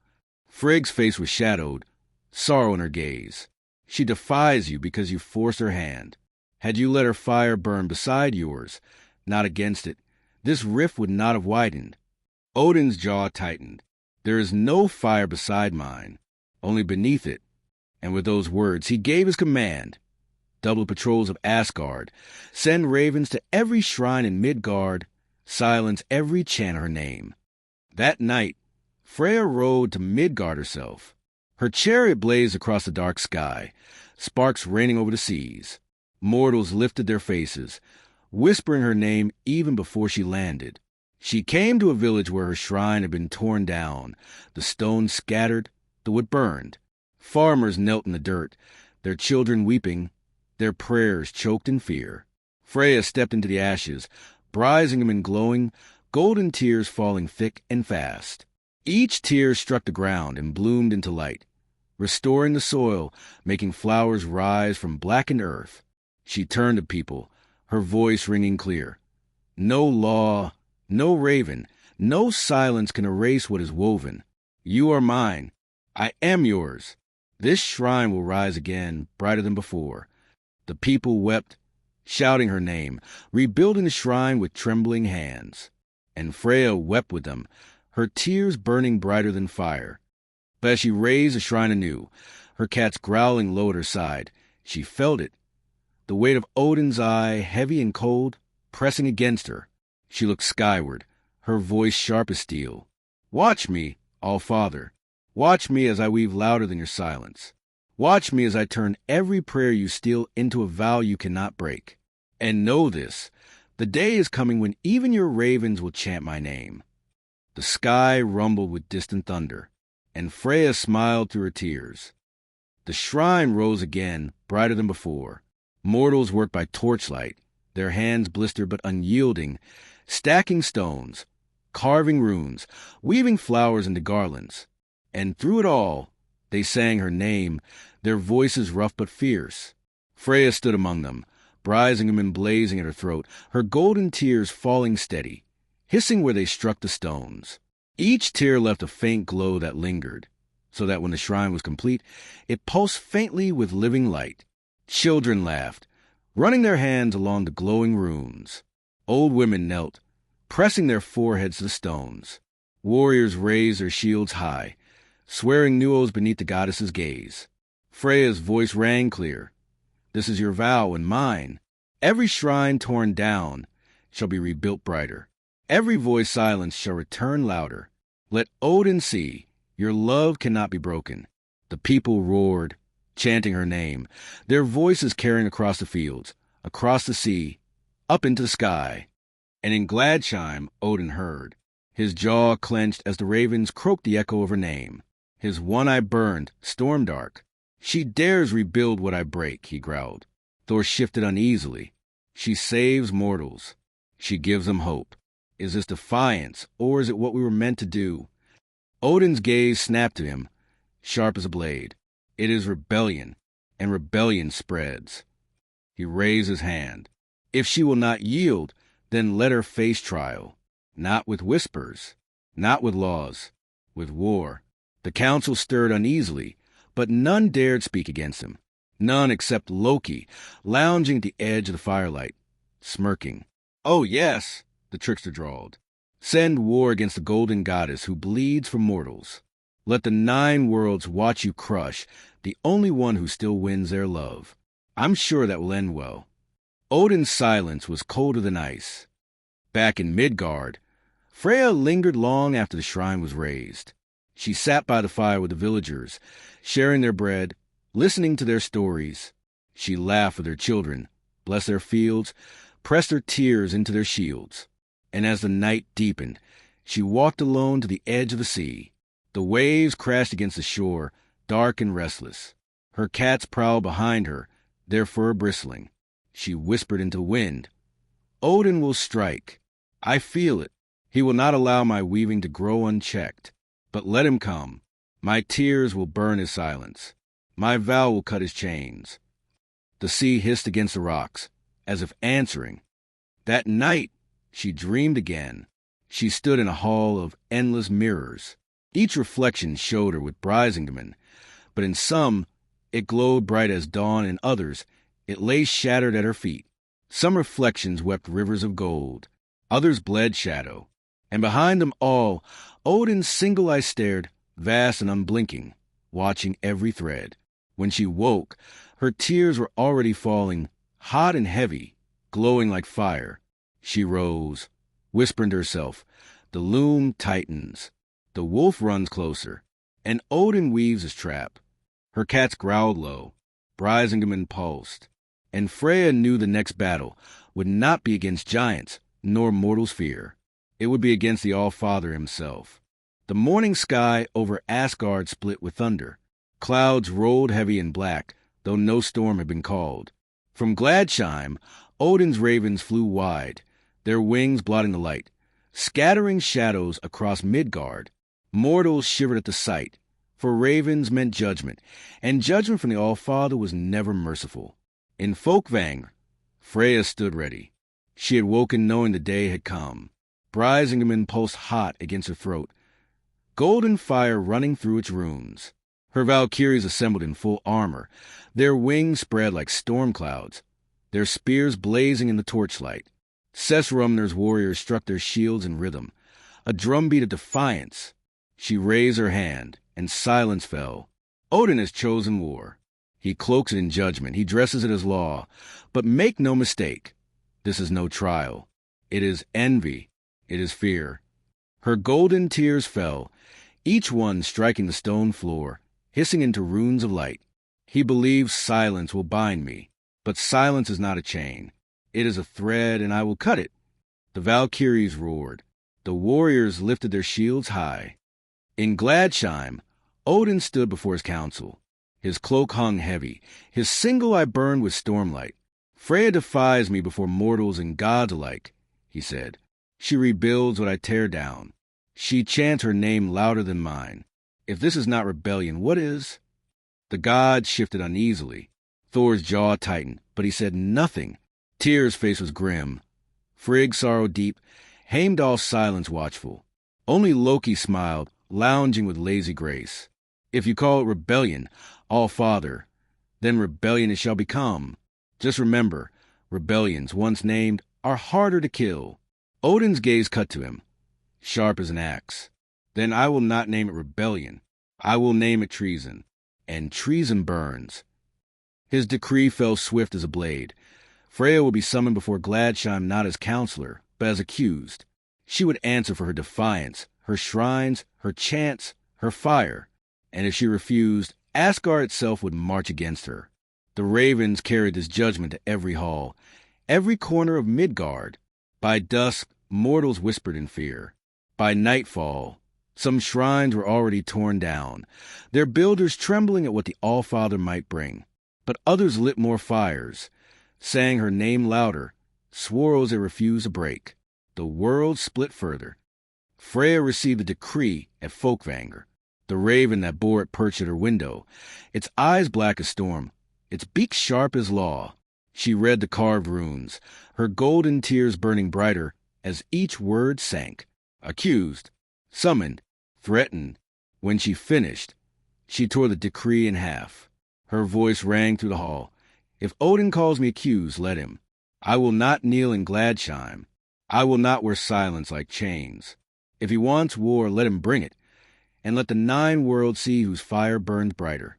S1: Frigg's face was shadowed, sorrow in her gaze. "She defies you because you forced her hand. Had you let her fire burn beside yours, not against it, this rift would not have widened." Odin's jaw tightened. "There is no fire beside mine, only beneath it." And with those words, he gave his command. "Double patrols of Asgard. Send ravens to every shrine in Midgard. Silence every chant her name." That night, Freyja rode to Midgard herself. Her chariot blazed across the dark sky, sparks raining over the seas. Mortals lifted their faces, whispering her name even before she landed. She came to a village where her shrine had been torn down, the stones scattered, the wood burned. Farmers knelt in the dirt, their children weeping, their prayers choked in fear. Freyja stepped into the ashes, Brisingamen glowing, golden tears falling thick and fast. Each tear struck the ground and bloomed into light, restoring the soil, making flowers rise from blackened earth. She turned to people, her voice ringing clear. "No law, no raven, no silence can erase what is woven. You are mine. I am yours. This shrine will rise again, brighter than before." The people wept, shouting her name, rebuilding the shrine with trembling hands. And Freyja wept with them, her tears burning brighter than fire. But as she raised the shrine anew, her cats growling low at her side, she felt it. The weight of Odin's eye, heavy and cold, pressing against her. She looked skyward, her voice sharp as steel. "Watch me, All-Father. Watch me as I weave louder than your silence. Watch me as I turn every prayer you steal into a vow you cannot break. And know this, the day is coming when even your ravens will chant my name." The sky rumbled with distant thunder, and Freyja smiled through her tears. The shrine rose again, brighter than before. Mortals worked by torchlight, their hands blistered but unyielding, stacking stones, carving runes, weaving flowers into garlands. And through it all, they sang her name, their voices rough but fierce. Freyja stood among them, Brisingamen blazing at her throat, her golden tears falling steady, hissing where they struck the stones. Each tear left a faint glow that lingered, so that when the shrine was complete, it pulsed faintly with living light. Children laughed, running their hands along the glowing runes. Old women knelt, pressing their foreheads to the stones. Warriors raised their shields high, swearing new oaths beneath the goddess's gaze. Freyja's voice rang clear. This is your vow and mine. Every shrine torn down shall be rebuilt brighter. Every voice silenced shall return louder. Let Odin see, your love cannot be broken. The people roared, chanting her name, their voices carrying across the fields, across the sea, up into the sky. And in Gladsheim, Odin heard. His jaw clenched as the ravens croaked the echo of her name. His one eye burned, storm dark. She dares rebuild what I break, he growled. Thor shifted uneasily. She saves mortals. She gives them hope. Is this defiance, or is it what we were meant to do? Odin's gaze snapped to him, sharp as a blade. It is rebellion, and rebellion spreads. He raised his hand. If she will not yield, then let her face trial. Not with whispers, not with laws, with war. The council stirred uneasily, but none dared speak against him. None except Loki, lounging at the edge of the firelight, smirking. Oh, yes, the trickster drawled. Send war against the golden goddess who bleeds for mortals. Let the 9 worlds watch you crush the only one who still wins their love. I'm sure that will end well. Odin's silence was colder than ice. Back in Midgard, Freyja lingered long after the shrine was raised. She sat by the fire with the villagers, sharing their bread, listening to their stories. She laughed with their children, blessed their fields, pressed her tears into their shields. And as the night deepened, she walked alone to the edge of the sea. The waves crashed against the shore, dark and restless. Her cats prowled behind her, their fur bristling. She whispered into the wind, Odin will strike. I feel it. He will not allow my weaving to grow unchecked. But let him come. My tears will burn his silence. My vow will cut his chains. The sea hissed against the rocks, as if answering. That night, she dreamed again. She stood in a hall of endless mirrors. Each reflection showed her with Brisingamen, but in some, it glowed bright as dawn, in others, it lay shattered at her feet. Some reflections wept rivers of gold, others bled shadow. And behind them all, Odin's single eye stared, vast and unblinking, watching every thread. When she woke, her tears were already falling, hot and heavy, glowing like fire. She rose, whispering to herself, the loom tightens, the wolf runs closer, and Odin weaves his trap. Her cats growled low, Brisingamen pulsed, and Freyja knew the next battle would not be against giants, nor mortals' fear. It would be against the All-Father himself. The morning sky over Asgard split with thunder. Clouds rolled heavy and black, though no storm had been called. From Gladsheim, Odin's ravens flew wide, their wings blotting the light, scattering shadows across Midgard. Mortals shivered at the sight, for ravens meant judgment, and judgment from the All-Father was never merciful. In Folkvang, Freyja stood ready. She had woken knowing the day had come. Brisingamen pulsed hot against her throat, golden fire running through its runes. Her Valkyries assembled in full armor, their wings spread like storm clouds, their spears blazing in the torchlight. Sesrumner's warriors struck their shields in rhythm, a drumbeat of defiance. She raised her hand, and silence fell. Odin has chosen war. He cloaks it in judgment, he dresses it as law. But make no mistake, this is no trial. It is envy. It is fear. Her golden tears fell, each one striking the stone floor, hissing into runes of light. He believes silence will bind me, but silence is not a chain. It is a thread, and I will cut it. The Valkyries roared. The warriors lifted their shields high. In Gladsheim, Odin stood before his council. His cloak hung heavy. His single eye burned with stormlight. Freyja defies me before mortals and gods alike, he said. She rebuilds what I tear down. She chants her name louder than mine. If this is not rebellion, what is? The gods shifted uneasily. Thor's jaw tightened, but he said nothing. Tyr's face was grim. Frigg sorrow deep. Heimdall's silence watchful. Only Loki smiled, lounging with lazy grace. If you call it rebellion, All-Father, then rebellion it shall become. Just remember, rebellions, once named, are harder to kill. Odin's gaze cut to him, sharp as an axe. Then I will not name it rebellion. I will name it treason. And treason burns. His decree fell swift as a blade. Freyja will be summoned before Gladsheim not as counselor, but as accused. She would answer for her defiance, her shrines, her chants, her fire. And if she refused, Asgard itself would march against her. The ravens carried this judgment to every hall, every corner of Midgard. By dusk, mortals whispered in fear. By nightfall, some shrines were already torn down, their builders trembling at what the Allfather might bring. But others lit more fires, sang her name louder, swore oaths they refused to break. The world split further. Freyja received a decree at Folkvanger. The raven that bore it perched at her window, its eyes black as storm, its beak sharp as law. She read the carved runes, her golden tears burning brighter as each word sank. Accused, summoned, threatened. When she finished, she tore the decree in half. Her voice rang through the hall. If Odin calls me accused, let him. I will not kneel in Gladsheim. I will not wear silence like chains. If he wants war, let him bring it, and let the 9 worlds see whose fire burns brighter.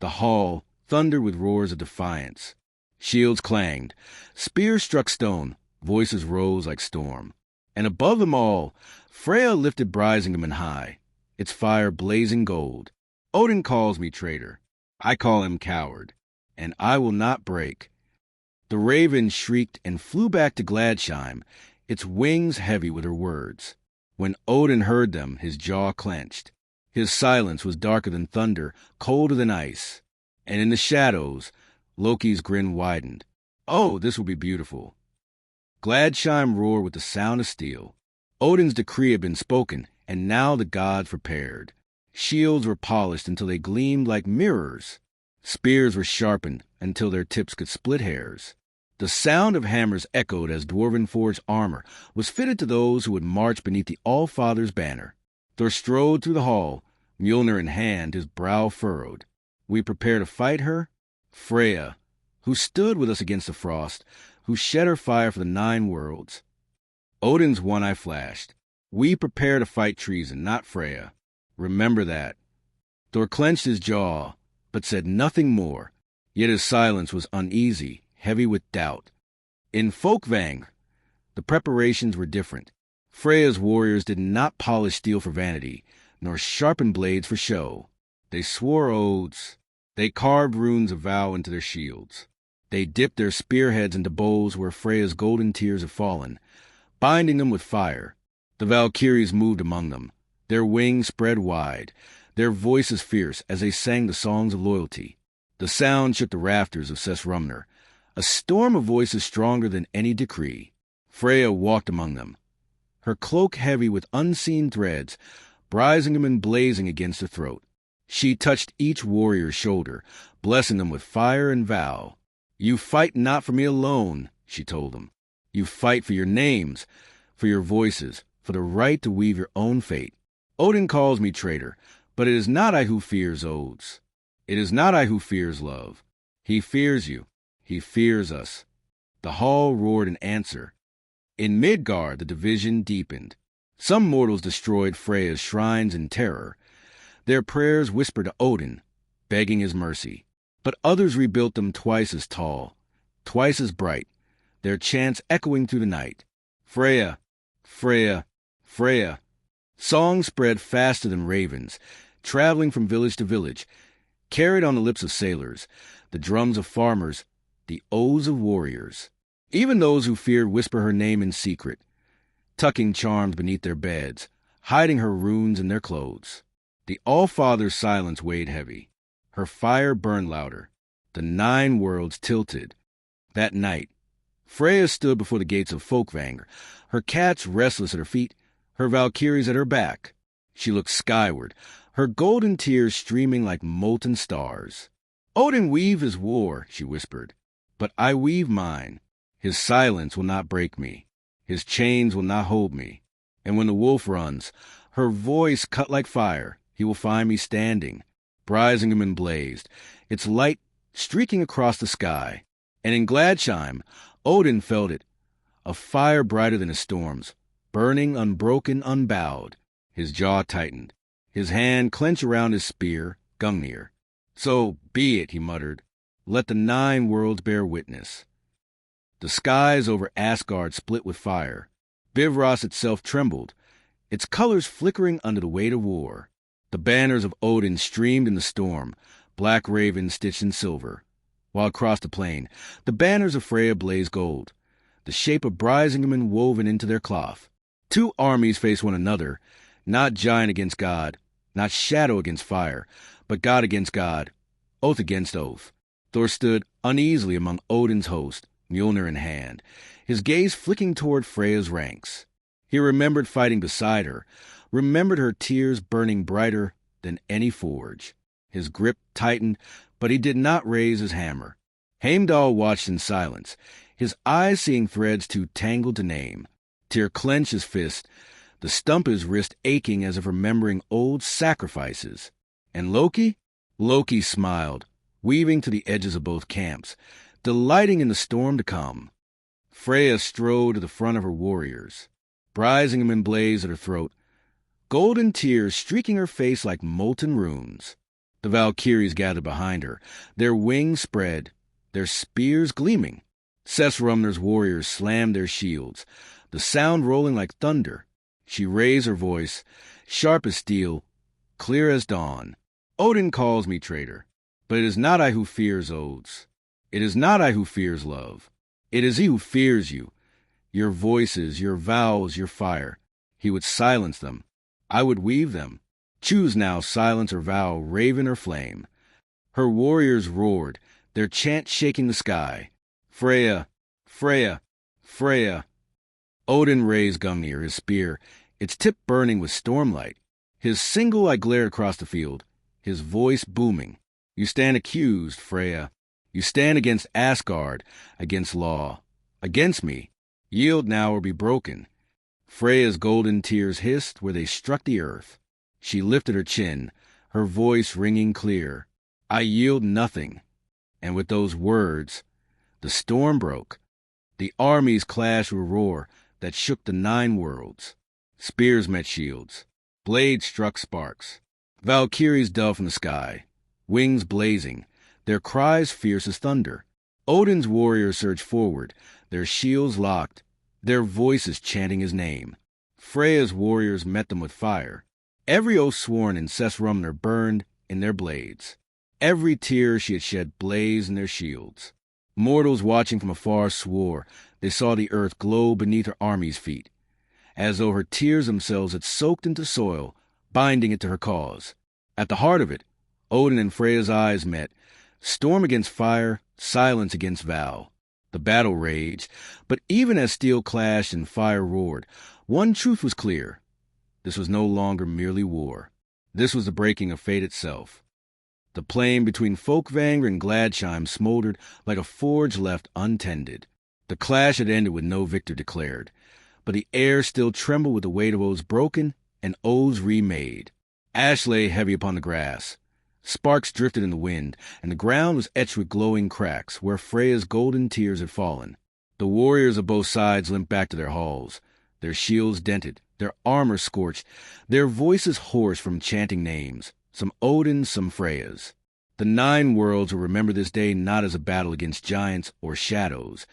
S1: The hall thundered with roars of defiance. Shields clanged, spears struck stone, voices rose like storm. And above them all, Freyja lifted Brisingamen high, its fire blazing gold. Odin calls me traitor. I call him coward, and I will not break. The raven shrieked and flew back to Gladsheim, its wings heavy with her words. When Odin heard them, his jaw clenched. His silence was darker than thunder, colder than ice. And in the shadows, Loki's grin widened. Oh, this will be beautiful. Gladsheim roared with the sound of steel. Odin's decree had been spoken, and now the gods prepared. Shields were polished until they gleamed like mirrors. Spears were sharpened until their tips could split hairs. The sound of hammers echoed as dwarven-forged armor was fitted to those who would march beneath the All-Father's banner. Thor strode through the hall, Mjolnir in hand, his brow furrowed. We prepare to fight her? Freyja, who stood with us against the frost, who shed her fire for the 9 worlds. Odin's one eye flashed. We prepare to fight treason, not Freyja. Remember that. Thor clenched his jaw, but said nothing more. Yet his silence was uneasy, heavy with doubt. In Folkvang, the preparations were different. Freyja's warriors did not polish steel for vanity, nor sharpen blades for show. They swore oaths. They carved runes of vow into their shields. They dipped their spearheads into bowls where Freyja's golden tears had fallen, binding them with fire. The Valkyries moved among them, their wings spread wide, their voices fierce as they sang the songs of loyalty. The sound shook the rafters of Sesrumner, a storm of voices stronger than any decree. Freyja walked among them, her cloak heavy with unseen threads, Brisingamen blazing against her throat. She touched each warrior's shoulder, blessing them with fire and vow. You fight not for me alone, she told them. You fight for your names, for your voices, for the right to weave your own fate. Odin calls me traitor, but it is not I who fears oaths. It is not I who fears love. He fears you. He fears us. The hall roared in answer. In Midgard, the division deepened. Some mortals destroyed Freyja's shrines in terror. Their prayers whispered to Odin, begging his mercy. But others rebuilt them twice as tall, twice as bright, their chants echoing through the night. Freyja, Freyja, Freyja. Songs spread faster than ravens, traveling from village to village, carried on the lips of sailors, the drums of farmers, the oaths of warriors. Even those who feared whisper her name in secret, tucking charms beneath their beds, hiding her runes in their clothes. The All-Father's silence weighed heavy. Her fire burned louder. The 9 worlds tilted. That night, Freyja stood before the gates of Folkvanger, her cats restless at her feet, her Valkyries at her back. She looked skyward, her golden tears streaming like molten stars. Odin weaved his war, she whispered, but I weave mine. His silence will not break me. His chains will not hold me. And when the wolf runs, her voice cut like fire, he will find me standing. Brisingamen blazed, its light streaking across the sky. And in Gladsheim, Odin felt it. a fire brighter than his storms, burning, unbroken, unbowed. His jaw tightened. His hand clenched around his spear, Gungnir. "So be it," he muttered. "Let the 9 worlds bear witness." The skies over Asgard split with fire. Bifrost itself trembled, its colors flickering under the weight of war. The banners of Odin streamed in the storm, black ravens stitched in silver, while across the plain the banners of Freyja blazed gold, the shape of Brisingamen woven into their cloth. 2 armies faced one another, not giant against god, not shadow against fire, but god against god, oath against oath. Thor stood uneasily among Odin's host, Mjolnir in hand, his gaze flicking toward Freyja's ranks. He remembered fighting beside her, remembered her tears burning brighter than any forge. His grip tightened, but he did not raise his hammer. Heimdall watched in silence, his eyes seeing threads too tangled to name. Tyr clenched his fist, the stump of his wrist aching as if remembering old sacrifices. And Loki? Loki smiled, weaving to the edges of both camps, delighting in the storm to come. Freyja strode to the front of her warriors. Brisingamen blazed at her throat, golden tears streaking her face like molten runes. The Valkyries gathered behind her, their wings spread, their spears gleaming. Sessrumner's warriors slammed their shields, the sound rolling like thunder. She raised her voice, sharp as steel, clear as dawn. "Odin calls me traitor, but it is not I who fears oaths. It is not I who fears love. It is he who fears you. Your voices, your vows, your fire. He would silence them. I would weave them. Choose now silence or vow, raven or flame." Her warriors roared, their chant shaking the sky. "Freyja! Freyja! Freyja!" Odin raised Gungnir, his spear, its tip burning with stormlight. His single eye glared across the field, his voice booming. "You stand accused, Freyja. You stand against Asgard, against law, against me. Yield now or be broken." Freyja's golden tears hissed where they struck the earth. She lifted her chin, her voice ringing clear. "I yield nothing." And with those words, the storm broke. The armies clashed with a roar that shook the 9 worlds. Spears met shields. Blades struck sparks. Valkyries dove from the sky, wings blazing, their cries fierce as thunder. Odin's warriors surged forward, their shields locked, their voices chanting his name. Freyja's warriors met them with fire. Every oath sworn in Sessrumner burned in their blades. Every tear she had shed blazed in their shields. Mortals watching from afar swore they saw the earth glow beneath her army's feet, as though her tears themselves had soaked into soil, binding it to her cause. At the heart of it, Odin and Freyja's eyes met, storm against fire, silence against vow. The battle raged, but even as steel clashed and fire roared, one truth was clear. This was no longer merely war. This was the breaking of fate itself. The plain between Folkvangr and Gladsheim smoldered like a forge left untended. The clash had ended with no victor declared, but the air still trembled with the weight of oaths broken and oaths remade. Ash lay heavy upon the grass. Sparks drifted in the wind, and the ground was etched with glowing cracks where Freyja's golden tears had fallen. The warriors of both sides limped back to their halls, their shields dented, their armor scorched, their voices hoarse from chanting names, some Odin's, some Freyja's. The 9 worlds will remember this day not as a battle against giants or shadows,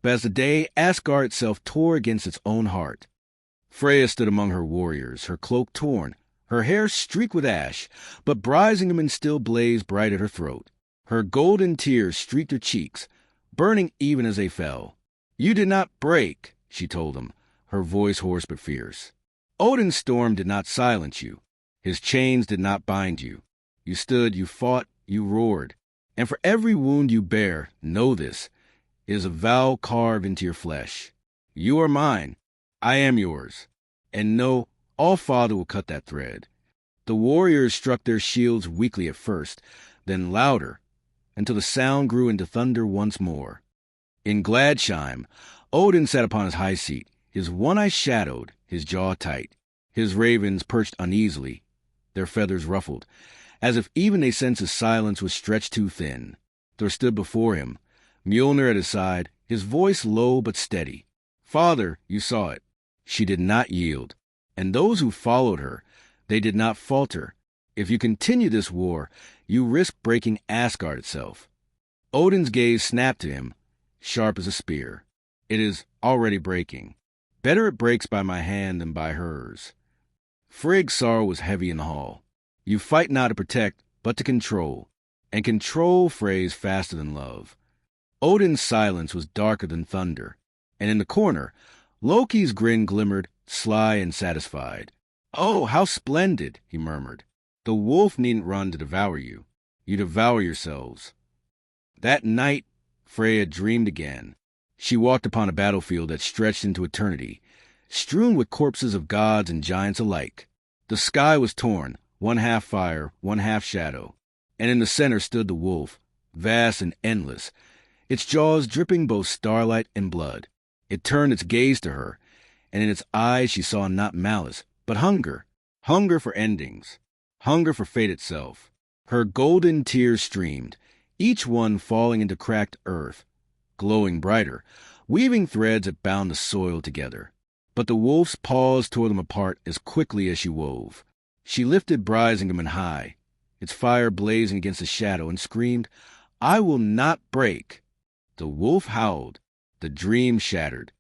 S1: but as the day Asgard itself tore against its own heart. Freyja stood among her warriors, her cloak torn, her hair streaked with ash, but Brisingamen still blazed bright at her throat. Her golden tears streaked her cheeks, burning even as they fell. "You did not break," she told him, her voice hoarse but fierce. "Odin's storm did not silence you. His chains did not bind you. You stood, you fought, you roared. And for every wound you bear, know this, it is a vow carved into your flesh. You are mine. I am yours. And know, All-Father will cut that thread." The warriors struck their shields weakly at first, then louder, until the sound grew into thunder once more. In Gladsheim, Odin sat upon his high seat, his one eye shadowed, his jaw tight. His ravens perched uneasily, their feathers ruffled, as if even they sensed his silence was stretched too thin. Thor stood before him, Mjolnir at his side, his voice low but steady. Father, you saw it. She did not yield. And those who followed her, they did not falter. If you continue this war, you risk breaking Asgard itself. Odin's gaze snapped to him, sharp as a spear. It is already breaking. Better it breaks by my hand than by hers. Freyg's sorrow was heavy in the hall. You fight not to protect, but to control. And control frays faster than love. Odin's silence was darker than thunder. And in the corner, Loki's grin glimmered, sly and satisfied. "Oh, how splendid," he murmured. "The wolf needn't run to devour you. You devour yourselves." That night, Freyja dreamed again. She walked upon a battlefield that stretched into eternity, strewn with corpses of gods and giants alike. The sky was torn, one half fire, one half shadow, and in the center stood the wolf, vast and endless, its jaws dripping both starlight and blood. It turned its gaze to her, and in its eyes she saw not malice, but hunger. Hunger for endings. Hunger for fate itself. Her golden tears streamed, each one falling into cracked earth, glowing brighter, weaving threads that bound the soil together. But the wolf's paws tore them apart as quickly as she wove. She lifted Brisingamen high, its fire blazing against the shadow, and screamed, "I will not break." The wolf howled. The dream shattered.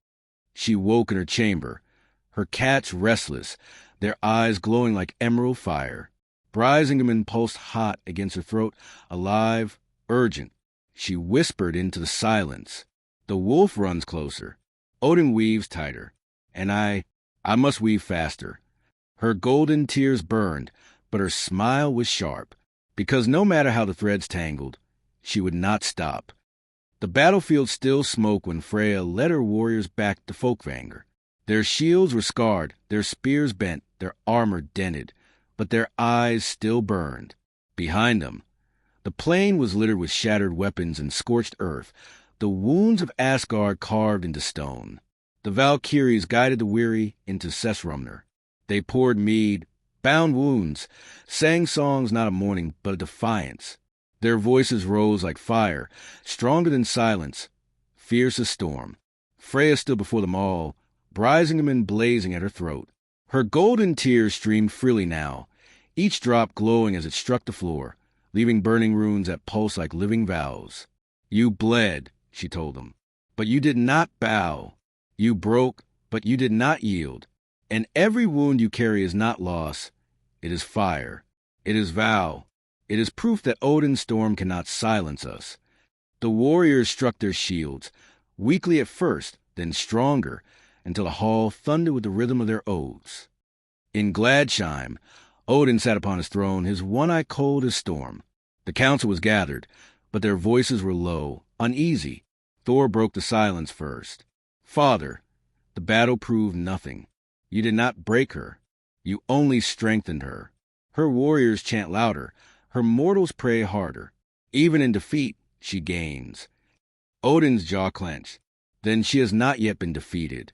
S1: She woke in her chamber, her cats restless, their eyes glowing like emerald fire. Brisingamen pulsed hot against her throat, alive, urgent. She whispered into the silence. The wolf runs closer. Odin weaves tighter. And I must weave faster. Her golden tears burned, but her smile was sharp, because no matter how the threads tangled, she would not stop. The battlefield still smoked when Freyja led her warriors back to Folkvanger. Their shields were scarred, their spears bent, their armor dented, but their eyes still burned. Behind them, the plain was littered with shattered weapons and scorched earth, the wounds of Asgard carved into stone. The Valkyries guided the weary into Sessrumnir. They poured mead, bound wounds, sang songs not of mourning but of defiance. Their voices rose like fire, stronger than silence, fierce as storm. Freyja stood before them all, Brisingamen blazing at her throat. Her golden tears streamed freely now, each drop glowing as it struck the floor, leaving burning runes that pulsed like living vows. "You bled," she told them, "but you did not bow. You broke, but you did not yield. And every wound you carry is not loss. It is fire. It is vow. It is proof that Odin's storm cannot silence us." The warriors struck their shields, weakly at first, then stronger, until the hall thundered with the rhythm of their oaths. In Gladsheim, Odin sat upon his throne, his one eye cold as storm. The council was gathered, but their voices were low, uneasy. Thor broke the silence first. "Father, the battle proved nothing. You did not break her. You only strengthened her. Her warriors chant louder. Her mortals pray harder. Even in defeat, she gains." Odin's jaw clenched. Then she has not yet been defeated.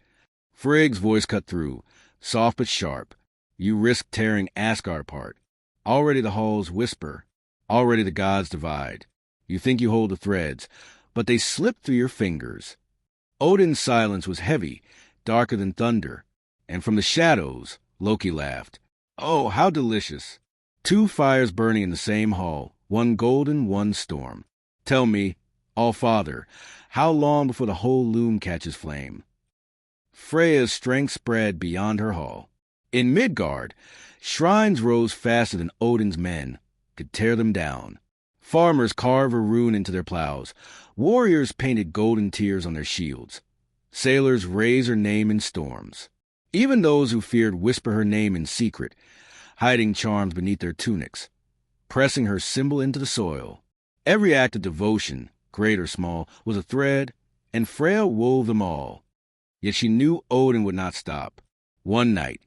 S1: Freyg's voice cut through, soft but sharp. "You risk tearing Asgard apart. Already the halls whisper. Already the gods divide. You think you hold the threads, but they slip through your fingers." Odin's silence was heavy, darker than thunder, and from the shadows, Loki laughed. "Oh, how delicious! 2 fires burning in the same hall, one golden, one storm. Tell me, All-Father, how long before the whole loom catches flame?" Freyja's strength spread beyond her hall. In Midgard, shrines rose faster than Odin's men could tear them down. Farmers carved a rune into their plows. Warriors painted golden tears on their shields. Sailors raised her name in storms. Even those who feared whisper her name in secret, hiding charms beneath their tunics, pressing her symbol into the soil. Every act of devotion, great or small, was a thread, and Freyja wove them all. Yet she knew Odin would not stop. One night,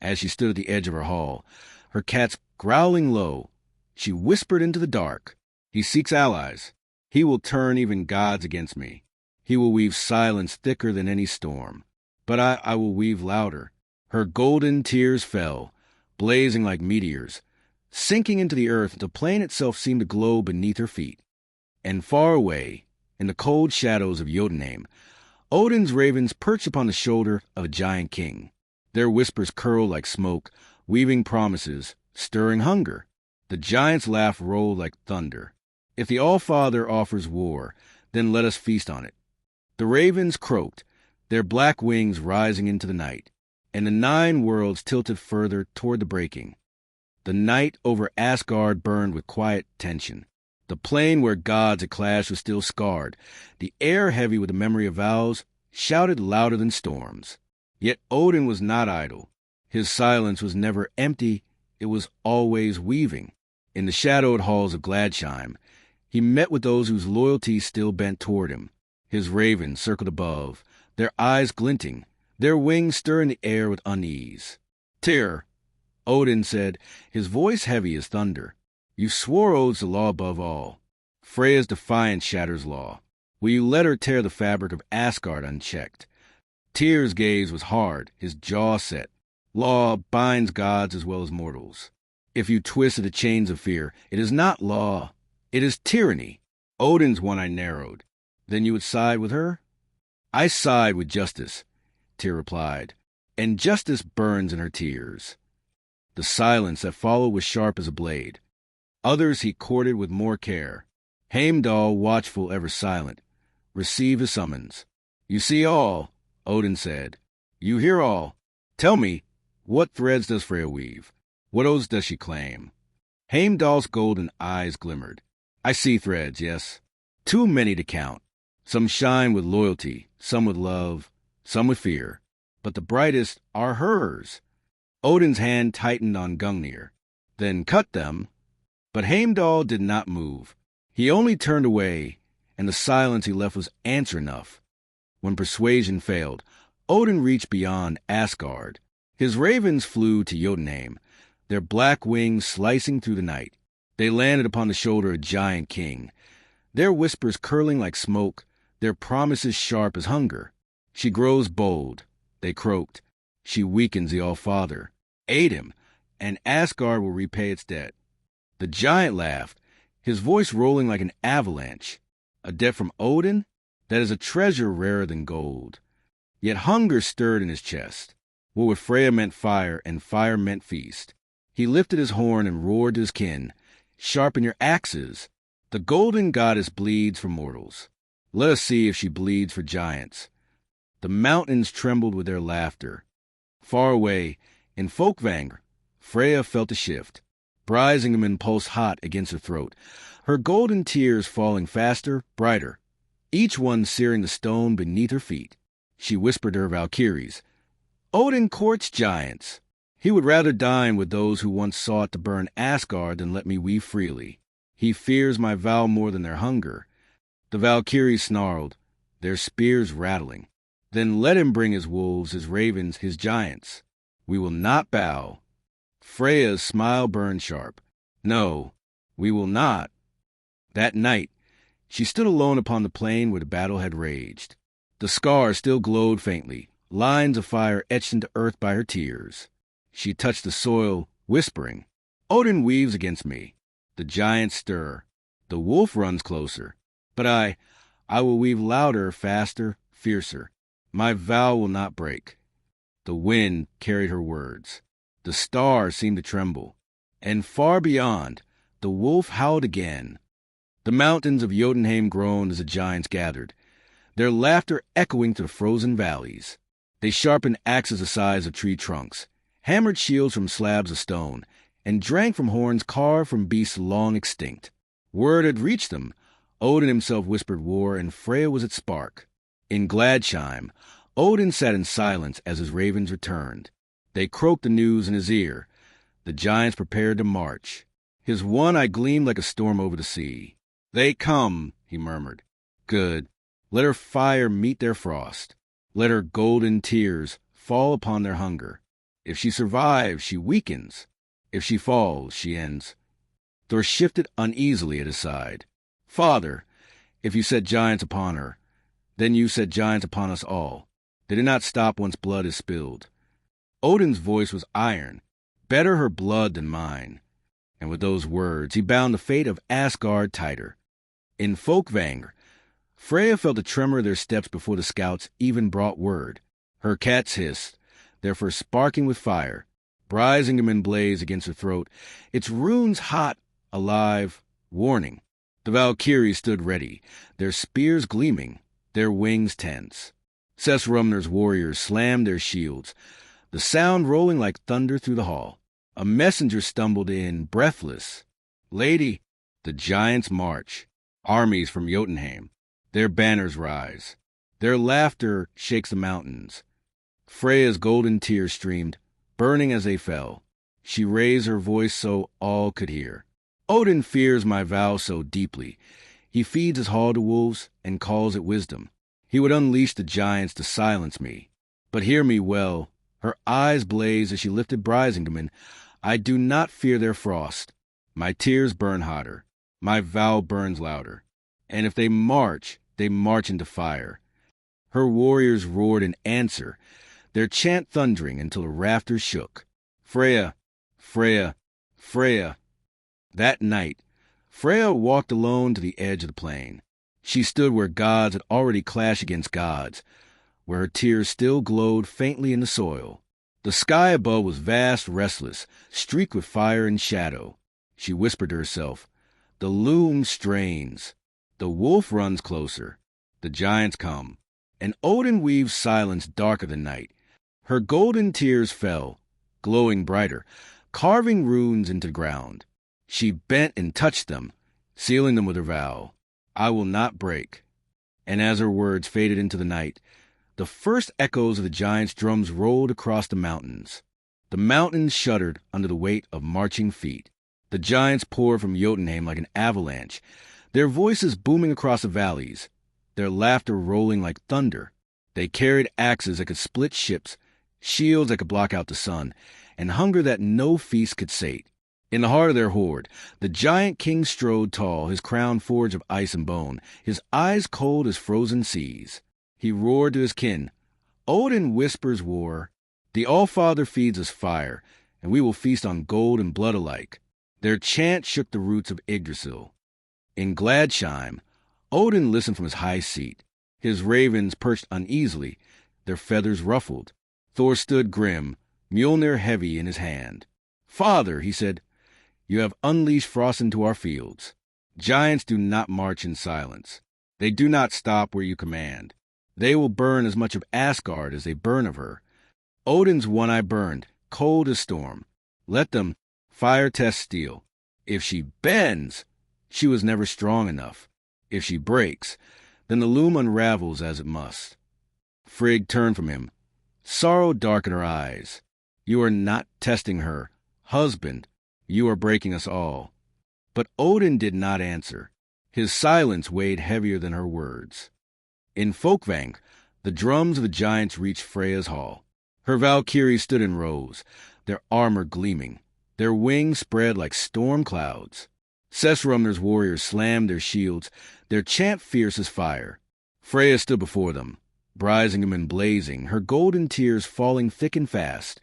S1: as she stood at the edge of her hall, her cats growling low, she whispered into the dark, "He seeks allies. He will turn even gods against me. He will weave silence thicker than any storm. But I will weave louder." Her golden tears fell, blazing like meteors, sinking into the earth until the plain itself seemed to glow beneath her feet. And far away, in the cold shadows of Jotunheim, Odin's ravens perch upon the shoulder of a giant king. Their whispers curl like smoke, weaving promises, stirring hunger. The giant's laugh rolled like thunder. If the All-Father offers war, then let us feast on it. The ravens croaked, their black wings rising into the night, and the 9 worlds tilted further toward the breaking. The night over Asgard burned with quiet tension. The plain where gods had clashed was still scarred. The air, heavy with the memory of vows, shouted louder than storms. Yet Odin was not idle. His silence was never empty, it was always weaving. In the shadowed halls of Gladsheim, he met with those whose loyalty still bent toward him. His ravens circled above, their eyes glinting, their wings stirring the air with unease. "Tyr," Odin said, his voice heavy as thunder, "you swore oaths the law above all. Freyja's defiance shatters law. Will you let her tear the fabric of Asgard unchecked?" Tyr's gaze was hard, his jaw set. Law binds gods as well as mortals. If you twist the chains of fear, it is not law, it is tyranny. Odin's one eye narrowed. "Then you would side with her?" "I side with justice," Tyr replied, "and justice burns in her tears." The silence that followed was sharp as a blade. Others he courted with more care. Heimdall, watchful, ever silent, received his summons. "You see all," Odin said. "You hear all. Tell me, what threads does Freyja weave? What oaths does she claim?" Heimdall's golden eyes glimmered. "I see threads, yes. Too many to count. Some shine with loyalty, some with love, some with fear. But the brightest are hers." Odin's hand tightened on Gungnir. "Then cut them." But Heimdall did not move. He only turned away, and the silence he left was answer enough. When persuasion failed, Odin reached beyond Asgard. His ravens flew to Jotunheim, their black wings slicing through the night. They landed upon the shoulder of a giant king, their whispers curling like smoke, their promises sharp as hunger. "She grows bold," they croaked. "She weakens the All-Father. Aid him, and Asgard will repay its debt." The giant laughed, his voice rolling like an avalanche. "A debt from Odin? That is a treasure rarer than gold." Yet hunger stirred in his chest. What with Freyja meant fire, and fire meant feast. He lifted his horn and roared to his kin, "Sharpen your axes. The golden goddess bleeds for mortals. Let us see if she bleeds for giants." The mountains trembled with their laughter. Far away, in Folkvang, Freyja felt a shift. Brisingamen pulsed hot against her throat, her golden tears falling faster, brighter, each one searing the stone beneath her feet. She whispered to her Valkyries, "Odin courts giants. He would rather dine with those who once sought to burn Asgard than let me weave freely. He fears my vow more than their hunger." The Valkyries snarled, their spears rattling. "Then let him bring his wolves, his ravens, his giants. We will not bow." Freyja's smile burned sharp. "No, we will not." That night, she stood alone upon the plain where the battle had raged. The scars still glowed faintly, lines of fire etched into earth by her tears. She touched the soil, whispering, "Odin weaves against me. The giants stir. The wolf runs closer. But I will weave louder, faster, fiercer. My vow will not break." The wind carried her words. The stars seemed to tremble. And far beyond, the wolf howled again. The mountains of Jotunheim groaned as the giants gathered, their laughter echoing to the frozen valleys. They sharpened axes the size of tree trunks, hammered shields from slabs of stone, and drank from horns carved from beasts long extinct. Word had reached them. Odin himself whispered war, and Freyja was its spark. In Gladsheim, Odin sat in silence as his ravens returned. They croaked the news in his ear. The giants prepared to march. His one eye gleamed like a storm over the sea. "They come," he murmured. "Good. Let her fire meet their frost. Let her golden tears fall upon their hunger. If she survives, she weakens. If she falls, she ends." Thor shifted uneasily at his side. "Father, if you set giants upon her, then you set giants upon us all. They did not stop once blood is spilled." Odin's voice was iron. "Better her blood than mine." And with those words, he bound the fate of Asgard tighter. In Folkvang, Freyja felt a tremor of their steps before the scouts even brought word. Her cats hissed, their fur sparking with fire. Brisingamen blazed against her throat, its runes hot, alive, warning. The Valkyries stood ready, their spears gleaming, their wings tense. Sesrumner's warriors slammed their shields, the sound rolling like thunder through the hall. A messenger stumbled in, breathless. "Lady," the giants march, armies from Jotunheim. Their banners rise. Their laughter shakes the mountains. Freyja's golden tears streamed, burning as they fell. She raised her voice so all could hear. "Odin fears my vow so deeply. He feeds his hall to wolves and calls it wisdom. He would unleash the giants to silence me. But hear me well." Her eyes blazed as she lifted Brisingamen. "I do not fear their frost. My tears burn hotter. My vow burns louder. And if they march into fire." Her warriors roared in answer, their chant thundering until the rafters shook. "Freyja, Freyja, Freyja." That night, Freyja walked alone to the edge of the plain. She stood where gods had already clashed against gods, where her tears still glowed faintly in the soil. The sky above was vast, restless, streaked with fire and shadow. She whispered to herself, "The loom strains. The wolf runs closer. The giants come." And Odin weaves silence darker than night. Her golden tears fell, glowing brighter, carving runes into the ground. She bent and touched them, sealing them with her vow. "I will not break." And as her words faded into the night, the first echoes of the giants' drums rolled across the mountains. The mountains shuddered under the weight of marching feet. The giants poured from Jotunheim like an avalanche, their voices booming across the valleys, their laughter rolling like thunder. They carried axes that could split ships, shields that could block out the sun, and hunger that no feast could sate. In the heart of their horde, the giant king strode tall, his crown forged of ice and bone, his eyes cold as frozen seas. He roared to his kin, "Odin whispers war. The Allfather feeds us fire, and we will feast on gold and blood alike." Their chant shook the roots of Yggdrasil. In Gladsheim, Odin listened from his high seat. His ravens perched uneasily, their feathers ruffled. Thor stood grim, Mjolnir heavy in his hand. "Father," he said, "you have unleashed frost into our fields. Giants do not march in silence. They do not stop where you command. They will burn as much of Asgard as they burn of her. Odin's one eye burned, cold as storm. Let them fire test steel. If she bends, she was never strong enough. If she breaks, then the loom unravels as it must." Frigg turned from him. Sorrow darkened her eyes. "You are not testing her. Husband, you are breaking us all." But Odin did not answer. His silence weighed heavier than her words. In Folkvang, the drums of the giants reached Freyja's hall. Her Valkyries stood in rows, their armor gleaming, their wings spread like storm clouds. Sesrumner's warriors slammed their shields, their chant fierce as fire. Freyja stood before them, Brisingamen blazing, her golden tears falling thick and fast,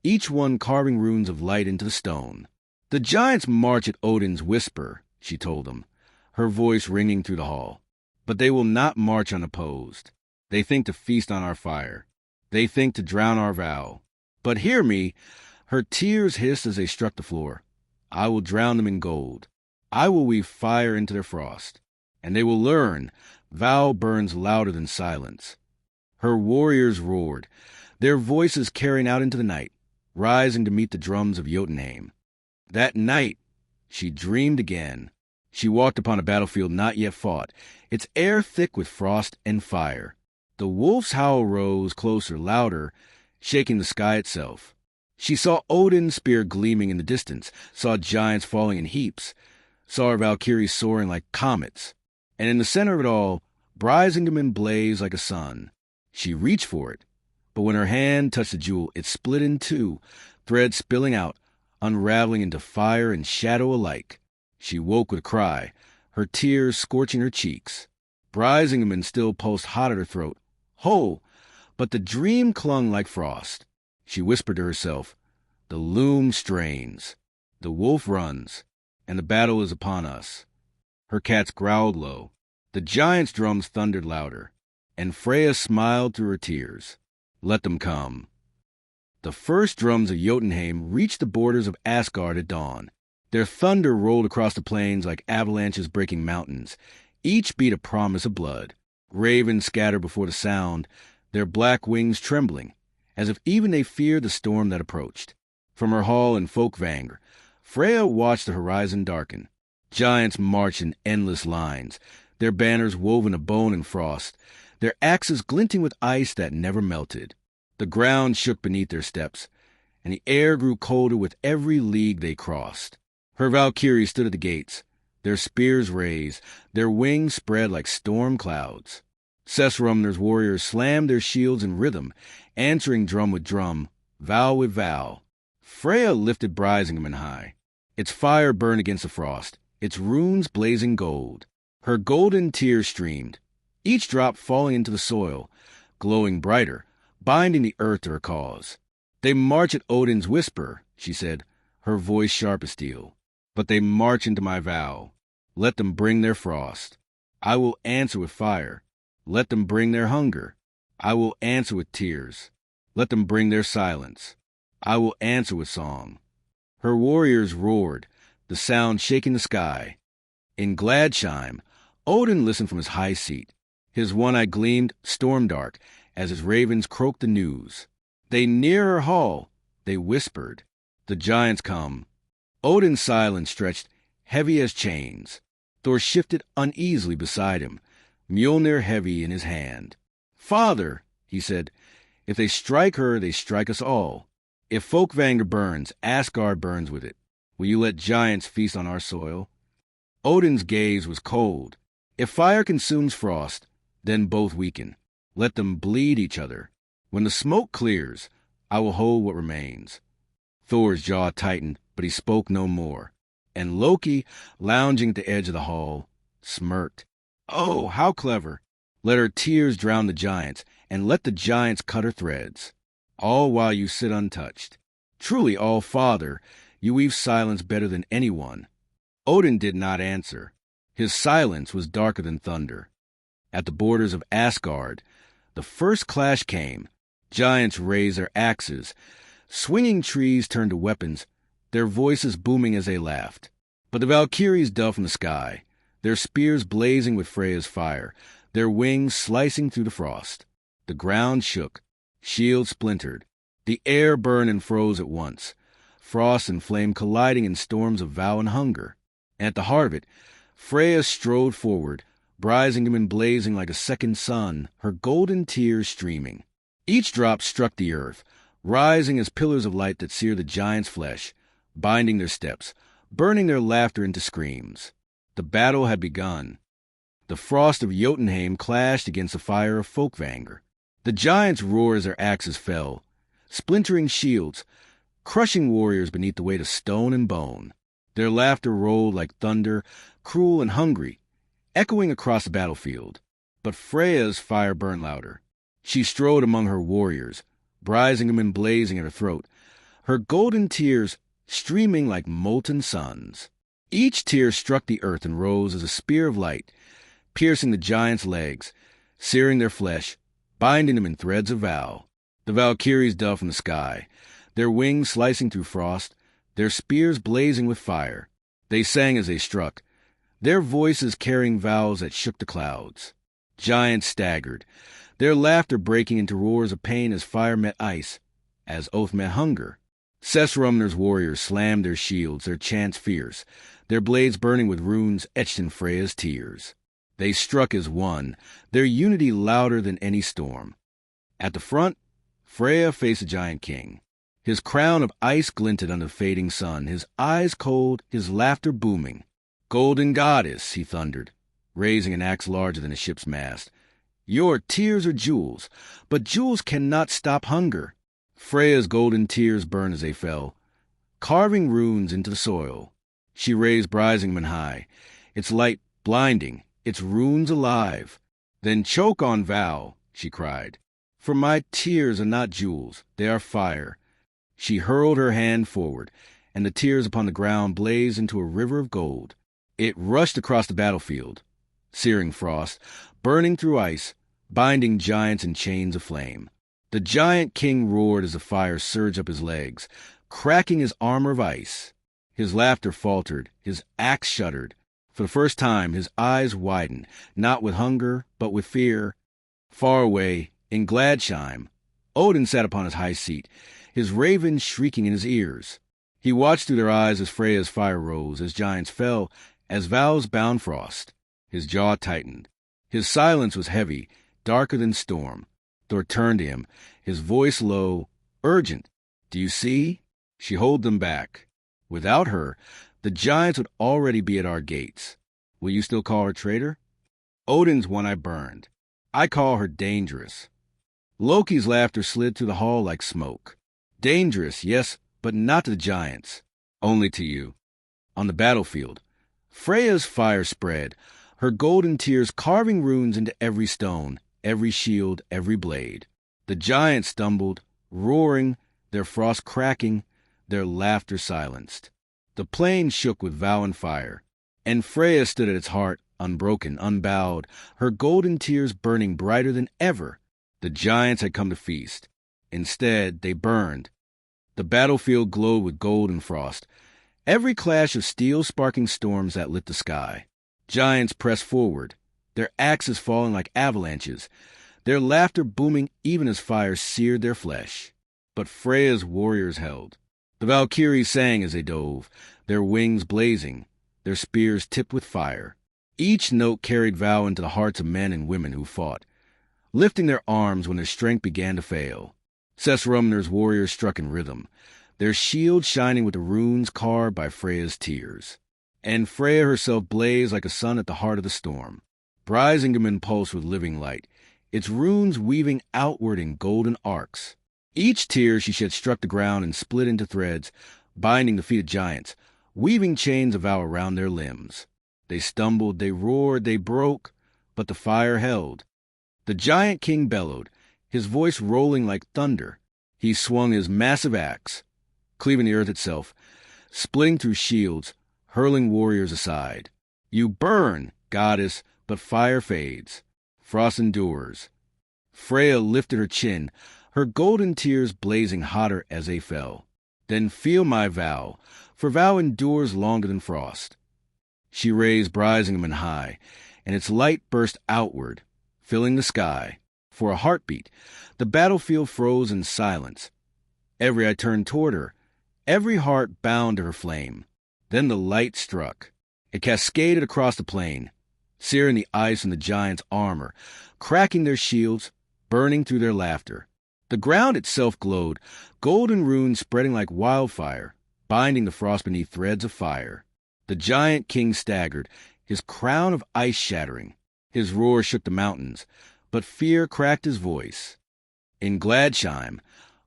S1: each one carving runes of light into the stone. "The giants march at Odin's whisper," she told them, her voice ringing through the hall. "But they will not march unopposed. They think to feast on our fire. They think to drown our vow. But hear me," her tears hissed as they struck the floor, "I will drown them in gold. I will weave fire into their frost. And they will learn, vow burns louder than silence." Her warriors roared, their voices carrying out into the night, rising to meet the drums of Jotunheim. That night, she dreamed again. She walked upon a battlefield not yet fought, its air thick with frost and fire. The wolf's howl rose closer, louder, shaking the sky itself. She saw Odin's spear gleaming in the distance, saw giants falling in heaps, saw her Valkyries soaring like comets. And in the center of it all, Brisingamen blazed like a sun. She reached for it, but when her hand touched the jewel, it split in two, threads spilling out, unraveling into fire and shadow alike. She woke with a cry, her tears scorching her cheeks. Brisingamen still pulsed hot at her throat. Whole, but the dream clung like frost. She whispered to herself, "The loom strains, the wolf runs, and the battle is upon us." Her cats growled low. The giant's drums thundered louder, and Freyja smiled through her tears. Let them come. The first drums of Jotunheim reached the borders of Asgard at dawn. Their thunder rolled across the plains like avalanches breaking mountains. Each beat a promise of blood. Ravens scattered before the sound, their black wings trembling, as if even they feared the storm that approached. From her hall in Folkvangr, Freyja watched the horizon darken. Giants marched in endless lines, their banners woven of bone and frost, their axes glinting with ice that never melted. The ground shook beneath their steps, and the air grew colder with every league they crossed. Her Valkyries stood at the gates, their spears raised, their wings spread like storm clouds. Sessrumner's warriors slammed their shields in rhythm, answering drum with drum, vow with vow. Freyja lifted Brisingamen high. Its fire burned against the frost, its runes blazing gold. Her golden tears streamed, each drop falling into the soil, glowing brighter, binding the earth to her cause. They march at Odin's whisper, she said, her voice sharp as steel. But they march into my vow. Let them bring their frost. I will answer with fire. Let them bring their hunger. I will answer with tears. Let them bring their silence. I will answer with song. Her warriors roared, the sound shaking the sky. In Gladsheim, Odin listened from his high seat. His one eye gleamed storm-dark as his ravens croaked the news. They near her hall, they whispered. The giants come. Odin's silence stretched heavy as chains. Thor shifted uneasily beside him, Mjolnir heavy in his hand. Father, he said, if they strike her, they strike us all. If Folkvangr burns, Asgard burns with it. Will you let giants feast on our soil? Odin's gaze was cold. If fire consumes frost, then both weaken. Let them bleed each other. When the smoke clears, I will hold what remains. Thor's jaw tightened, but he spoke no more. And Loki, lounging at the edge of the hall, smirked. Oh, how clever! Let her tears drown the giants, and let the giants cut her threads. All while you sit untouched. Truly, All-Father, you weave silence better than anyone. Odin did not answer. His silence was darker than thunder. At the borders of Asgard, the first clash came. Giants raised their axes. Swinging trees turned to weapons, their voices booming as they laughed. But the Valkyries fell from the sky, their spears blazing with Freyja's fire, their wings slicing through the frost. The ground shook, shields splintered, the air burned and froze at once, frost and flame colliding in storms of vow and hunger. And at the heart of it, Freyja strode forward, Brisingamen blazing like a second sun, her golden tears streaming. Each drop struck the earth, rising as pillars of light that sear the giants' flesh, binding their steps, burning their laughter into screams. The battle had begun. The frost of Jotunheim clashed against the fire of Folkvangr. The giants roared as their axes fell, splintering shields, crushing warriors beneath the weight of stone and bone. Their laughter rolled like thunder, cruel and hungry, echoing across the battlefield. But Freyja's fire burned louder. She strode among her warriors, Brisingamen blazing at her throat, her golden tears streaming like molten suns. Each tear struck the earth and rose as a spear of light, piercing the giants' legs, searing their flesh, binding them in threads of vow. The Valkyries fell from the sky, their wings slicing through frost, their spears blazing with fire. They sang as they struck, their voices carrying vows that shook the clouds. Giants staggered, their laughter breaking into roars of pain as fire met ice, as oath met hunger. Sessrumner's warriors slammed their shields, their chants fierce, their blades burning with runes etched in Freyja's tears. They struck as one, their unity louder than any storm. At the front, Freyja faced the giant king. His crown of ice glinted under the fading sun, his eyes cold, his laughter booming. "Golden goddess," he thundered, raising an axe larger than a ship's mast. "Your tears are jewels, but jewels cannot stop hunger." Freyja's golden tears burned as they fell, carving runes into the soil. She raised Brisingamen high, its light blinding, its runes alive. "Then choke on vow," she cried. "For my tears are not jewels, they are fire." She hurled her hand forward, and the tears upon the ground blazed into a river of gold. It rushed across the battlefield, searing frost, burning through ice, binding giants in chains of flame. The giant king roared as the fire surged up his legs, cracking his armor of ice. His laughter faltered, his axe shuddered. For the first time, his eyes widened, not with hunger, but with fear. Far away, in Gladsheim, Odin sat upon his high seat, his ravens shrieking in his ears. He watched through their eyes as Freyja's fire rose, as giants fell, as vows bound frost. His jaw tightened. His silence was heavy, darker than storm. Thor turned to him, his voice low, urgent. "Do you see? She holds them back. Without her, the giants would already be at our gates. Will you still call her traitor? Odin's one I burned. I call her dangerous." Loki's laughter slid through the hall like smoke. "Dangerous, yes, but not to the giants. Only to you." On the battlefield, Freyja's fire spread, her golden tears carving runes into every stone, every shield, every blade. The giants stumbled, roaring, their frost cracking, their laughter silenced. The plain shook with vow and fire, and Freyja stood at its heart, unbroken, unbowed, her golden tears burning brighter than ever. The giants had come to feast. Instead, they burned. The battlefield glowed with gold and frost, every clash of steel sparking storms that lit the sky. Giants pressed forward, their axes falling like avalanches, their laughter booming even as fire seared their flesh. But Freyja's warriors held. The Valkyries sang as they dove, their wings blazing, their spears tipped with fire. Each note carried vow into the hearts of men and women who fought, lifting their arms when their strength began to fail. Sesrumner's warriors struck in rhythm, their shields shining with the runes carved by Freyja's tears. And Freyja herself blazed like a sun at the heart of the storm. Brisingamen pulsed with living light, its runes weaving outward in golden arcs. Each tear she shed struck the ground and split into threads, binding the defeated giants, weaving chains of vow around their limbs. They stumbled, they roared, they broke, but the fire held. The giant king bellowed, his voice rolling like thunder. He swung his massive axe, cleaving the earth itself, splitting through shields, hurling warriors aside. You burn, goddess, but fire fades. Frost endures. Freyja lifted her chin, her golden tears blazing hotter as they fell. Then feel my vow, for vow endures longer than frost. She raised Brisingamen high, and its light burst outward, filling the sky. For a heartbeat, the battlefield froze in silence. Every eye turned toward her, every heart bound to her flame. Then the light struck. It cascaded across the plain, searing the ice and the giants' armor, cracking their shields, burning through their laughter. The ground itself glowed, golden runes spreading like wildfire, binding the frost beneath threads of fire. The giant king staggered, his crown of ice shattering. His roar shook the mountains, but fear cracked his voice. In Gladsheim,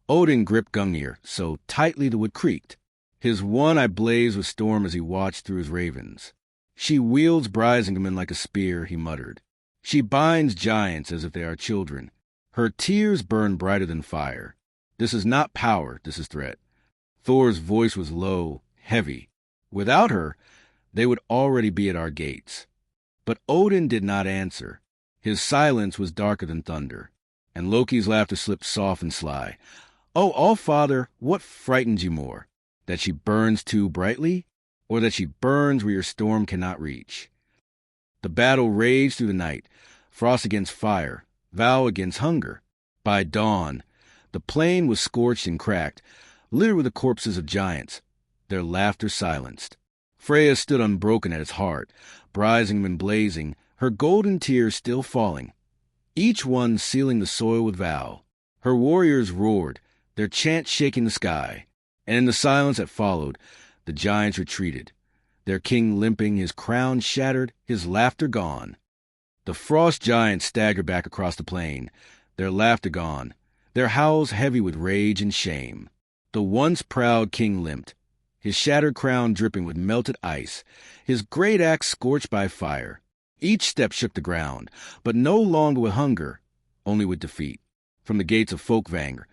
S1: Odin gripped Gungnir so tightly the wood creaked. His one eye blazed with storm as he watched through his ravens. She wields Brisingamen like a spear, he muttered. She binds giants as if they are children. Her tears burn brighter than fire. This is not power, this is threat. Thor's voice was low, heavy. Without her, they would already be at our gates. But Odin did not answer. His silence was darker than thunder, and Loki's laughter slipped soft and sly. "Oh, All-Father, what frightens you more? That she burns too brightly, or that she burns where your storm cannot reach?" The battle raged through the night, frost against fire, vow against hunger. By dawn, the plain was scorched and cracked, littered with the corpses of giants, their laughter silenced. Freyja stood unbroken at its heart, Brisingamen blazing, her golden tears still falling, each one sealing the soil with vow. Her warriors roared, their chants shaking the sky, and in the silence that followed, the giants retreated, their king limping, his crown shattered, his laughter gone. The frost giants staggered back across the plain, their laughter gone, their howls heavy with rage and shame. The once proud king limped, his shattered crown dripping with melted ice, his great axe scorched by fire. Each step shook the ground, but no longer with hunger, only with defeat. From the gates of Folkvangr,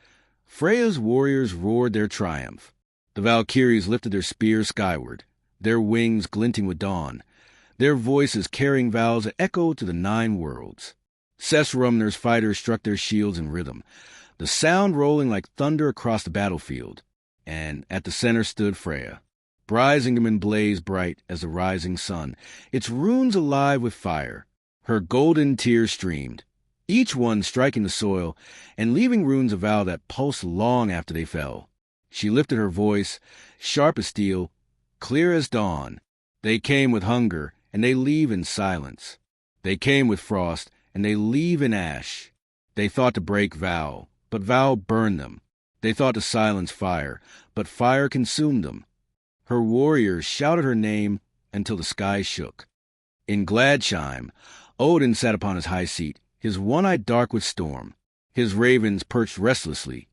S1: Freyja's warriors roared their triumph. The Valkyries lifted their spears skyward, their wings glinting with dawn. their voices carrying vows that echoed to the 9 worlds. Sesrumner's fighters struck their shields in rhythm, the sound rolling like thunder across the battlefield. And at the center stood Freyja. Brisingamen blazed bright as the rising sun, its runes alive with fire. Her golden tears streamed, each one striking the soil and leaving runes of vow that pulsed long after they fell. She lifted her voice, sharp as steel, clear as dawn. They came with hunger, and they leave in silence. They came with frost, and they leave in ash. They thought to break vow, but vow burned them. They thought to silence fire, but fire consumed them. Her warriors shouted her name until the sky shook. In Gladsheim, Odin sat upon his high seat, his one eye dark with storm. His ravens perched restlessly,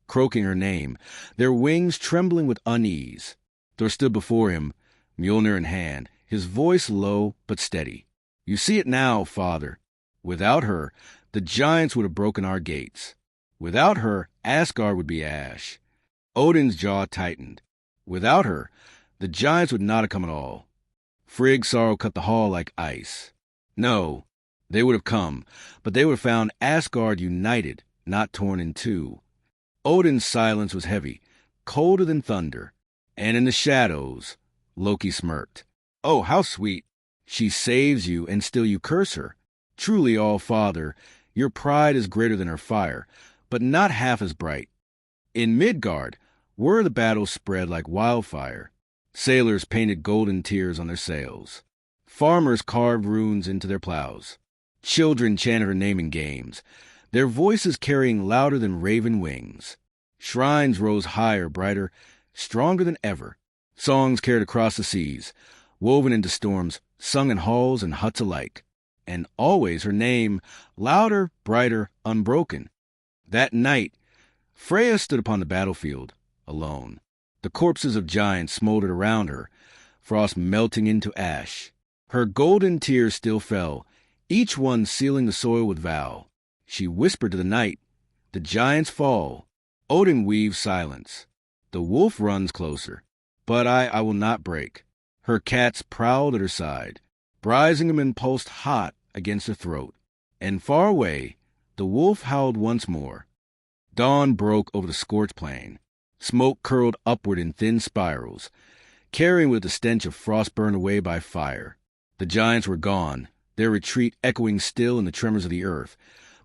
S1: croaking her name, their wings trembling with unease. Thor stood before him, Mjolnir in hand, his voice low but steady. You see it now, father. Without her, the giants would have broken our gates. Without her, Asgard would be ash. Odin's jaw tightened. Without her, the giants would not have come at all. Frigg's sorrow cut the hall like ice. No, they would have come, but they would have found Asgard united, not torn in two. Odin's silence was heavy, colder than thunder, and in the shadows, Loki smirked. Oh, how sweet! She saves you, and still you curse her. Truly, All-Father, your pride is greater than her fire, but not half as bright. In Midgard, word of the battle spread like wildfire. Sailors painted golden tears on their sails. Farmers carved runes into their plows. Children chanted her name in games, their voices carrying louder than raven wings. Shrines rose higher, brighter, stronger than ever. Songs carried across the seas, woven into storms, sung in halls and huts alike. And always her name, louder, brighter, unbroken. That night, Freyja stood upon the battlefield, alone. The corpses of giants smoldered around her, frost melting into ash. Her golden tears still fell, each one sealing the soil with vow. She whispered to the night, the giants fall. Odin weaves silence. The wolf runs closer. But I will not break. Her cats prowled at her side. Brisingamen pulsed hot against her throat. And far away, the wolf howled once more. Dawn broke over the scorched plain. Smoke curled upward in thin spirals, carrying with the stench of frost burned away by fire. The giants were gone, their retreat echoing still in the tremors of the earth,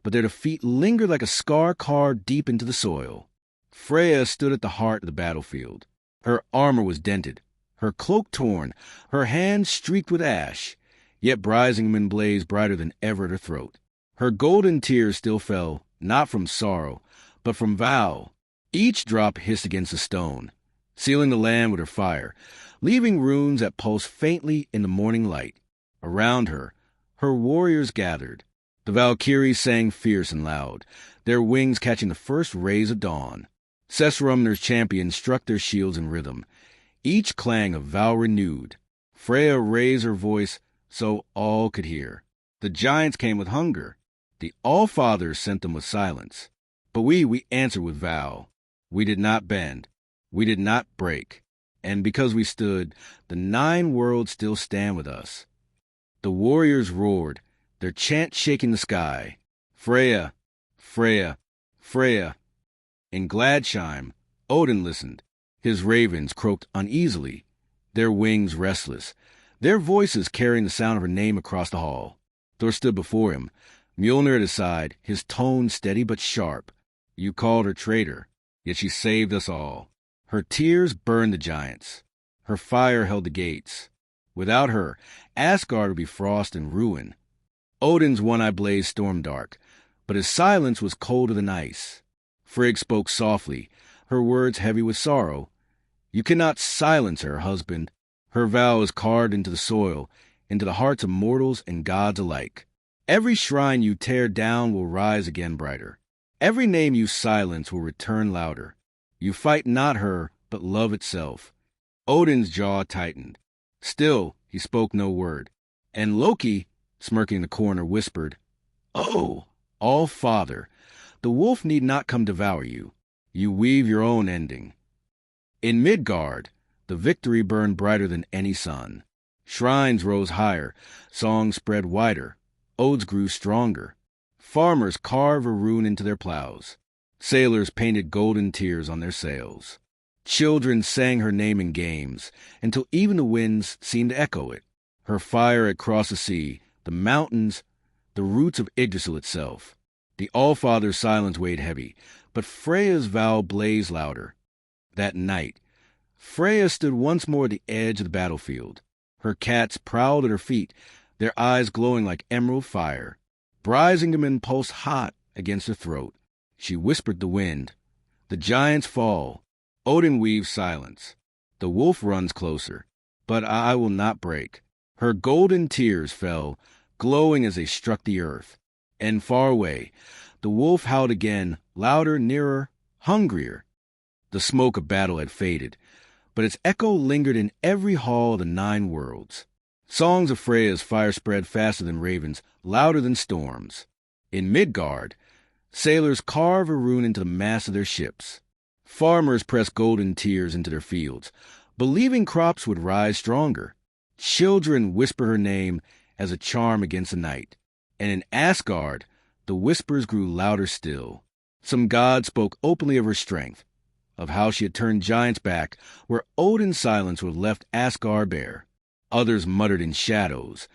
S1: but their defeat lingered like a scar carved deep into the soil. Freyja stood at the heart of the battlefield. Her armor was dented, her cloak torn, her hands streaked with ash, yet Brisingamen blazed brighter than ever at her throat. Her golden tears still fell, not from sorrow, but from vow. Each drop hissed against a stone, sealing the land with her fire, leaving runes that pulsed faintly in the morning light. Around her, her warriors gathered. The Valkyries sang fierce and loud, their wings catching the first rays of dawn. Sesrumner's champions struck their shields in rhythm, each clang of vow renewed. Freyja raised her voice so all could hear. The giants came with hunger. The All-Fathers sent them with silence. But we answered with vow. We did not bend. We did not break. And because we stood, the 9 worlds still stand with us. The warriors roared, their chant shaking the sky. Freyja, Freyja, Freyja. In Gladsheim, Odin listened. His ravens croaked uneasily, their wings restless, their voices carrying the sound of her name across the hall. Thor stood before him, Mjolnir at his side, his tone steady but sharp. You called her traitor, yet she saved us all. Her tears burned the giants. Her fire held the gates. Without her, Asgard would be frost and ruin. Odin's one eye blazed storm-dark, but his silence was colder than ice. Frigg spoke softly, her words heavy with sorrow. You cannot silence her, husband. Her vow is carved into the soil, into the hearts of mortals and gods alike. Every shrine you tear down will rise again brighter. Every name you silence will return louder. You fight not her, but love itself. Odin's jaw tightened. Still, he spoke no word. And Loki, smirking in the corner, whispered, Oh, All-Father, the wolf need not come devour you. You weave your own ending. In Midgard, the victory burned brighter than any sun. Shrines rose higher, songs spread wider, odes grew stronger. Farmers carved a rune into their plows. Sailors painted golden tears on their sails. Children sang her name in games, until even the winds seemed to echo it. Her fire had crossed the sea, the mountains, the roots of Yggdrasil itself. The Allfather's silence weighed heavy, but Freyja's vow blazed louder. That night, Freyja stood once more at the edge of the battlefield. Her cats prowled at her feet, their eyes glowing like emerald fire. Brisingamen pulsed hot against her throat. She whispered the wind. The giants fall. Odin weaves silence. The wolf runs closer, but I will not break. Her golden tears fell, glowing as they struck the earth. And far away, the wolf howled again, louder, nearer, hungrier. The smoke of battle had faded, but its echo lingered in every hall of the 9 worlds. Songs of Freyja's fire spread faster than ravens, louder than storms. In Midgard, sailors carve a rune into the mast of their ships. Farmers press golden tears into their fields, believing crops would rise stronger. Children whisper her name as a charm against the night. And in Asgard, the whispers grew louder still. Some god spoke openly of her strength, of how she had turned giants back where Odin's silence would have left Asgard bare. Others muttered in shadows,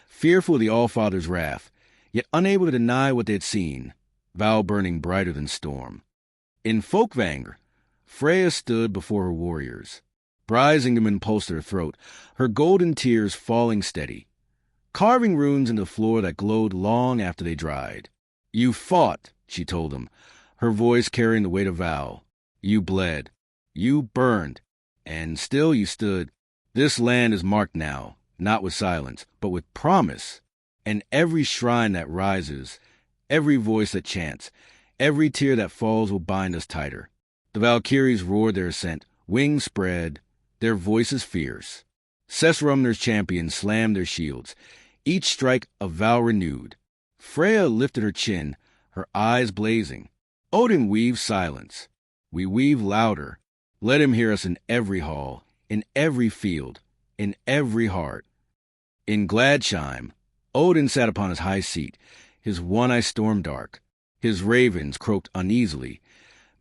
S1: fearful of the Allfather's wrath, yet unable to deny what they had seen, vow burning brighter than storm. In Folkvangr, Freyja stood before her warriors. Brisingamen pulsed her throat, her golden tears falling steady, carving runes into the floor that glowed long after they dried. You fought, she told them, her voice carrying the weight of vow. You bled. You burned. And still you stood. This land is marked now, not with silence, but with promise. And every shrine that rises, every voice that chants, every tear that falls will bind us tighter. The Valkyries roared their assent, wings spread, their voices fierce. Sesrumner's champions slammed their shields, each strike a vow renewed. Freyja lifted her chin, her eyes blazing. Odin weaves silence. We weave louder. Let him hear us in every hall, in every field, in every heart. In Gladsheim, Odin sat upon his high seat, his one eye storm-dark. His ravens croaked uneasily,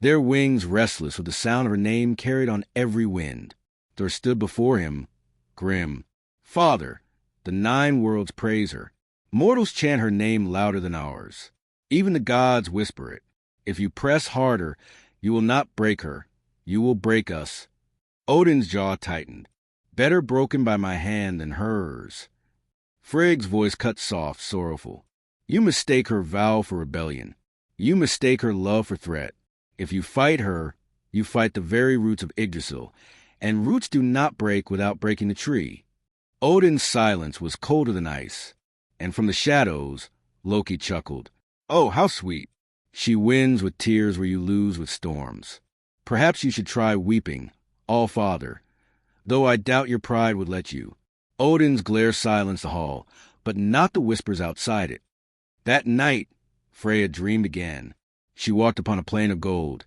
S1: their wings restless with the sound of her name carried on every wind. There stood before him, grim, Father. The 9 worlds praise her. Mortals chant her name louder than ours. Even the gods whisper it. If you press harder, you will not break her. You will break us. Odin's jaw tightened. Better broken by my hand than hers. Frigg's voice cut soft, sorrowful. You mistake her vow for rebellion. You mistake her love for threat. If you fight her, you fight the very roots of Yggdrasil, and roots do not break without breaking the tree. Odin's silence was colder than ice, and from the shadows, Loki chuckled. Oh, how sweet! She wins with tears where you lose with storms. Perhaps you should try weeping, All-Father, though I doubt your pride would let you. Odin's glare silenced the hall, but not the whispers outside it. That night, Freyja dreamed again. She walked upon a plain of gold,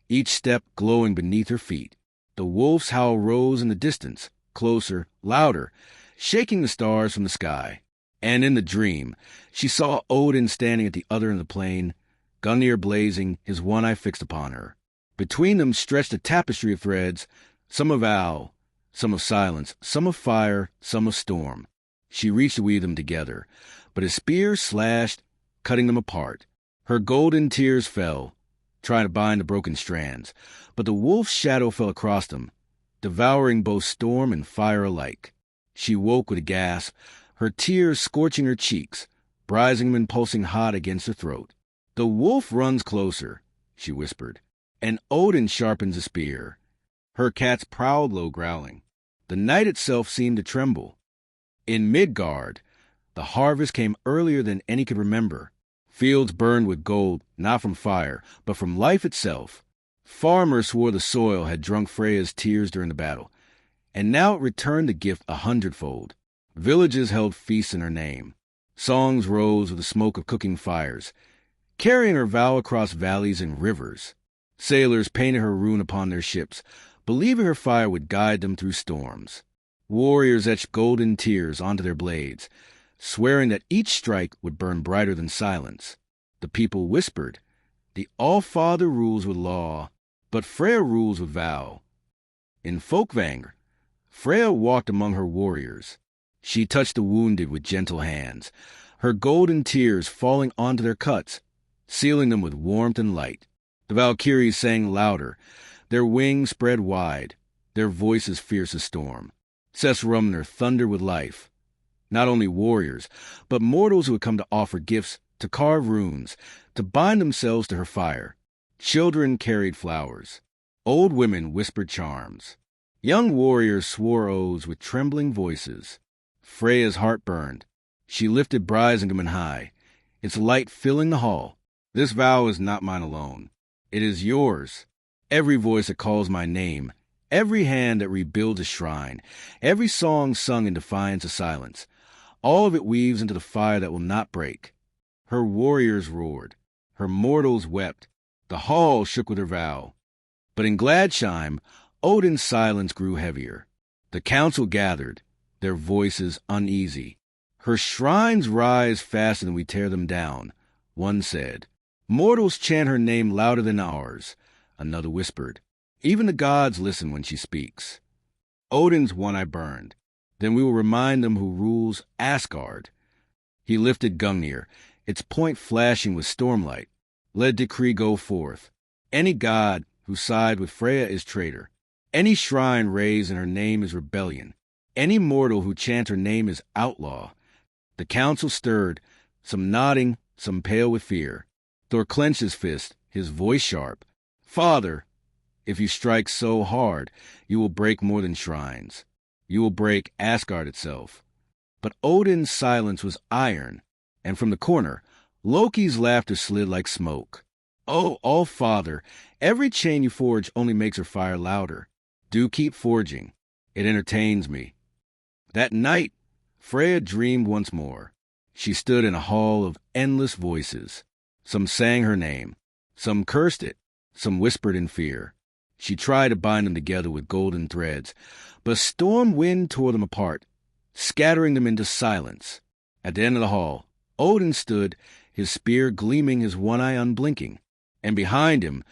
S1: each step glowing beneath her feet. The wolf's howl rose in the distance, closer, louder, shaking the stars from the sky. And in the dream, she saw Odin standing at the other end of the plain, Gungnir blazing, his one eye fixed upon her. Between them stretched a tapestry of threads, some of vow, some of silence, some of fire, some of storm. She reached to weave them together, but his spear slashed, cutting them apart. Her golden tears fell, trying to bind the broken strands, but the wolf's shadow fell across them, devouring both storm and fire alike. She woke with a gasp, her tears scorching her cheeks, Brisingamen pulsing hot against her throat. The wolf runs closer, she whispered, and Odin sharpens a spear. Her cats prowled low, growling. The night itself seemed to tremble. In Midgard, the harvest came earlier than any could remember. Fields burned with gold, not from fire, but from life itself. Farmers swore the soil had drunk Freyja's tears during the battle, and now it returned the gift 100-fold. Villages held feasts in her name. Songs rose with the smoke of cooking fires, carrying her vow across valleys and rivers. Sailors painted her rune upon their ships, believing her fire would guide them through storms. Warriors etched golden tears onto their blades, swearing that each strike would burn brighter than silence. The people whispered, "The All-Father rules with law, but Freyja rules with vow." In Folkvang, Freyja walked among her warriors. She touched the wounded with gentle hands, her golden tears falling onto their cuts, sealing them with warmth and light. The Valkyries sang louder, their wings spread wide, their voices fierce as storm. Sesrumner thundered with life. Not only warriors, but mortals who had come to offer gifts, to carve runes, to bind themselves to her fire. Children carried flowers. Old women whispered charms. Young warriors swore oaths with trembling voices. Freyja's heart burned. She lifted Brisingamen high, its light filling the hall. "This vow is not mine alone. It is yours. Every voice that calls my name, every hand that rebuilds a shrine, every song sung in defiance of silence, all of it weaves into the fire that will not break." Her warriors roared. Her mortals wept. The hall shook with her vow. But in Gladsheim, Odin's silence grew heavier. The council gathered, their voices uneasy. "Her shrines rise faster than we tear them down," one said. "Mortals chant her name louder than ours," another whispered. "Even the gods listen when she speaks." Odin's one eye burned. "Then we will remind them who rules Asgard." He lifted Gungnir, its point flashing with stormlight. "Let decree go forth. Any god who side with Freyja is traitor. Any shrine raised in her name is rebellion. Any mortal who chants her name is outlaw." The council stirred, some nodding, some pale with fear. Thor clenched his fist, his voice sharp. "Father, if you strike so hard, you will break more than shrines. You will break Asgard itself." But Odin's silence was iron, and from the corner, Loki's laughter slid like smoke. "Oh, All-Father, every chain you forge only makes her fire louder. Do keep forging. It entertains me." That night, Freyja dreamed once more. She stood in a hall of endless voices. Some sang her name. Some cursed it. Some whispered in fear. She tried to bind them together with golden threads, but a storm wind tore them apart, scattering them into silence. At the end of the hall, Odin stood, his spear gleaming, his one eye unblinking. And behind him,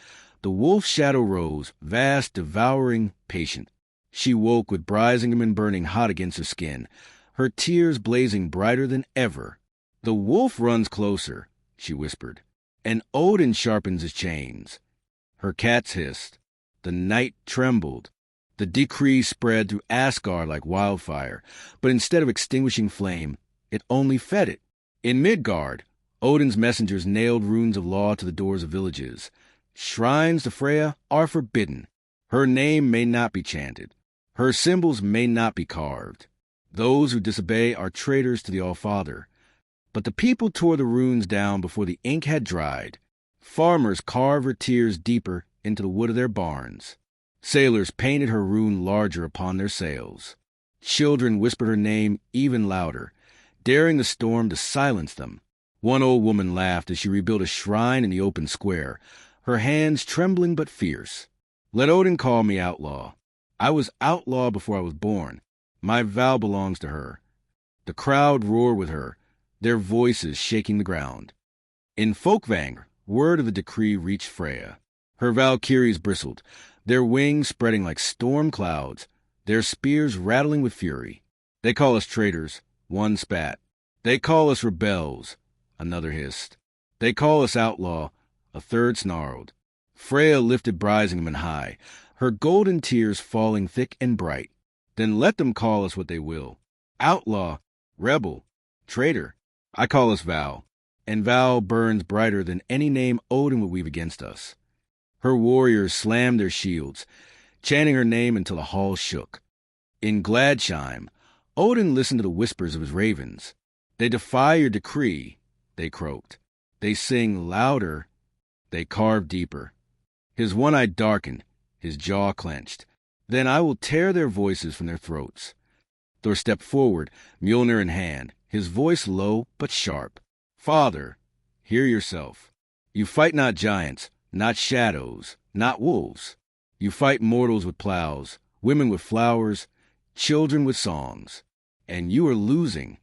S1: the wolf shadow rose, vast, devouring, patient. She woke with Brisingamen burning hot against her skin, her tears blazing brighter than ever. "The wolf runs closer," she whispered, "and Odin sharpens his chains." Her cats hissed. The night trembled. The decree spread through Asgard like wildfire, but instead of extinguishing flame, it only fed it. In Midgard, Odin's messengers nailed runes of law to the doors of villages. Shrines to Freyja are forbidden. Her name may not be chanted. Her symbols may not be carved. Those who disobey are traitors to the All-Father. But the people tore the runes down before the ink had dried. Farmers carved her tears deeper into the wood of their barns. Sailors painted her rune larger upon their sails. Children whispered her name even louder, daring the storm to silence them. One old woman laughed as she rebuilt a shrine in the open square, her hands trembling but fierce. "Let Odin call me outlaw. I was outlaw before I was born. My vow belongs to her." The crowd roared with her, their voices shaking the ground. In Folkvang, word of the decree reached Freyja. Her Valkyries bristled, their wings spreading like storm clouds, their spears rattling with fury. "They call us traitors," one spat. "They call us rebels," another hissed. "They call us outlaw," a third snarled. Freyja lifted Brisingamen high, her golden tears falling thick and bright. "Then let them call us what they will. Outlaw, rebel, traitor. I call us vow, and vow burns brighter than any name Odin would weave against us." Her warriors slammed their shields, chanting her name until the hall shook. In Gladsheim, Odin listened to the whispers of his ravens. "They defy your decree," they croaked. "They sing louder, they carve deeper." His one eye darkened, his jaw clenched. "Then I will tear their voices from their throats." Thor stepped forward, Mjolnir in hand, his voice low but sharp. "Father, hear yourself. You fight not giants, not shadows, not wolves. You fight mortals with plows, women with flowers, children with songs. And you are losing.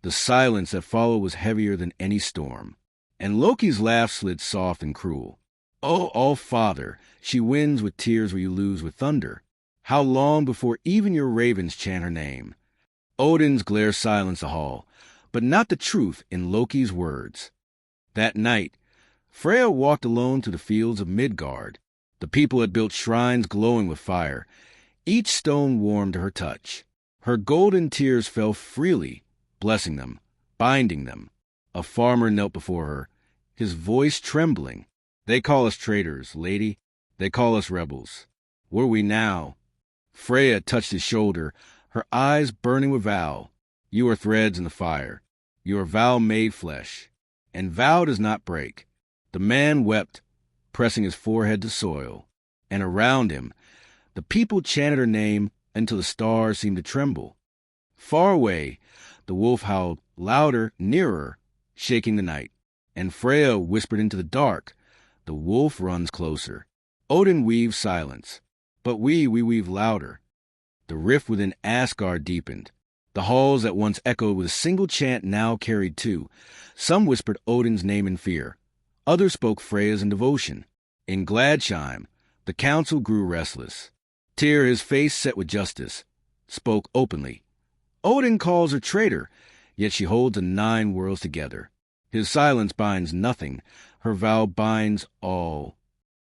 S1: The silence that followed was heavier than any storm. And Loki's laugh slid soft and cruel. Oh, All-Father, she wins with tears where you lose with thunder. How long before even your ravens chant her name? Odin's glare silenced the hall, but not the truth in Loki's words. That night, Freyja walked alone to the fields of Midgard. The people had built shrines glowing with fire. Each stone warmed to her touch. Her golden tears fell freely, blessing them, binding them. A farmer knelt before her, his voice trembling. They call us traitors, lady. They call us rebels. Were we now? Freyja touched his shoulder, her eyes burning with vow. You are threads in the fire. You are vow made flesh. And vow does not break. The man wept, pressing his forehead to soil. And around him, the people chanted her name until the stars seemed to tremble. Far away, the wolf howled louder, nearer, shaking the night. And Freyja whispered into the dark, the wolf runs closer. Odin weaves silence, but we weave louder. The rift within Asgard deepened. The halls that once echoed with a single chant now carried two. Some whispered Odin's name in fear. Others spoke Freyja's in devotion. In Gladsheim, the council grew restless. Tyr, his face set with justice, spoke openly. Odin calls her traitor, yet she holds the 9 worlds together. His silence binds nothing, her vow binds all.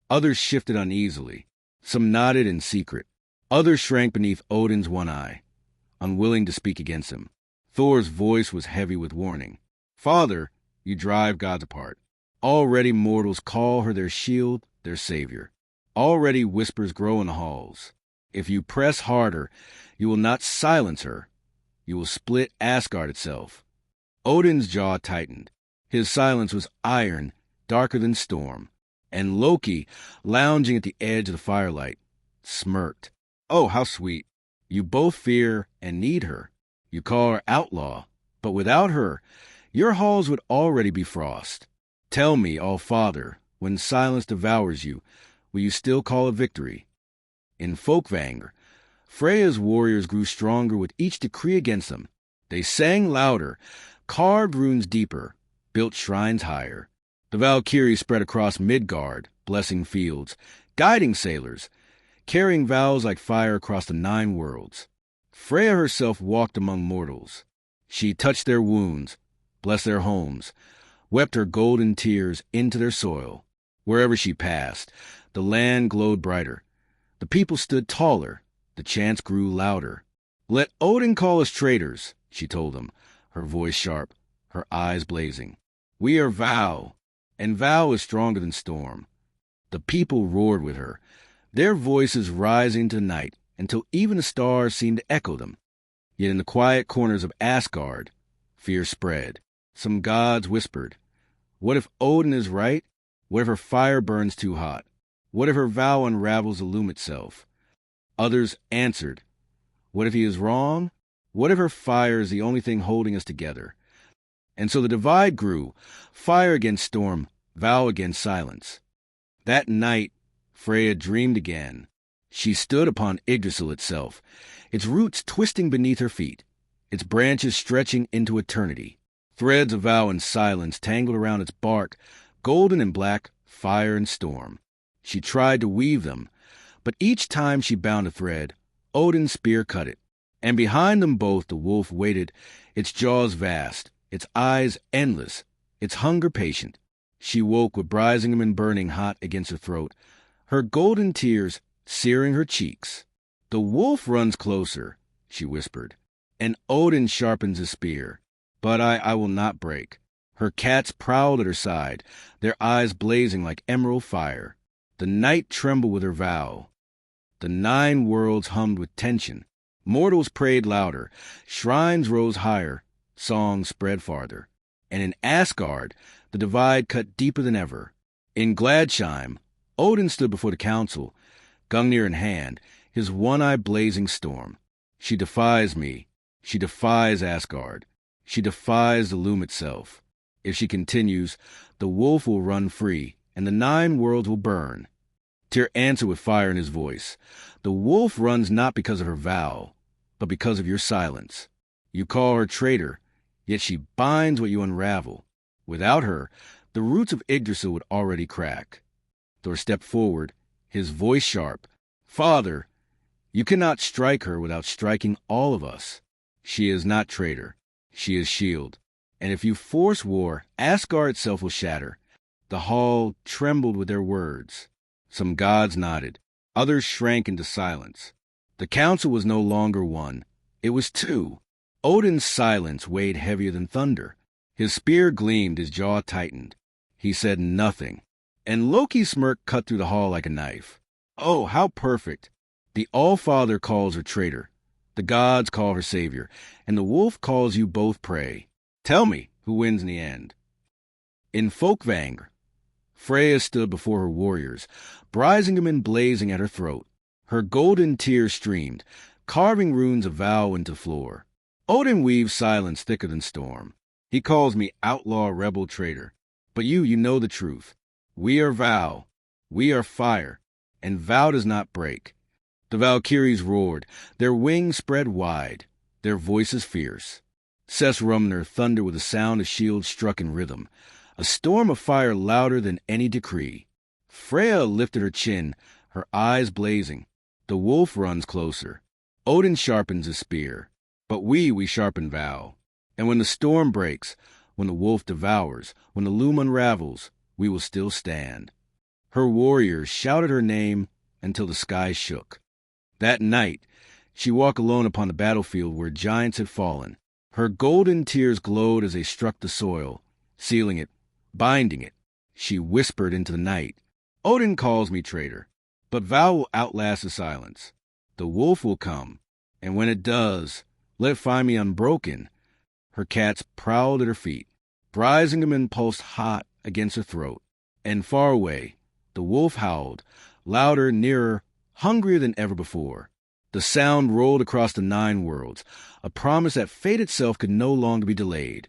S1: Others shifted uneasily. Some nodded in secret. Others shrank beneath Odin's one eye, unwilling to speak against him. Thor's voice was heavy with warning. Father, you drive gods apart. Already mortals call her their shield, their savior. Already whispers grow in the halls. If you press harder, you will not silence her. You will split Asgard itself. Odin's jaw tightened. His silence was iron, darker than storm. And Loki, lounging at the edge of the firelight, smirked. Oh, how sweet. You both fear and need her. You call her outlaw, but without her, your halls would already be frost. Tell me, All-Father, when silence devours you, will you still call it victory? In Folkvanger, Freyja's warriors grew stronger with each decree against them. They sang louder, carved runes deeper, built shrines higher. The Valkyries spread across Midgard, blessing fields, guiding sailors, carrying vows like fire across the 9 worlds. Freyja herself walked among mortals. She touched their wounds, blessed their homes, wept her golden tears into their soil. Wherever she passed, the land glowed brighter. The people stood taller. The chants grew louder. Let Odin call us traitors, she told them, her voice sharp, her eyes blazing. We are vow, and vow is stronger than storm. The people roared with her, their voices rising to night until even the stars seemed to echo them. Yet in the quiet corners of Asgard, fear spread. Some gods whispered, what if Odin is right? What if her fire burns too hot? What if her vow unravels the loom itself? Others answered, what if he is wrong? What if her fire is the only thing holding us together? And so the divide grew, fire against storm, vow against silence. That night, Freyja dreamed again. She stood upon Yggdrasil itself, its roots twisting beneath her feet, its branches stretching into eternity. Threads of vow and silence tangled around its bark, golden and black, fire and storm. She tried to weave them, but each time she bound a thread, Odin's spear cut it. And behind them both the wolf waited, its jaws vast, its eyes endless, its hunger patient. She woke with Brisingamen burning hot against her throat, her golden tears searing her cheeks. The wolf runs closer, she whispered, and Odin sharpens his spear. But I will not break. Her cats prowled at her side, their eyes blazing like emerald fire. The night trembled with her vow. The 9 worlds hummed with tension. Mortals prayed louder, shrines rose higher, songs spread farther. And in Asgard, the divide cut deeper than ever. In Gladsheim, Odin stood before the council, Gungnir in hand, his one eye blazing storm. She defies me. She defies Asgard. She defies the loom itself. If she continues, the wolf will run free, and the 9 worlds will burn. Tyr answered with fire in his voice. The wolf runs not because of her vow, but because of your silence. You call her traitor, yet she binds what you unravel. Without her, the roots of Yggdrasil would already crack. Thor stepped forward, his voice sharp. Father, you cannot strike her without striking all of us. She is not traitor. She is shield. And if you force war, Asgard itself will shatter. The hall trembled with their words. Some gods nodded. Others shrank into silence. The council was no longer one. It was two. Odin's silence weighed heavier than thunder. His spear gleamed, his jaw tightened. He said nothing. And Loki's smirk cut through the hall like a knife. Oh, how perfect. The All-Father calls her traitor. The gods call her savior. And the wolf calls you both prey. Tell me who wins in the end. In Folkvang, Freyja stood before her warriors, Brisingamen blazing at her throat. Her golden tears streamed, carving runes of vow into floor. Odin weaves silence thicker than storm. He calls me outlaw, rebel, traitor. But you know the truth. We are vow. We are fire. And vow does not break. The Valkyries roared, their wings spread wide, their voices fierce. Sesrumner thundered with a sound of shields struck in rhythm, a storm of fire louder than any decree. Freyja lifted her chin, her eyes blazing. The wolf runs closer. Odin sharpens his spear. But we sharpen vow. And when the storm breaks, when the wolf devours, when the loom unravels, we will still stand. Her warriors shouted her name until the sky shook. That night, she walked alone upon the battlefield where giants had fallen. Her golden tears glowed as they struck the soil, sealing it, binding it. She whispered into the night, Odin calls me traitor, but vow will outlast the silence. The wolf will come, and when it does, let it find me unbroken. Her cats prowled at her feet. Brisingamen pulsed hot against her throat. And far away, the wolf howled, louder, nearer, hungrier than ever before. The sound rolled across the 9 worlds, a promise that fate itself could no longer be delayed.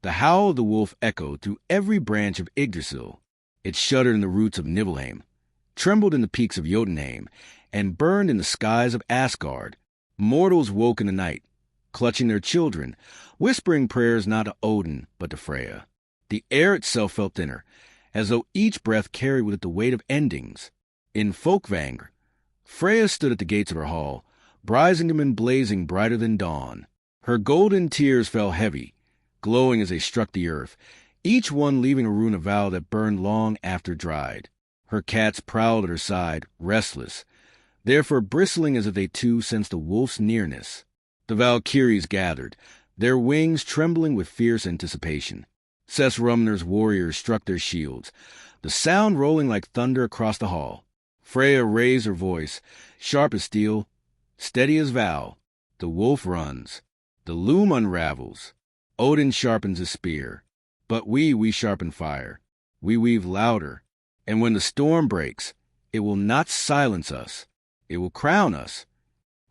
S1: The howl of the wolf echoed through every branch of Yggdrasil. It shuddered in the roots of Nibelheim, trembled in the peaks of Jotunheim, and burned in the skies of Asgard. Mortals woke in the night, clutching their children, whispering prayers not to Odin, but to Freyja. The air itself felt thinner, as though each breath carried with it the weight of endings. In Folkvang, Freyja stood at the gates of her hall, Brisingamen blazing brighter than dawn. Her golden tears fell heavy, glowing as they struck the earth, each one leaving a rune of vow that burned long after dried. Her cats prowled at her side, restless, therefore bristling as if they too sensed a wolf's nearness. The Valkyries gathered, their wings trembling with fierce anticipation. Sesrumner's warriors struck their shields, the sound rolling like thunder across the hall. Freyja raised her voice, sharp as steel, steady as vow. The wolf runs. The loom unravels. Odin sharpens his spear. But we sharpen fire. We weave louder. And when the storm breaks, it will not silence us. It will crown us.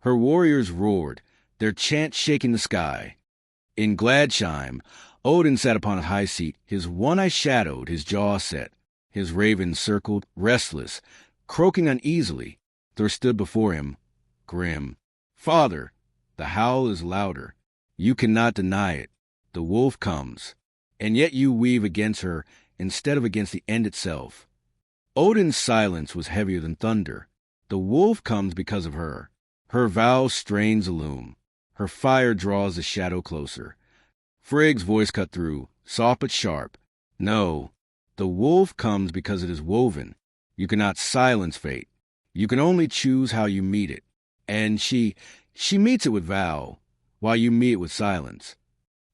S1: Her warriors roared, their chant shaking the sky. In Gladsheim, Odin sat upon a high seat, his one eye shadowed, his jaw set. His ravens circled, restless, croaking uneasily. Thor stood before him, grim. Father, the howl is louder. You cannot deny it. The wolf comes. And yet you weave against her instead of against the end itself. Odin's silence was heavier than thunder. The wolf comes because of her. Her vow strains the loom. Her fire draws the shadow closer. Frigg's voice cut through, soft but sharp. No, the wolf comes because it is woven. You cannot silence fate. You can only choose how you meet it. And she meets it with vow, while you meet it with silence.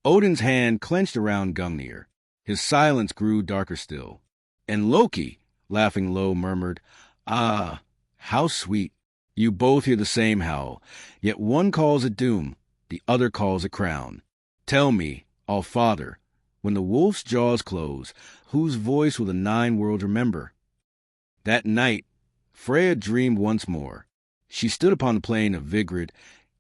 S1: Odin's hand clenched around Gungnir. His silence grew darker still. And Loki, laughing low, murmured, Ah, how sweet. You both hear the same howl, yet one calls it doom, the other calls it crown. Tell me, All-Father, when the wolf's jaws close, whose voice will the 9 worlds remember? That night, Freyja dreamed once more. She stood upon the plain of Vigrid,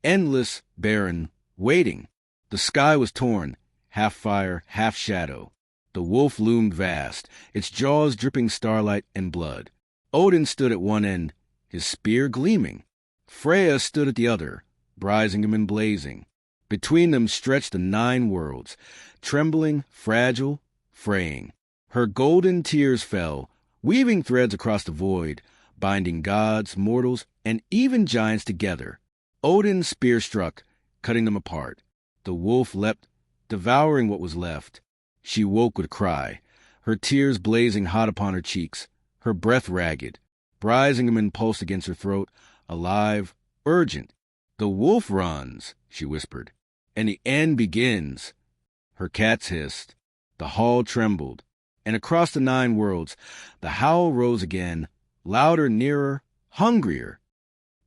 S1: endless, barren, waiting. The sky was torn, half fire, half shadow. The wolf loomed vast, its jaws dripping starlight and blood. Odin stood at one end, his spear gleaming. Freyja stood at the other, Brisingham and blazing. Between them stretched the 9 worlds, trembling, fragile, fraying. Her golden tears fell, weaving threads across the void, binding gods, mortals, and even giants together. Odin's spear struck, cutting them apart. The wolf leapt, devouring what was left. She woke with a cry, her tears blazing hot upon her cheeks, her breath ragged. Brisingham pulsed against her throat, alive, urgent. "The wolf runs," she whispered, "and the end begins." Her cats hissed. The hall trembled. And across the 9 worlds, the howl rose again, louder, nearer, hungrier.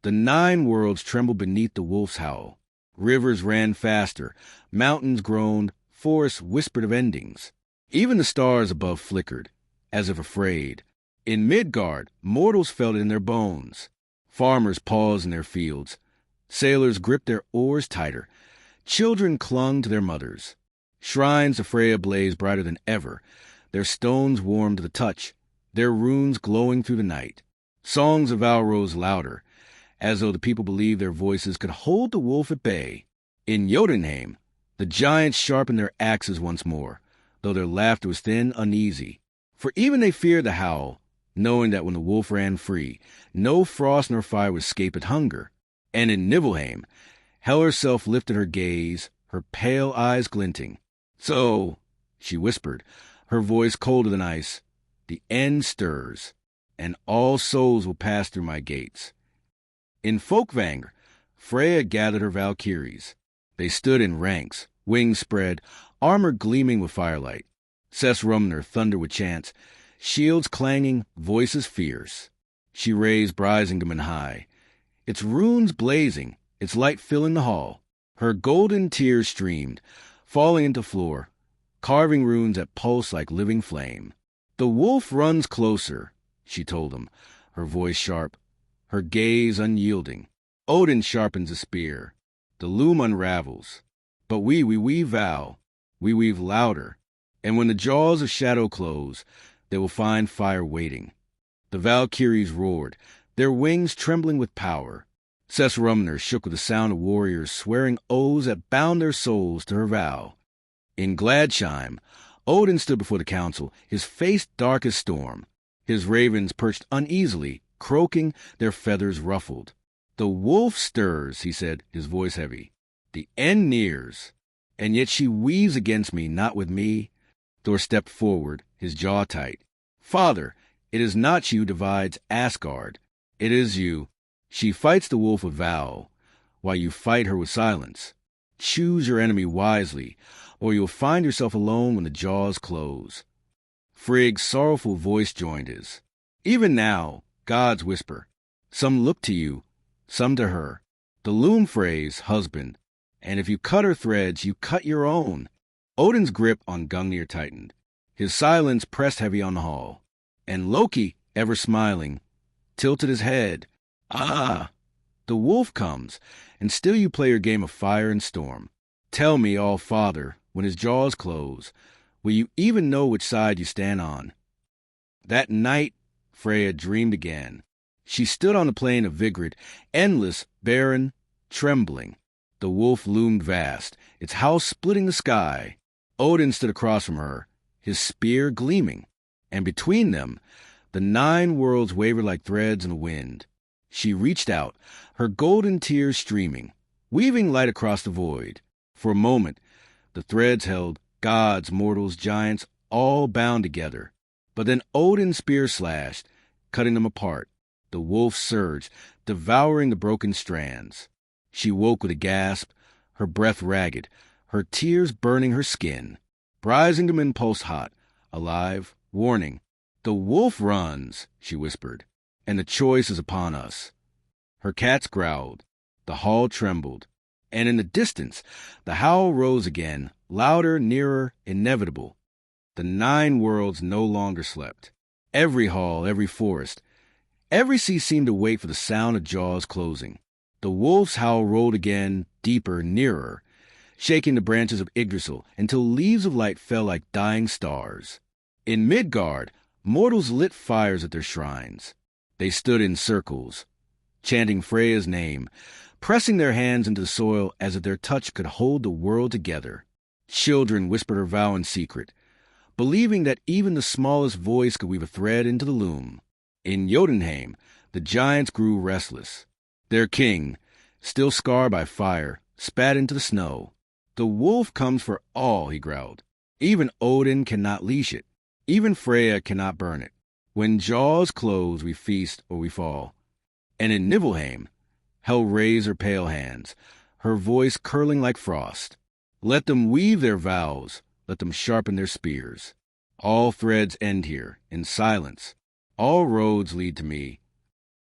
S1: The 9 worlds trembled beneath the wolf's howl. Rivers ran faster, mountains groaned, forests whispered of endings. Even the stars above flickered, as if afraid. In Midgard, mortals felt it in their bones. Farmers paused in their fields. Sailors gripped their oars tighter. Children clung to their mothers. Shrines of Freyja blazed brighter than ever, their stones warm to the touch, their runes glowing through the night. Songs of vow rose louder, as though the people believed their voices could hold the wolf at bay. In Jotunheim, the giants sharpened their axes once more, though their laughter was thin, uneasy. For even they feared the howl, knowing that when the wolf ran free, no frost nor fire would escape at hunger. And in Nibelheim, Hel herself lifted her gaze, her pale eyes glinting. "So," she whispered, her voice colder than ice, "the end stirs, and all souls will pass through my gates." In Folkvanger, Freyja gathered her Valkyries. They stood in ranks, wings spread, armor gleaming with firelight. Sesrumner thundered with chants, shields clanging, voices fierce. She raised Brisingham high, its runes blazing, its light filling the hall. Her golden tears streamed, falling into floor, carving runes that pulse like living flame. "The wolf runs closer," she told him, her voice sharp, her gaze unyielding. Odin sharpens a spear. The loom unravels. But we vow. We weave louder. And when the jaws of shadow close, they will find fire waiting. The Valkyries roared, their wings trembling with power. Sesrumner shook with the sound of warriors swearing oaths that bound their souls to her vow. In Gladsheim, Odin stood before the council, his face dark as storm. His ravens perched uneasily, croaking, their feathers ruffled. "The wolf stirs," he said, his voice heavy. "The end nears. And yet she weaves against me, not with me." Thor stepped forward, his jaw tight. "Father, it is not she who divides Asgard. It is you. She fights the wolf with vow, while you fight her with silence. Choose your enemy wisely, or you'll find yourself alone when the jaws close." Frigg's sorrowful voice joined his. "Even now, gods whisper. Some look to you, some to her. The loom Frey's husband, and if you cut her threads, you cut your own." Odin's grip on Gungnir tightened. His silence pressed heavy on the hall. And Loki, ever smiling, tilted his head. "Ah, the wolf comes, and still you play your game of fire and storm. Tell me, All-Father, when his jaws close, will you even know which side you stand on?" That night, Freyja dreamed again. She stood on the plain of Vigrid, endless, barren, trembling. The wolf loomed vast, its howl splitting the sky. Odin stood across from her, his spear gleaming. And between them, the 9 worlds wavered like threads in the wind. She reached out, her golden tears streaming, weaving light across the void. For a moment, the threads held gods, mortals, giants, all bound together. But then Odin's spear slashed, cutting them apart. The wolf surged, devouring the broken strands. She woke with a gasp, her breath ragged, her tears burning her skin. Brisingham pulsed hot, alive, warning. "The wolf runs," she whispered, "and the choice is upon us." Her cats growled, the hall trembled, and in the distance the howl rose again, louder, nearer, inevitable. The 9 worlds no longer slept. Every hall, every forest, every sea seemed to wait for the sound of jaws closing. The wolf's howl rolled again, deeper, nearer, shaking the branches of Yggdrasil until leaves of light fell like dying stars. In Midgard, mortals lit fires at their shrines. They stood in circles, chanting Freyja's name, pressing their hands into the soil as if their touch could hold the world together. Children whispered her vow in secret, believing that even the smallest voice could weave a thread into the loom. In Jotunheim, the giants grew restless. Their king, still scarred by fire, spat into the snow. "The wolf comes for all," he growled. "Even Odin cannot leash it. Even Freyja cannot burn it. When jaws close, we feast or we fall." And in Nibelheim, Hel raised her pale hands, her voice curling like frost. "Let them weave their vows, let them sharpen their spears. All threads end here, in silence. All roads lead to me."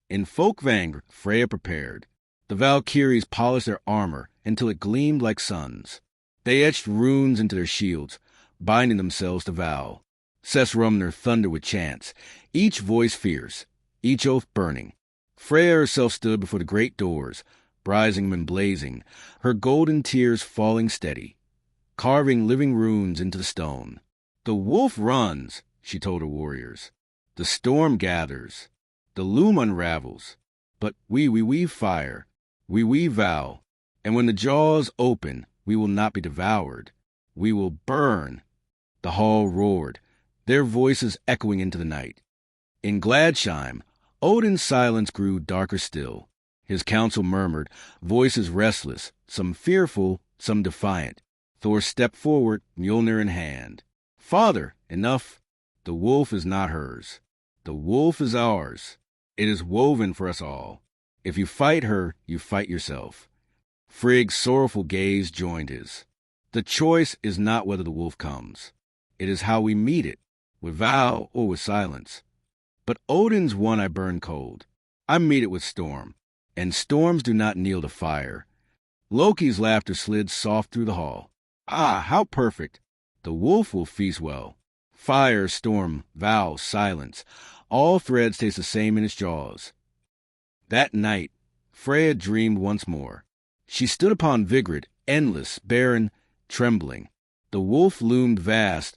S1: In Folkvang, Freyja prepared. The Valkyries polished their armor until it gleamed like suns. They etched runes into their shields, binding themselves to vow. Sesrumner thundered with chants, each voice fierce, each oath burning. Freyja herself stood before the great doors, brising and blazing, her golden tears falling steady, carving living runes into the stone. "The wolf runs," she told her warriors. "The storm gathers. The loom unravels. But we weave fire. We weave vow. And when the jaws open, we will not be devoured. We will burn." The hall roared, their voices echoing into the night. In Gladsheim, Odin's silence grew darker still. His council murmured, voices restless, some fearful, some defiant. Thor stepped forward, Mjolnir in hand. "Father, enough. The wolf is not hers. The wolf is ours. It is woven for us all. If you fight her, you fight yourself." Frigg's sorrowful gaze joined his. "The choice is not whether the wolf comes. It is how we meet it, with vow or with silence. But Odin's one I burn cold. I meet it with storm, and storms do not kneel to fire." Loki's laughter slid soft through the hall. "Ah, how perfect! The wolf will feast well. Fire, storm, vow, silence. All threads taste the same in its jaws." That night, Freyja dreamed once more. She stood upon Vigrid, endless, barren, trembling. The wolf loomed vast,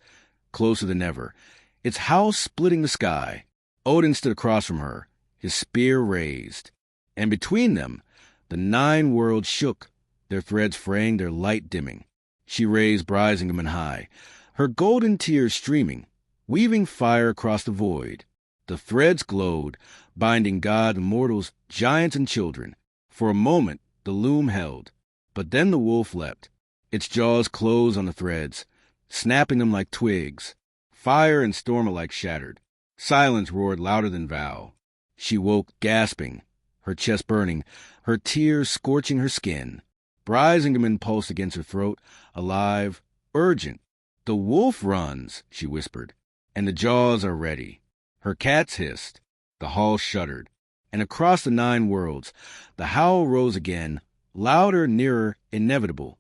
S1: closer than ever, its howl splitting the sky. Odin stood across from her, his spear raised. And between them, the 9 worlds shook, their threads fraying, their light dimming. She raised Brisingamen high, her golden tears streaming, weaving fire across the void. The threads glowed, binding God and mortals, giants and children. For a moment, the loom held, but then the wolf leapt. Its jaws closed on the threads, snapping them like twigs. Fire and storm alike shattered. Silence roared louder than vow. She woke gasping, her chest burning, her tears scorching her skin. Brisingamen pulsed against her throat, alive, urgent. "The wolf runs," she whispered, "and the jaws are ready." Her cats hissed. The hall shuddered. And across the 9 worlds, the howl rose again, louder, nearer, inevitable.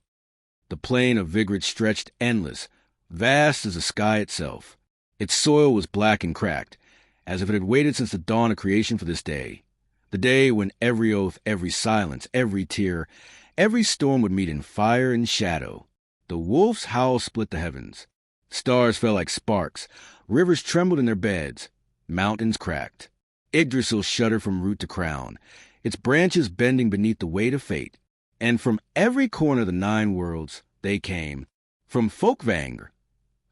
S1: The plain of Vigrid stretched endless, vast as the sky itself. Its soil was black and cracked, as if it had waited since the dawn of creation for this day. The day when every oath, every silence, every tear, every storm would meet in fire and shadow. The wolf's howl split the heavens. Stars fell like sparks. Rivers trembled in their beds. Mountains cracked. Yggdrasil shuddered from root to crown, its branches bending beneath the weight of fate. And from every corner of the 9 worlds they came. From Folkvang,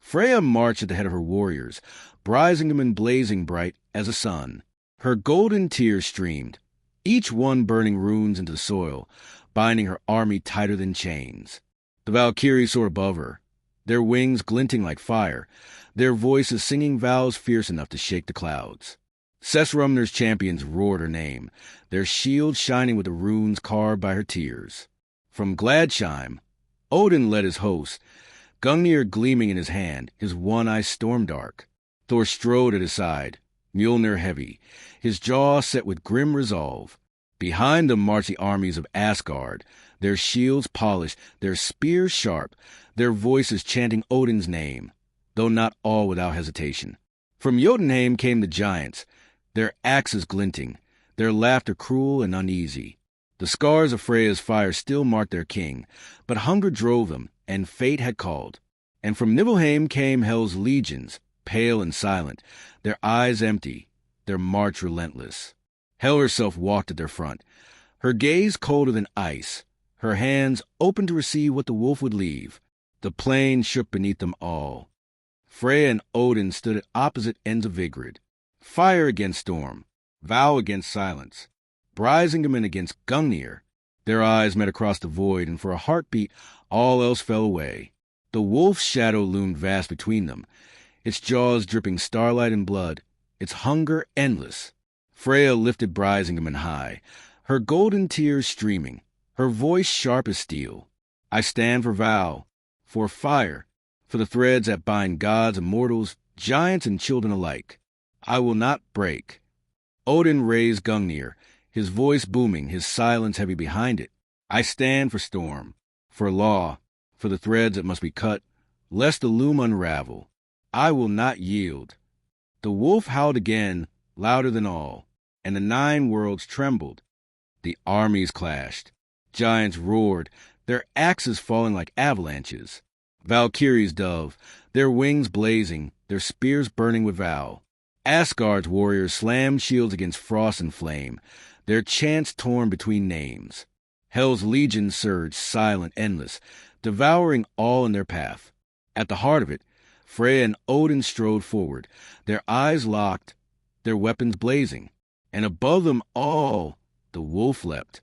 S1: Freyja marched at the head of her warriors, Brisingamen blazing bright as a sun. Her golden tears streamed, each one burning runes into the soil, binding her army tighter than chains. The Valkyries soared above her, their wings glinting like fire, their voices singing vows fierce enough to shake the clouds. Sesrumner's champions roared her name, their shields shining with the runes carved by her tears. From Gladsheim, Odin led his host, Gungnir gleaming in his hand, his one eye storm-dark. Thor strode at his side, Mjolnir heavy, his jaw set with grim resolve. Behind them marched the armies of Asgard, their shields polished, their spears sharp, their voices chanting Odin's name, though not all without hesitation. From Jotunheim came the giants, their axes glinting, their laughter cruel and uneasy. The scars of Freyja's fire still marked their king, but hunger drove them, and fate had called. And from Nibelheim came Hel's legions, pale and silent, their eyes empty, their march relentless. Hel herself walked at their front, her gaze colder than ice, her hands open to receive what the wolf would leave. The plain shook beneath them all. Freyja and Odin stood at opposite ends of Vigrid. Fire against storm, Val against silence, Brisingamen against Gungnir. Their eyes met across the void, and for a heartbeat, all else fell away. The wolf's shadow loomed vast between them, its jaws dripping starlight and blood, its hunger endless. Freyja lifted Brisingamen high, her golden tears streaming, her voice sharp as steel. I stand for Val, for fire, for the threads that bind gods and mortals, giants and children alike. I will not break. Odin raised Gungnir, his voice booming, his silence heavy behind it. I stand for storm, for law, for the threads that must be cut, lest the loom unravel. I will not yield. The wolf howled again, louder than all, and the 9 worlds trembled. The armies clashed. Giants roared, their axes falling like avalanches. Valkyrie's dove, their wings blazing, their spears burning with vow. Asgard's warriors slammed shields against frost and flame, their chants torn between names. Hell's legions surged, silent, endless, devouring all in their path. At the heart of it, Freyja and Odin strode forward, their eyes locked, their weapons blazing. And above them all, the wolf leapt.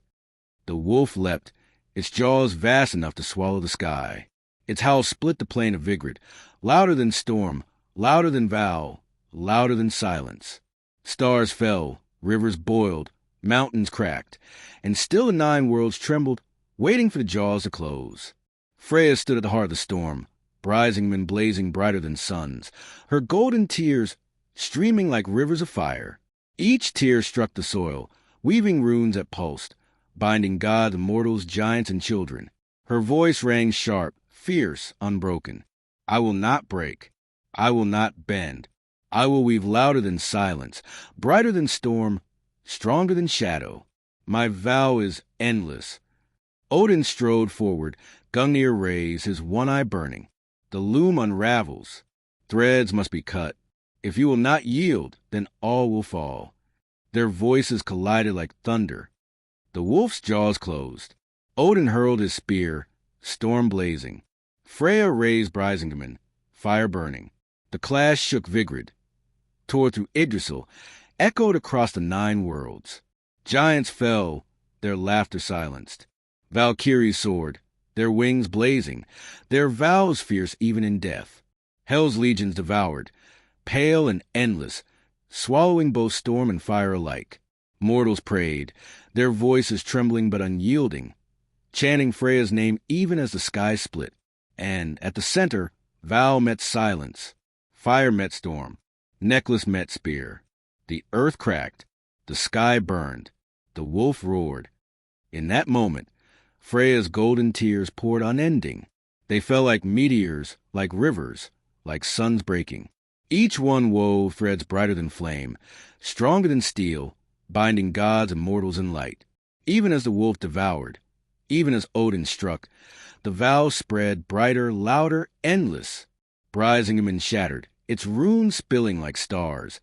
S1: The wolf leapt, its jaws vast enough to swallow the sky. Its howl split the plain of Vigrid, louder than storm, louder than vow, louder than silence. Stars fell, rivers boiled, mountains cracked, and still the 9 worlds trembled, waiting for the jaws to close. Freyja stood at the heart of the storm, Brisingamen blazing brighter than suns, her golden tears streaming like rivers of fire. Each tear struck the soil, weaving runes that pulsed, binding gods and mortals, giants and children. Her voice rang sharp, fierce, unbroken. I will not break. I will not bend. I will weave louder than silence, brighter than storm, stronger than shadow. My vow is endless. Odin strode forward, Gungnir raised, his one eye burning. The loom unravels. Threads must be cut. If you will not yield, then all will fall. Their voices collided like thunder. The wolf's jaws closed. Odin hurled his spear, storm blazing. Freyja raised Brisingamen, fire burning. The clash shook Vigrid, tore through Yggdrasil, echoed across the 9 worlds. Giants fell, their laughter silenced. Valkyries soared, their wings blazing, their vows fierce even in death. Hell's legions devoured, pale and endless, swallowing both storm and fire alike. Mortals prayed, their voices trembling but unyielding, chanting Freyja's name even as the sky split. And at the center, vow met silence, fire met storm, necklace met spear. The earth cracked, the sky burned, the wolf roared. In that moment, Freyja's golden tears poured unending. They fell like meteors, like rivers, like suns breaking. Each one wove threads brighter than flame, stronger than steel, binding gods and mortals in light. Even as the wolf devoured, even as Odin struck, the vow spread brighter, louder, endless. Brisingamen shattered, its runes spilling like stars,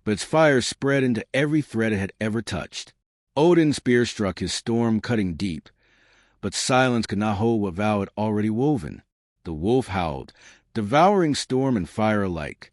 S1: but its fire spread into every thread it had ever touched. Odin's spear struck, his storm cutting deep, but silence could not hold what vow had already woven. The wolf howled, devouring storm and fire alike.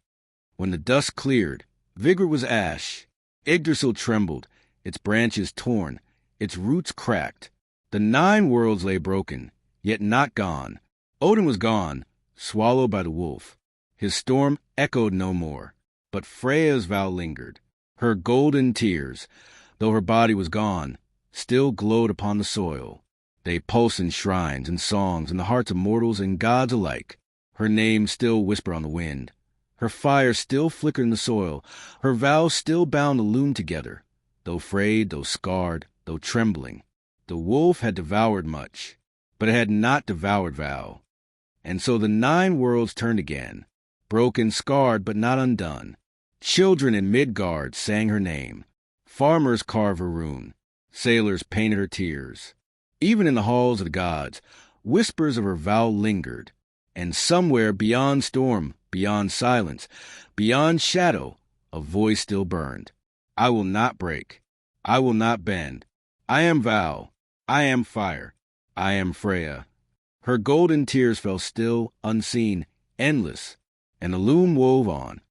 S1: When the dust cleared, Vigrid was ash. Yggdrasil trembled, its branches torn, its roots cracked. The 9 worlds lay broken, yet not gone. Odin was gone, swallowed by the wolf. His storm echoed no more, but Freyja's vow lingered. Her golden tears, though her body was gone, still glowed upon the soil. They pulsed in shrines and songs in the hearts of mortals and gods alike. Her name still whispered on the wind. Her fire still flickered in the soil. Her vows still bound the loom together, though frayed, though scarred, though trembling. The wolf had devoured much, but it had not devoured vow. And so the 9 worlds turned again, broken, scarred, but not undone. Children in Midgard sang her name. Farmers carved her rune. Sailors painted her tears. Even in the halls of the gods, whispers of her vow lingered. And somewhere beyond storm, beyond silence, beyond shadow, a voice still burned. I will not break. I will not bend. I am Val. I am fire. I am Freyja. Her golden tears fell still, unseen, endless, and the loom wove on.